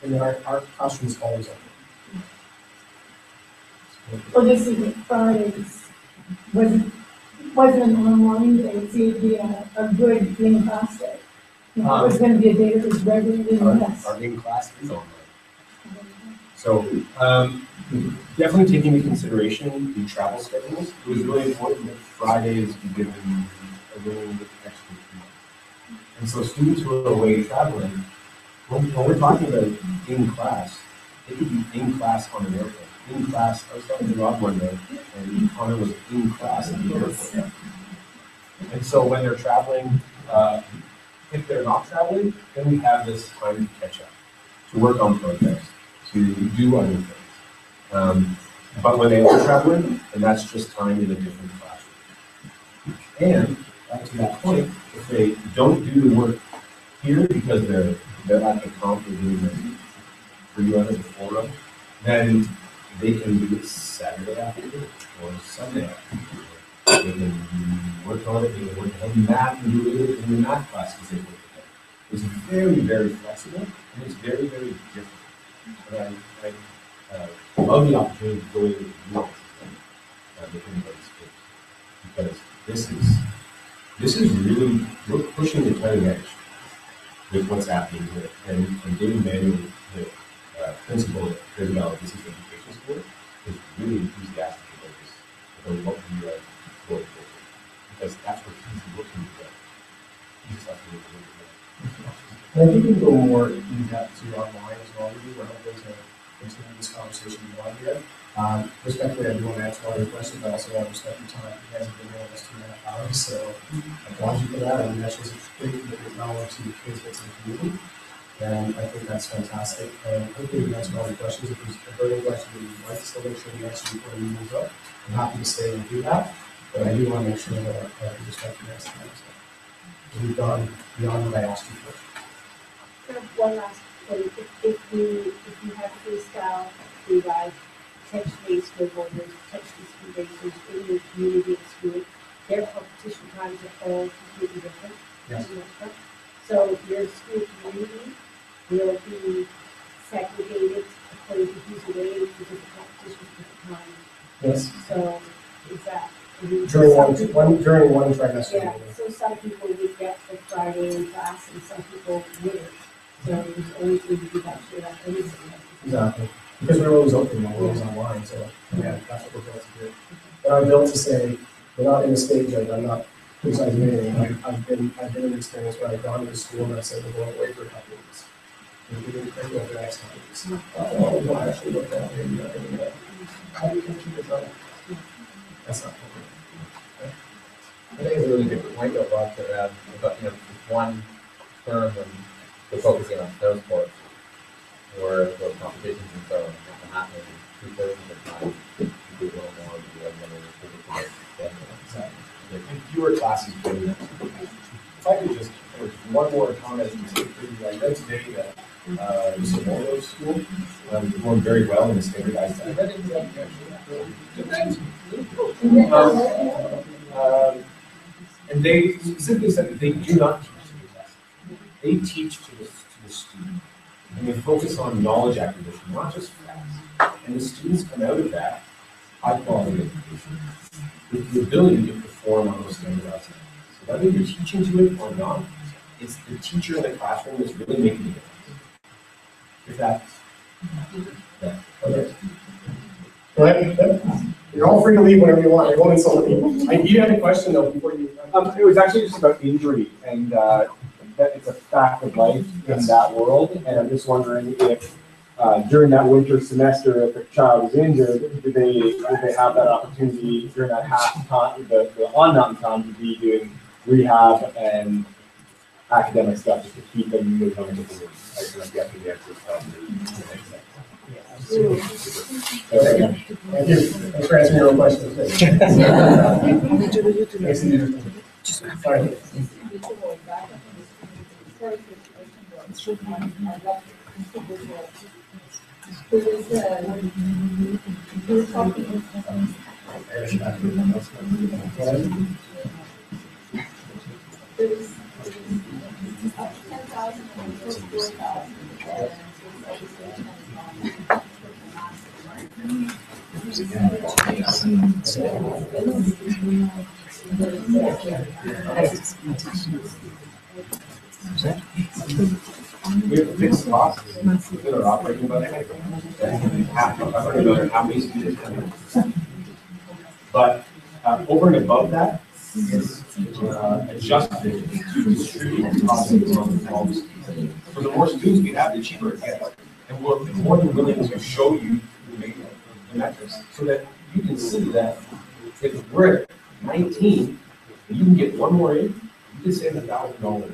And our classroom is always open. Well, this is Fridays, wasn't an online day, so it'd be a good in-class day. It was gonna be a day that was regularly in class. Our in-class is online. So, definitely taking into consideration the travel schedules, it was really important that Fridays be given a little bit extra time. And so students who are away traveling, when we're talking about in class, it could be in class on an airplane. In class, I was talking to Rob one day, and Connor was in class at the airport. And so when they're traveling, if they're not traveling, then we have this time to catch up, to work on projects, to do other things. But when they are traveling, then that's just time in a different classroom. And to that point, if they don't do the work here because they're at the comp or doing the for you under the forum, then they can do it Saturday afternoon or Sunday afternoon. They can work on it, they can work on math and do it in the math class because they work together. It's very, very flexible and it's very, very different. And I love the opportunity to go into the nuances with anybody's kids because this is really, we're pushing the cutting edge with what's happening here. And David Manuel, the principal at Crazy Valley Business Education School, is really enthusiastic about what we are going for. Because that's what he's looking for. He just has to look at it. And I think we can go more in depth to online as well. We're hoping to continue this conversation beyond here. Respectfully, I do want to answer all your questions, but also I respect your time. You guys have been here almost 2.5 hours, so I applaud you for that. And that's just a great commitment not only to the kids, but to the community. And I think that's fantastic. And hopefully we answer all the questions. If there's a burning question that you'd like to still make sure we answer before the meeting's up, I'm happy to stay and do that. But I do want to make sure that we respect your guys' time. So we've gone beyond what I asked you for. One last thing, if you have freestyle, free ride, potentially snowboarders, potentially ski racers in your community at school, their competition times are all completely different. Yes. So your school community will be segregated according to who's away, because the competition's different times. Yes. So is that? During one trimester. Yeah, so some people would get the Friday in class and some people wouldn't. So there's always going to be that share that anything. Exactly. Because we're always open, we're always online, so yeah, that's what we're built to do. But I'm built to say, we're not in a stage of, I'm not criticizing anything. I've been in an experience where I've gone to school and I said, we're going away for a couple of weeks. And we're going to go for the next couple of weeks. Oh, no, I actually looked at it. How do you keep it running? That's not okay. I think it's a really good point though, Bob, to add about, one term when we're focusing on snow sports or those competitions and so on happening 2/3 of the time, you do a little more of the And fewer classes per week. If I could just, one more comment specifically, I read today that the Sobolos School performed very well in the standardized and they specifically said that they do not teach to the test. They teach to the student. And they focus on knowledge acquisition, not just facts. And the students come out of that high quality education with the ability to perform on those standardized tests. So whether you're teaching to it or not, it's the teacher in the classroom that's really making the difference. If that's, yeah, okay. Go ahead. You're all free to leave whenever you want. I won't insult people. You had a question though before you. It was actually just about injury and that it's a fact of life in that world. And I'm just wondering if during that winter semester, if a child is injured, do they have that opportunity during that half time, the on mountain time, to be doing rehab and academic stuff just to keep them moving on to the room? I just want to get to the answer. Thank you. Thanks for answering your own questions. Sorry. We have fixed costs that are operating budget. How many students come in. But over and above that, it's adjusted to distribute the cost of all the students. So the more students we have, the cheaper it gets. And we're more than willing to show you the metrics so that you can see that if we're at 19, and you can get one more in, you can save $1,000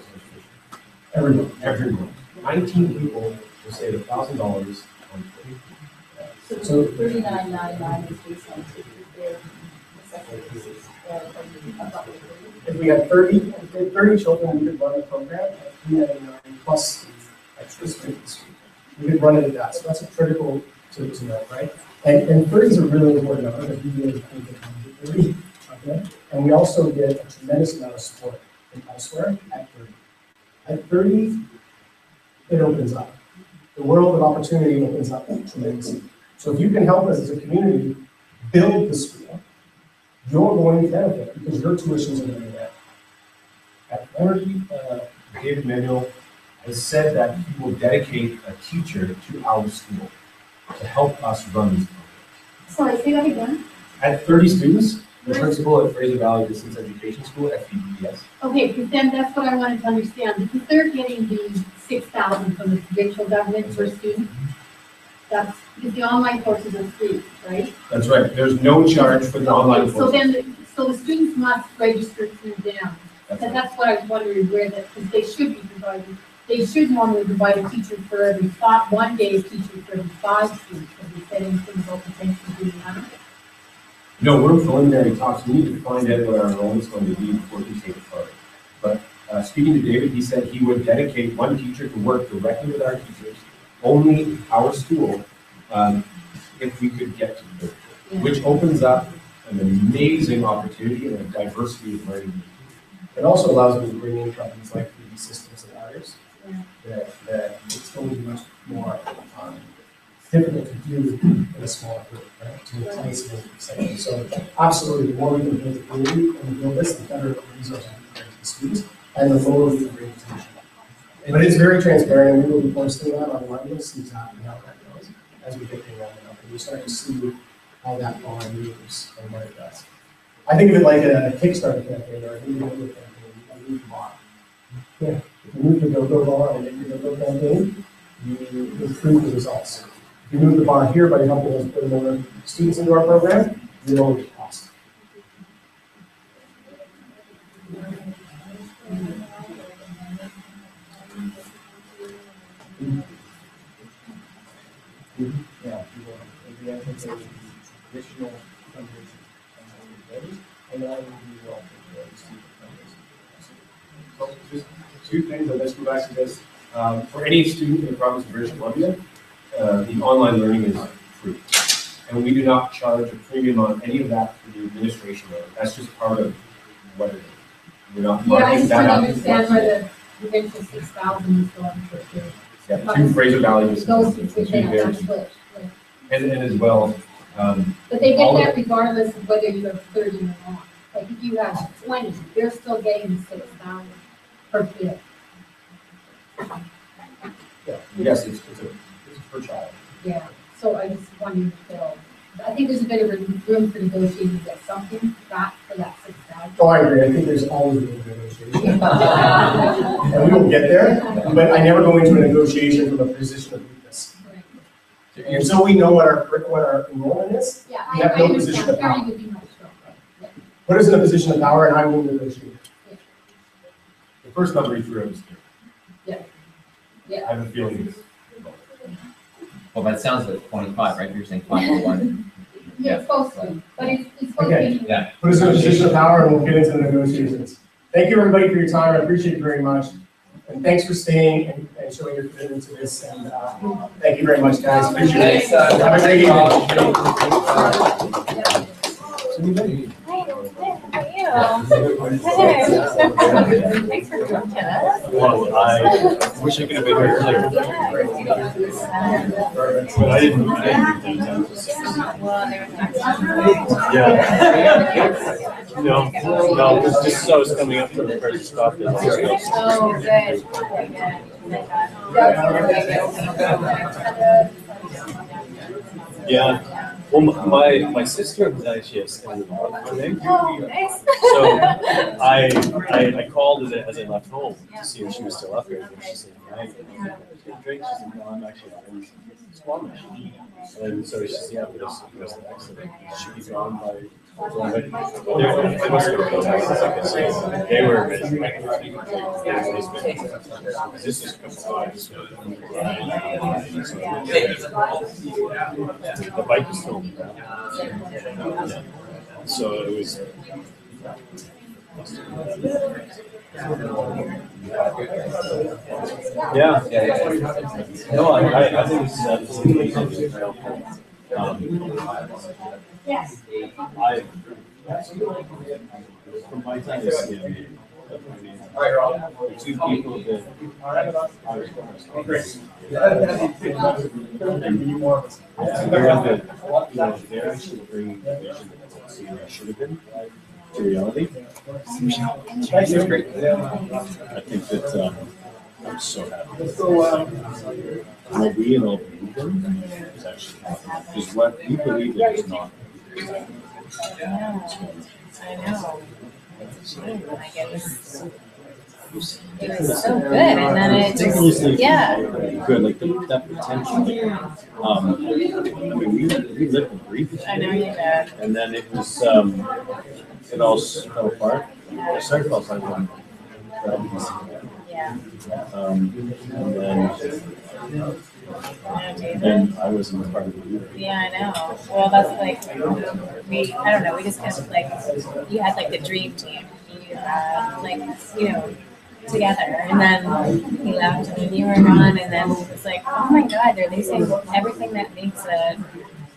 every month. 19 people will save $1,000 on food. So 39.99 is based on their necessities. If we had 30 children, we could run a program at $399 plus extra students. We could run it at that. So that's a critical to know, right? And 30 is a really important number because we really think it comes to 30. Okay? And we also get a tremendous amount of support from elsewhere at 30. At 30, it opens up. The world of opportunity opens up tremendously. So if you can help us as a community build the school, you're going to benefit because your tuitions are going to be there. At 40, David Manuel has said that he will dedicate a teacher to our school to help us run these programs. Sorry, say that again. At 30 students, the principal at Fraser Valley Distance Education School, FVDS. Okay, because then that's what I wanted to understand, because they're getting the 6,000 from the provincial government per student. That's, because the online courses are free, right? That's right. There's no charge for the online So course. then, so the students must register through them. And that's what I was wondering where that, because they should be providing, they should normally provide a teacher for every one day teacher for every 5 students, because we said anything about potentially doing that. No, we're in preliminary talks. We need to find out what our enrollment's going to be before we take it further. But speaking to David, he said he would dedicate one teacher to work directly with our teachers, only our school, if we could get to the virtual, which opens up an amazing opportunity and a diversity of learning. It also allows me to bring in companies like 3D Systems and others that it's going to be much more difficult to do in a smaller group, right? To replace it in So absolutely, the more we can build the community and build this, the better resources we can bring to the students, and the lower we can bring the tuition. But it's very transparent, and we will be posting that online. You'll see exactly how that goes as we get the enrollment up, and you start to see how that bond moves and what it does. I think of it like a Kickstarter campaign or a new campaign, a new bar. Yeah, if you move the go-go bar and make the go-go campaign, you improve the results. If you move the bar here by helping us put more students into our program, you lower the cost. Yeah, we have to additional fundraising, and then I will do well for the student fundraising. So just 2 things, I'll just go back to this. For any student in the province of British Columbia, the online learning is free. And we do not charge a premium on any of that for the administration. That's just part of what it is. We're not Yeah, I marking just that want to up. understand where the provincial 6,000 is going for sure. Yeah, 2 Fraser Valley Those Distance. two things, that's what. And as well, But they all get of that regardless of whether you have 30 or not. Like if you have 20, they're still getting the 6,000 per kid. Yes, it's per child. Yeah, so I just wanted to feel, I think there's a bit of a room for negotiating to get something back for that 6,000. Oh, I agree. I think there's always room for negotiation. And we will get there, but I never go into a negotiation from a position of weakness. Until we know what our enrollment is, Yeah, we I have no position understand, of power. Terry would be much stronger. Yeah. Put us in a position of power and I will negotiate. The first number you threw out was good. Yeah. I have a feeling it's. Well, that sounds like 25, right? You're saying 5 for 1. Yeah, it's supposed to, but it's supposed Okay. to be. Yeah. Put us in a position of power and we'll get into the negotiations. Thank you, everybody, for your time. I appreciate it very much. And thanks for staying and showing your commitment to this. And thank you very much, guys. Appreciate it. Have a great evening. Thanks for coming to us. Well, I wish I could have been here earlier. But I didn't. Well, there was Yeah. No, it was just so I was coming up from the first stop. Oh, good. Yeah. Well, my sister was actually extended one day. Oh, nice. So I called as I left home to see if she was still up here. And she said, "I drink." She said, "No, I'm actually in Squamish." And so she said, "Yeah, but there's an accident. Should be gone by." They must have gone back. They were busy. This is the bike is still. So it was. Yeah. No, I think it's amazing. Yes. From my time as CME, the two people that they're actually bringing the vision that CME should have been to reality. That's great. I think that I'm so happy. What we and all believe in is actually happening. Because what we believe in is not. I know. Like it was so good, and then it just, yeah. Good, like that potential. I mean, we lived and breathed. I know you did. And then it was, it all fell apart. I started to fall apart. Yeah. And then, and I wasn't part of it either. Yeah, I know. Well, that's like, I don't know, we just kind of like, you had like the dream team. You had like, together. And then he left and then you were gone. And then it's like, oh my God, they're losing everything that makes it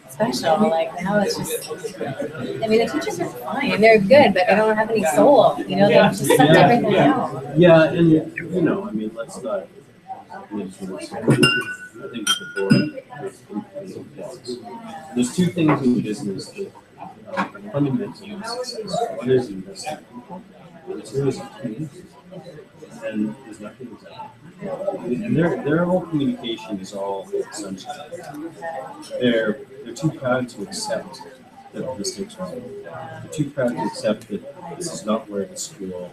special. Like now it's just, I mean, the teachers are fine. They're good, but they don't have any soul. They just sucked everything out. Yeah, and I mean, let's not. I think the board. There's two things in business that fundamentally one is investing, and two is community. And there's nothing exactly. And their whole communication is all sunshine. They're too proud to accept that mistakes were made. They're too proud to accept that this is not where the school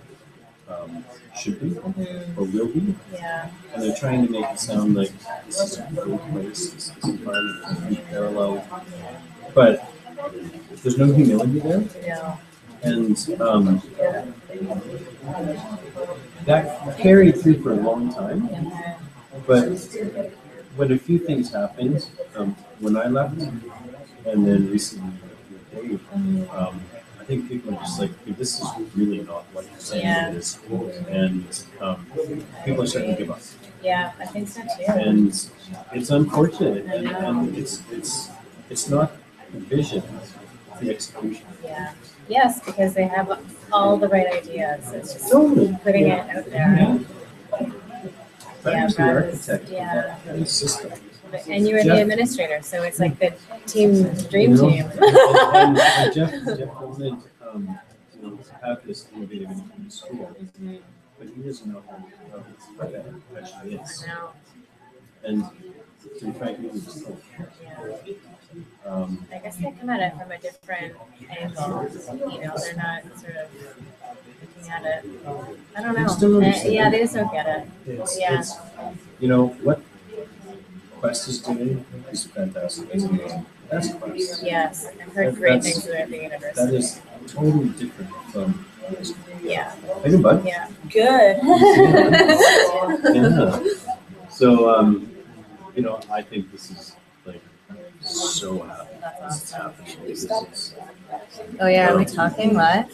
should be or will be. Yeah. And they're trying to make it sound like this is a great place, this environment is parallel. But there's no humility there. No. And that carried through for a long time. But when a few things happened, when I left, and then recently with Dave, I think people are just like, hey, this is really not what you're saying it is. And people are starting to give up. Yeah, I think so too. And it's unfortunate. And it's not the vision, it's the execution. Yeah. Yes, because they have all the right ideas. It's just putting it out there. That was the architect Yeah. of the system. And you were the administrator, so it's like the dream team. And Jeff Goldman have this innovative independent school, but he doesn't know what that actually is. And to be frank, he was still I guess they come at it from a different angle. You know, they're not sort of looking at it. I don't They just don't know. understand. Yeah, they just don't get it. Yeah. It's, you know, what Quest is doing is fantastic. It's amazing. That's Quest. Yes, I've heard great things about the university. That is totally different from. Yeah. How you doing, bud? Yeah. Good. Yeah. So, you know, I think this is like so happy. This is happening. This is, Oh yeah, are we talking live?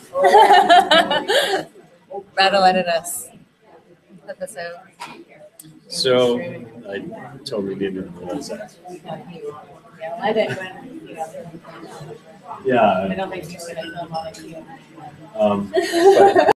Brad will edit us. Episode. so I totally didn't realize that. Yeah, I did when, you know. Yeah. I don't think he's gonna film all of you. But